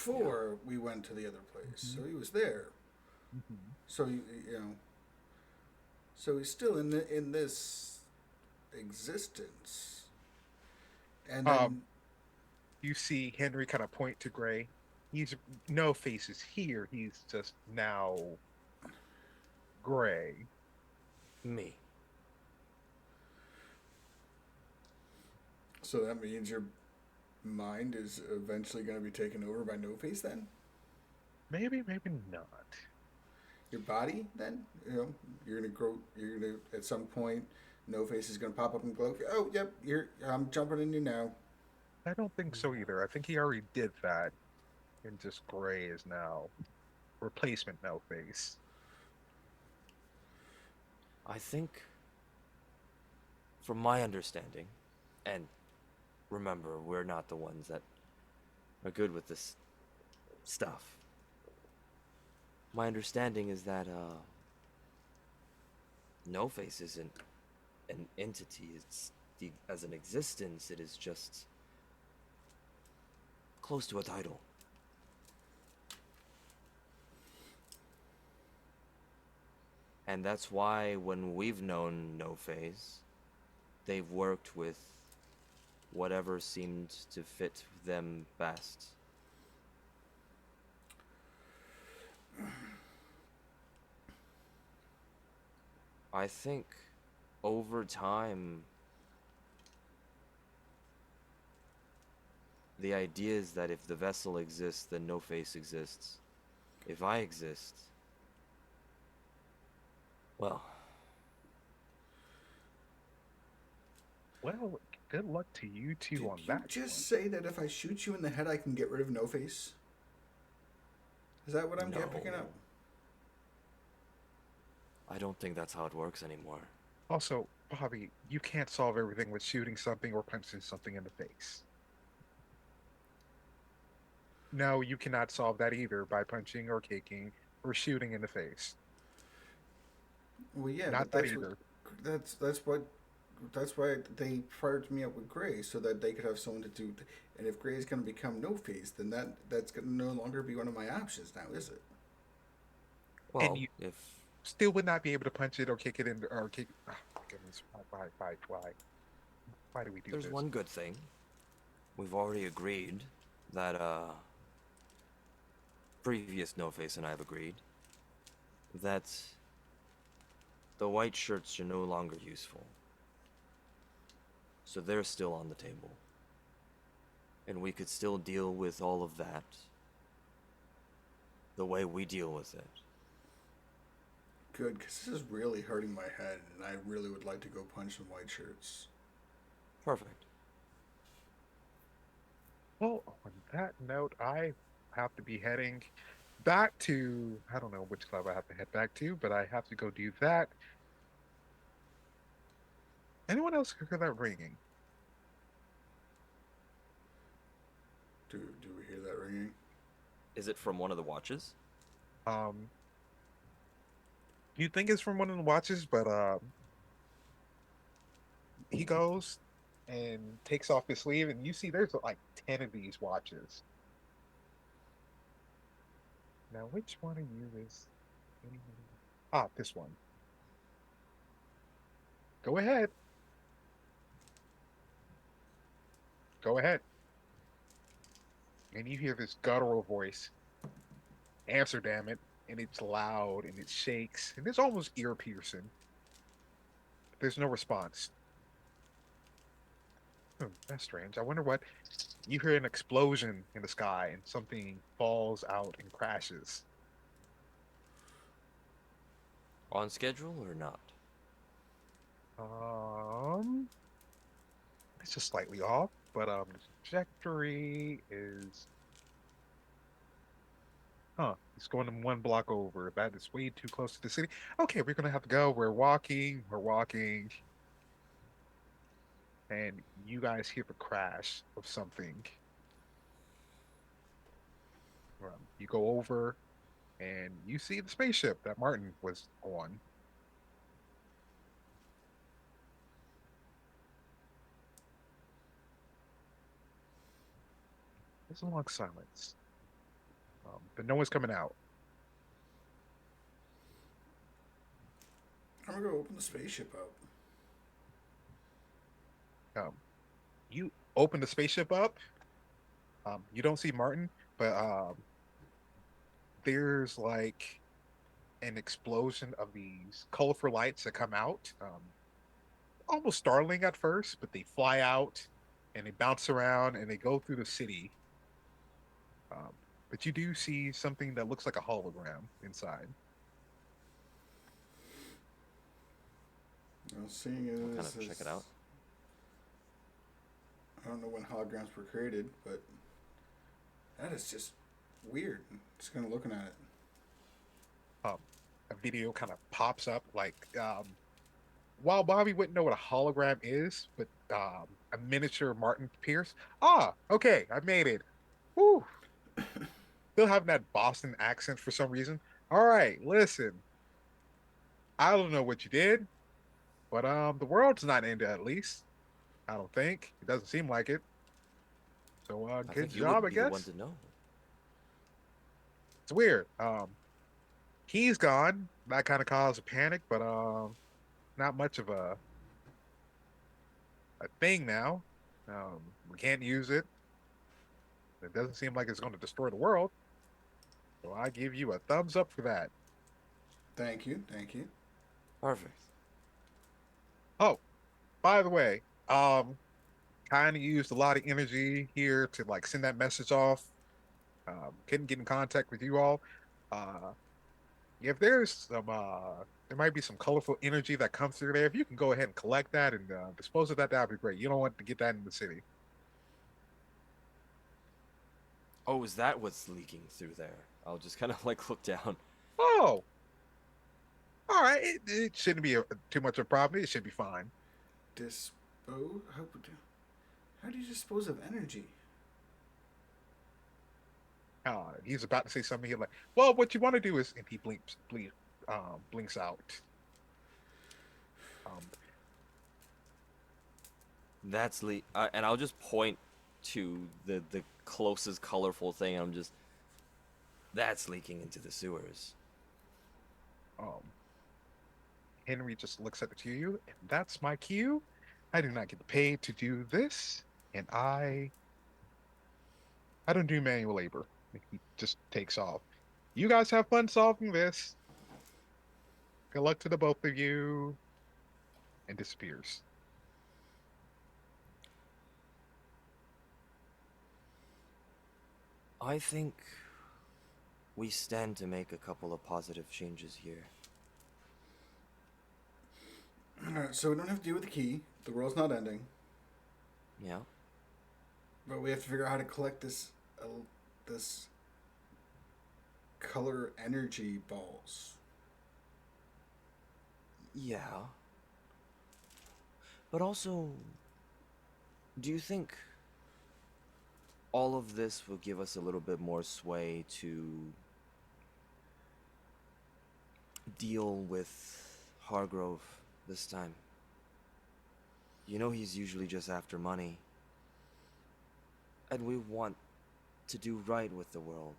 Yeah. before we went to the other place, Mhm, so he was there. mhm. So you know, so he's still in this existence, and Um, then you see Henry kind of point to Gray. He's no faces here. He's just now Gray. Me. so that means your mind is eventually going to be taken over by No Face. Then Maybe, maybe not. your body, then you're gonna grow. You're gonna at some point, No Face is gonna pop up and go, "Oh, yep, you're. I'm jumping in you now." I don't think so either. I think he already did that, and just Gray is now replacement no face. I think, from my understanding, and remember, we're not the ones that are good with this stuff. My understanding is that no face isn't an entity. As an existence, it is just close to a title. And that's why when we've known no face, they've worked with whatever seemed to fit them best. I think over time, the idea is that if the vessel exists, then no face exists. If I exist, well, Well, good luck to you two Did on you that one. just say that if I shoot you in the head, I can get rid of No Face? Is that what I'm picking no. up? I don't think that's how it works anymore. Also, Bobby, you can't solve everything with shooting something or punching something in the face. No, you cannot solve that either by punching or kicking or shooting in the face. Well, yeah, Not but that either. that's what that's why they fired me up with Gray so that they could have someone to do. And if Gray is going to become No Face, then that's going to no longer be one of my options now, is it? And Well, you if still would not be able to punch it or kick it in or kick. Oh my goodness! Why do we do there's this? one good thing, we've already agreed that previous No Face and I have agreed that the white shirts are no longer useful. So they're still on the table. And we could still deal with all of that the way we deal with it. Good, because this is really hurting my head, and I really would like to go punch some white shirts. Perfect. Well, on that note, I have to be heading back to, I don't know which club I have to head back to, but I have to go do that. Anyone else hear that ringing? Do we hear that ringing? Is it from one of the watches? Um, you think it's from one of the watches, but he goes and takes off his sleeve, and you see there's like 10 of these watches. Now, which one of you is? Ah, this one. Go ahead. Go ahead. And you hear this guttural voice. Answer, damn it. And it's loud and it shakes and it's almost ear piercing. There's no response. That's strange. I wonder what. You hear an explosion in the sky and something falls out and crashes. On schedule or not? Um, it's just slightly off, but the trajectory is it's going one block over. That is way too close to the city. Okay, we're gonna have to go. We're walking, and you guys hear the crash of something. You go over and you see the spaceship that Martin was on. There's a long silence, but no one's coming out. I'm gonna go open the spaceship up. Um, you open the spaceship up. You don't see Martin, but there's like an explosion of these colorful lights that come out. Almost startling at first, but they fly out and they bounce around and they go through the city. Um, but you do see something that looks like a hologram inside. Well, seeing I'll kind as of check it out. I don't know when holograms were created, but that is just weird. Just kind of looking at it. Um, a video kind of pops up like while Bobby wouldn't know what a hologram is, but a miniature Martin Pierce. Ah, okay, I made it. Whew. Still having that Boston accent for some reason. All right, listen. I don't know what you did, but the world's not ended at least. I don't think. It doesn't seem like it. So I good think you job, would I be the one guess. to know. It's weird. He's gone. That kind of caused a panic, but not much of a thing now. We can't use it. It doesn't seem like it's going to destroy the world. So I give you a thumbs up for that. Thank you, thank you. Perfect. Oh, by the way, kind of used a lot of energy here to like send that message off. Couldn't get in contact with you all. Uh, if there's there might be some colorful energy that comes through there. If you can go ahead and collect that and dispose of that, that'd be great. You don't want to get that in the city. Oh, is that what's leaking through there? I'll just kind of like look down. Oh, all right. It shouldn't be too much of a problem. It should be fine. Dispose? How do you dispose of energy? He's about to say something. He's like, "Well, what you want to do is," and he blinks out. Um, That's and I'll just point to the closest colorful thing. I'm just that's leaking into the sewers. um, Henry just looks at the two of you, and that's my cue. I do not get paid to do this, and I don't do manual labor. And he just takes off. You guys have fun solving this. Good luck to the both of you, and disappears. I think we stand to make a couple of positive changes here. Alright, so we don't have to deal with the key. The world's not ending. Yeah. But we have to figure out how to collect this color energy balls. Yeah. But also, do you think all of this will give us a little bit more sway to deal with Hargrove this time? You know he's usually just after money. And we want to do right with the world,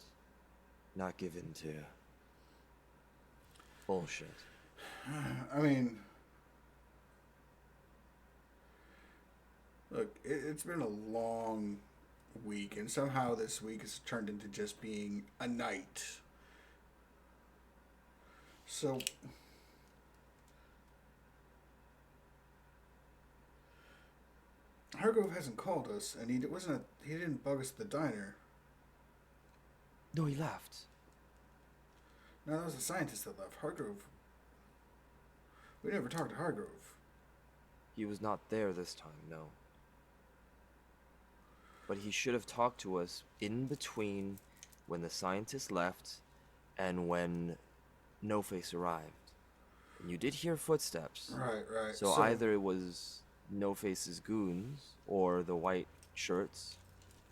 not give in to bullshit. I mean, Look, it's been a long week, and somehow this week has turned into just being a night. So, Hargrove hasn't called us, and he didn't bug us at the diner. No, he left. No, that was a scientist that left. Hargrove. We never talked to Hargrove. He was not there this time, no. But he should have talked to us in between when the scientist left and when No Face arrived. And you did hear footsteps. Right, right. So either it was No Face's goons or the white shirts,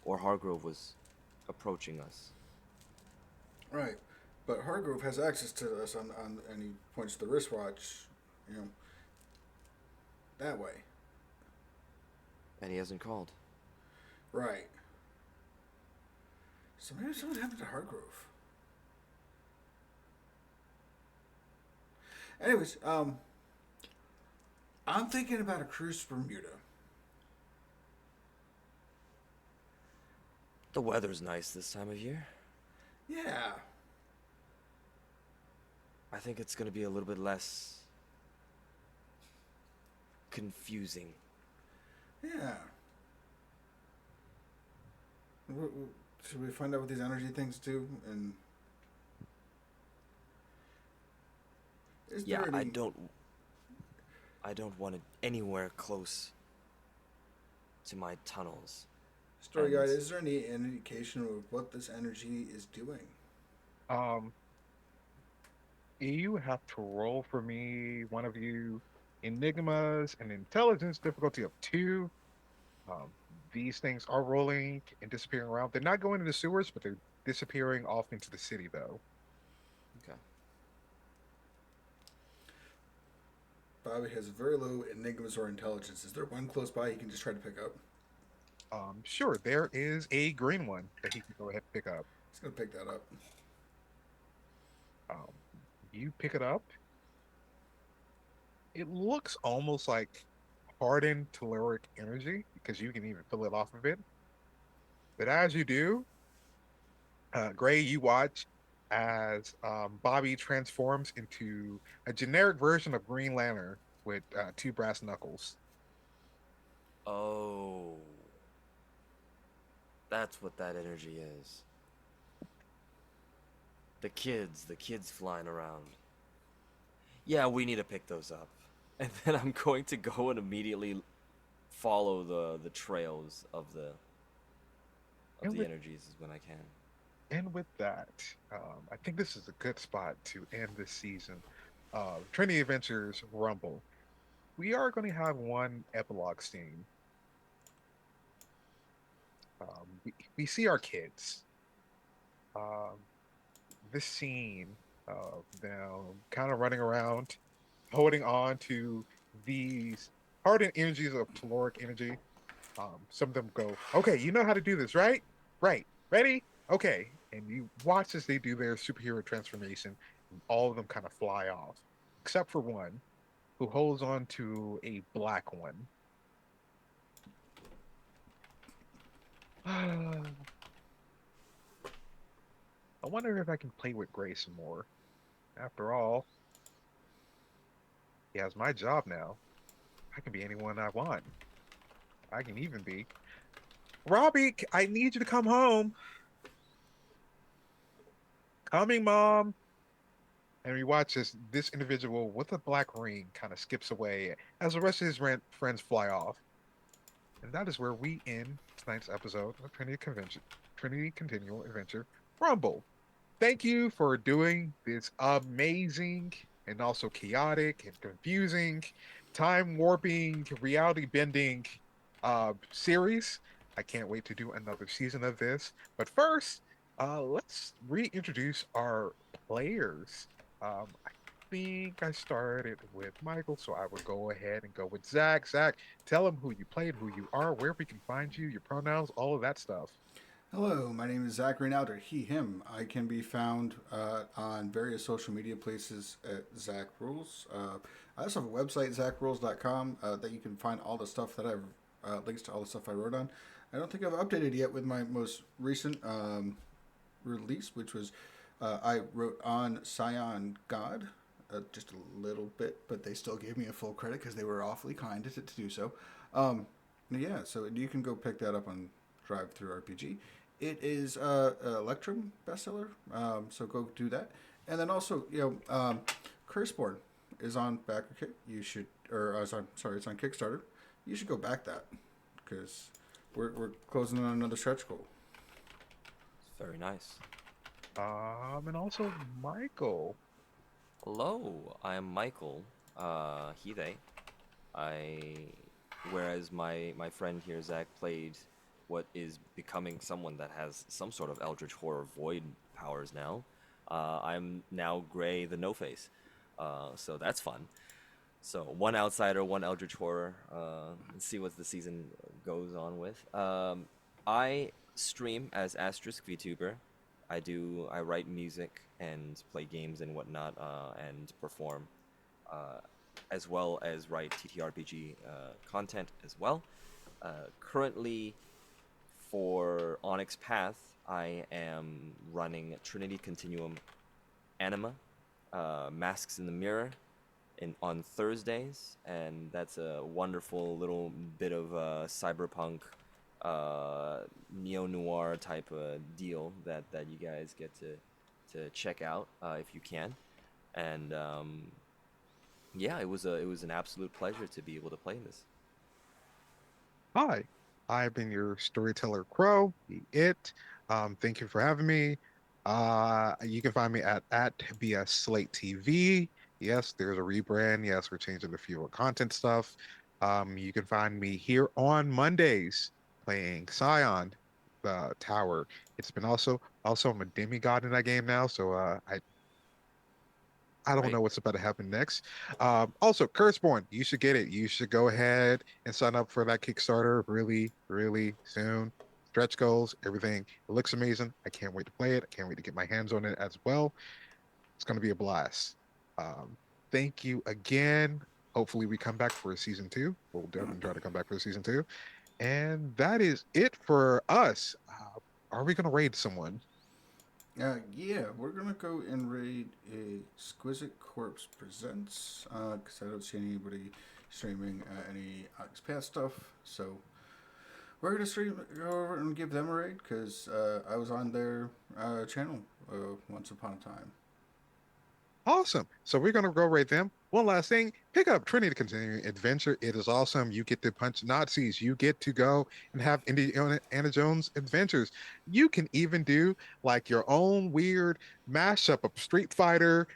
or Hargrove was approaching us. Right. But Hargrove has access to us and he points to the wristwatch, you know, that way. And he hasn't called. Right. So maybe something happened to Hargrove. Anyways, I'm thinking about a cruise to Bermuda. The weather's nice this time of year. Yeah. I think it's gonna be a little bit less confusing. Yeah. Should we find out what these energy things do? And is Yeah, there any... I don't want it anywhere close to my tunnels. Story guide, And is there any indication of what this energy is doing? Um, you have to roll for me, one of you, enigmas and intelligence difficulty of 2. Um, these things are rolling and disappearing around. They're not going into the sewers, but they're disappearing off into the city, though. okay. Bobby has very low enigmas or intelligence. Is there one close by he can just try to pick up? Sure, there is a green one that he can go ahead and pick up. He's gonna pick that up. Um, you pick it up. It looks almost like hardened telluric energy because you can even feel it off of it. But as you do, Gray, you watch as Bobby transforms into a generic version of Green Lantern with 2 brass knuckles. Oh, that's what that energy is. The kids flying around. Yeah, we need to pick those up. And then I'm going to go and immediately follow the trails of And the with energies when I can. and with that, I think this is a good spot to end this season of Trinity Adventures Rumble. We are going to have one epilogue scene. We see our kids. Um, this scene of them kind of running around, holding on to these hardened energies of caloric energy. Some of them go, "Okay, you know how to do this, right? Right, ready? Okay." And you watch as they do their superhero transformation, and all of them kind of fly off, except for one who holds on to a black one. I wonder if I can play with Gray some more. After all, he has my job now. I can be anyone I want. I can even be Robbie. I need you to come home. Coming, mom. And we watch as this individual with a black ring kind of skips away as the rest of his friends fly off. And that is where we end tonight's episode of Trinity Continual Adventure Rumble. Thank you for doing this amazing and also chaotic and confusing, time warping, reality bending series. I can't wait to do another season of this. But first, let's reintroduce our players. I think I started with Michael, so I will go ahead and go with Zach. Zach, tell him who you played, who you are, where we can find you, your pronouns, all of that stuff. Hello, my name is Zach Reynalder, he, him. I can be found on various social media places at Zach Rules. I also have a website, zachrules.com, that you can find all the stuff that I've links to all the stuff I wrote on. I don't think I've updated yet with my most recent release, which was I wrote on Scion God, just a little bit, but they still gave me a full credit because they were awfully kind to do so. Um, yeah, so you can go pick that up on Drive Through RPG. It is a Electrum bestseller, so go do that. And then also, Curseborn is on BackerKit. You should, or sorry, it's on Kickstarter. You should go back that because we're closing on another stretch goal. Very nice. And also Michael. Hello, I'm Michael. He, they. I, whereas my friend here, Zach, played what is becoming someone that has some sort of Eldritch Horror Void powers now. I'm now Gray the No Face. So that's fun. So one outsider, one Eldritch Horror. Let's see what the season goes on with. I stream as Asterisk VTuber. I write music and play games and whatnot, and perform, uh, as well as write TTRPG content as well. Currently, for Onyx Path, I am running Trinity Continuum Anima, Masks in the Mirror, on Thursdays, and that's a wonderful little bit of cyberpunk, neo noir type of deal that you guys get to check out if you can. And yeah, it was an absolute pleasure to be able to play this. Hi, I've been your storyteller Crow, the it. Thank you for having me. You can find me at BSlateTV. Yes, there's a rebrand. Yes, we're changing a few content stuff. You can find me here on Mondays playing Scion, the Tower. It's been also I'm a demigod in that game now, so I don't Right? know what's about to happen next. Also, Curseborn, you should get it. You should go ahead and sign up for that Kickstarter really, really soon. Stretch goals, everything. It looks amazing. I can't wait to play it. I can't wait to get my hands on it as well. It's going to be a blast. Um, thank you again. Hopefully, we come back for a season two. We'll definitely try to come back for a season two. And that is it for us. Are we going to raid someone? Yeah, we're gonna go and raid a Exquisite Corpse Presents because I don't see anybody streaming any Onyx Path stuff. So we're gonna go over and give them a raid because I was on their channel once upon a time. Awesome. So we're gonna go rate them. One last thing, pick up Trinity Continuing Adventure. It is awesome. You get to punch Nazis. You get to go and have Indiana Jones adventures. You can even do like your own weird mashup of Street Fighter,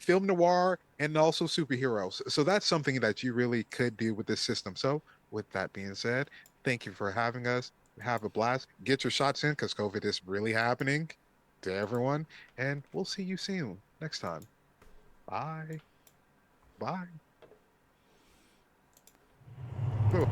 film noir, and also superheroes. So that's something that you really could do with this system. So with that being said, thank you for having us. Have a blast. Get your shots in because COVID is really happening to everyone. And we'll see you soon next time. Bye. Bye. Cool.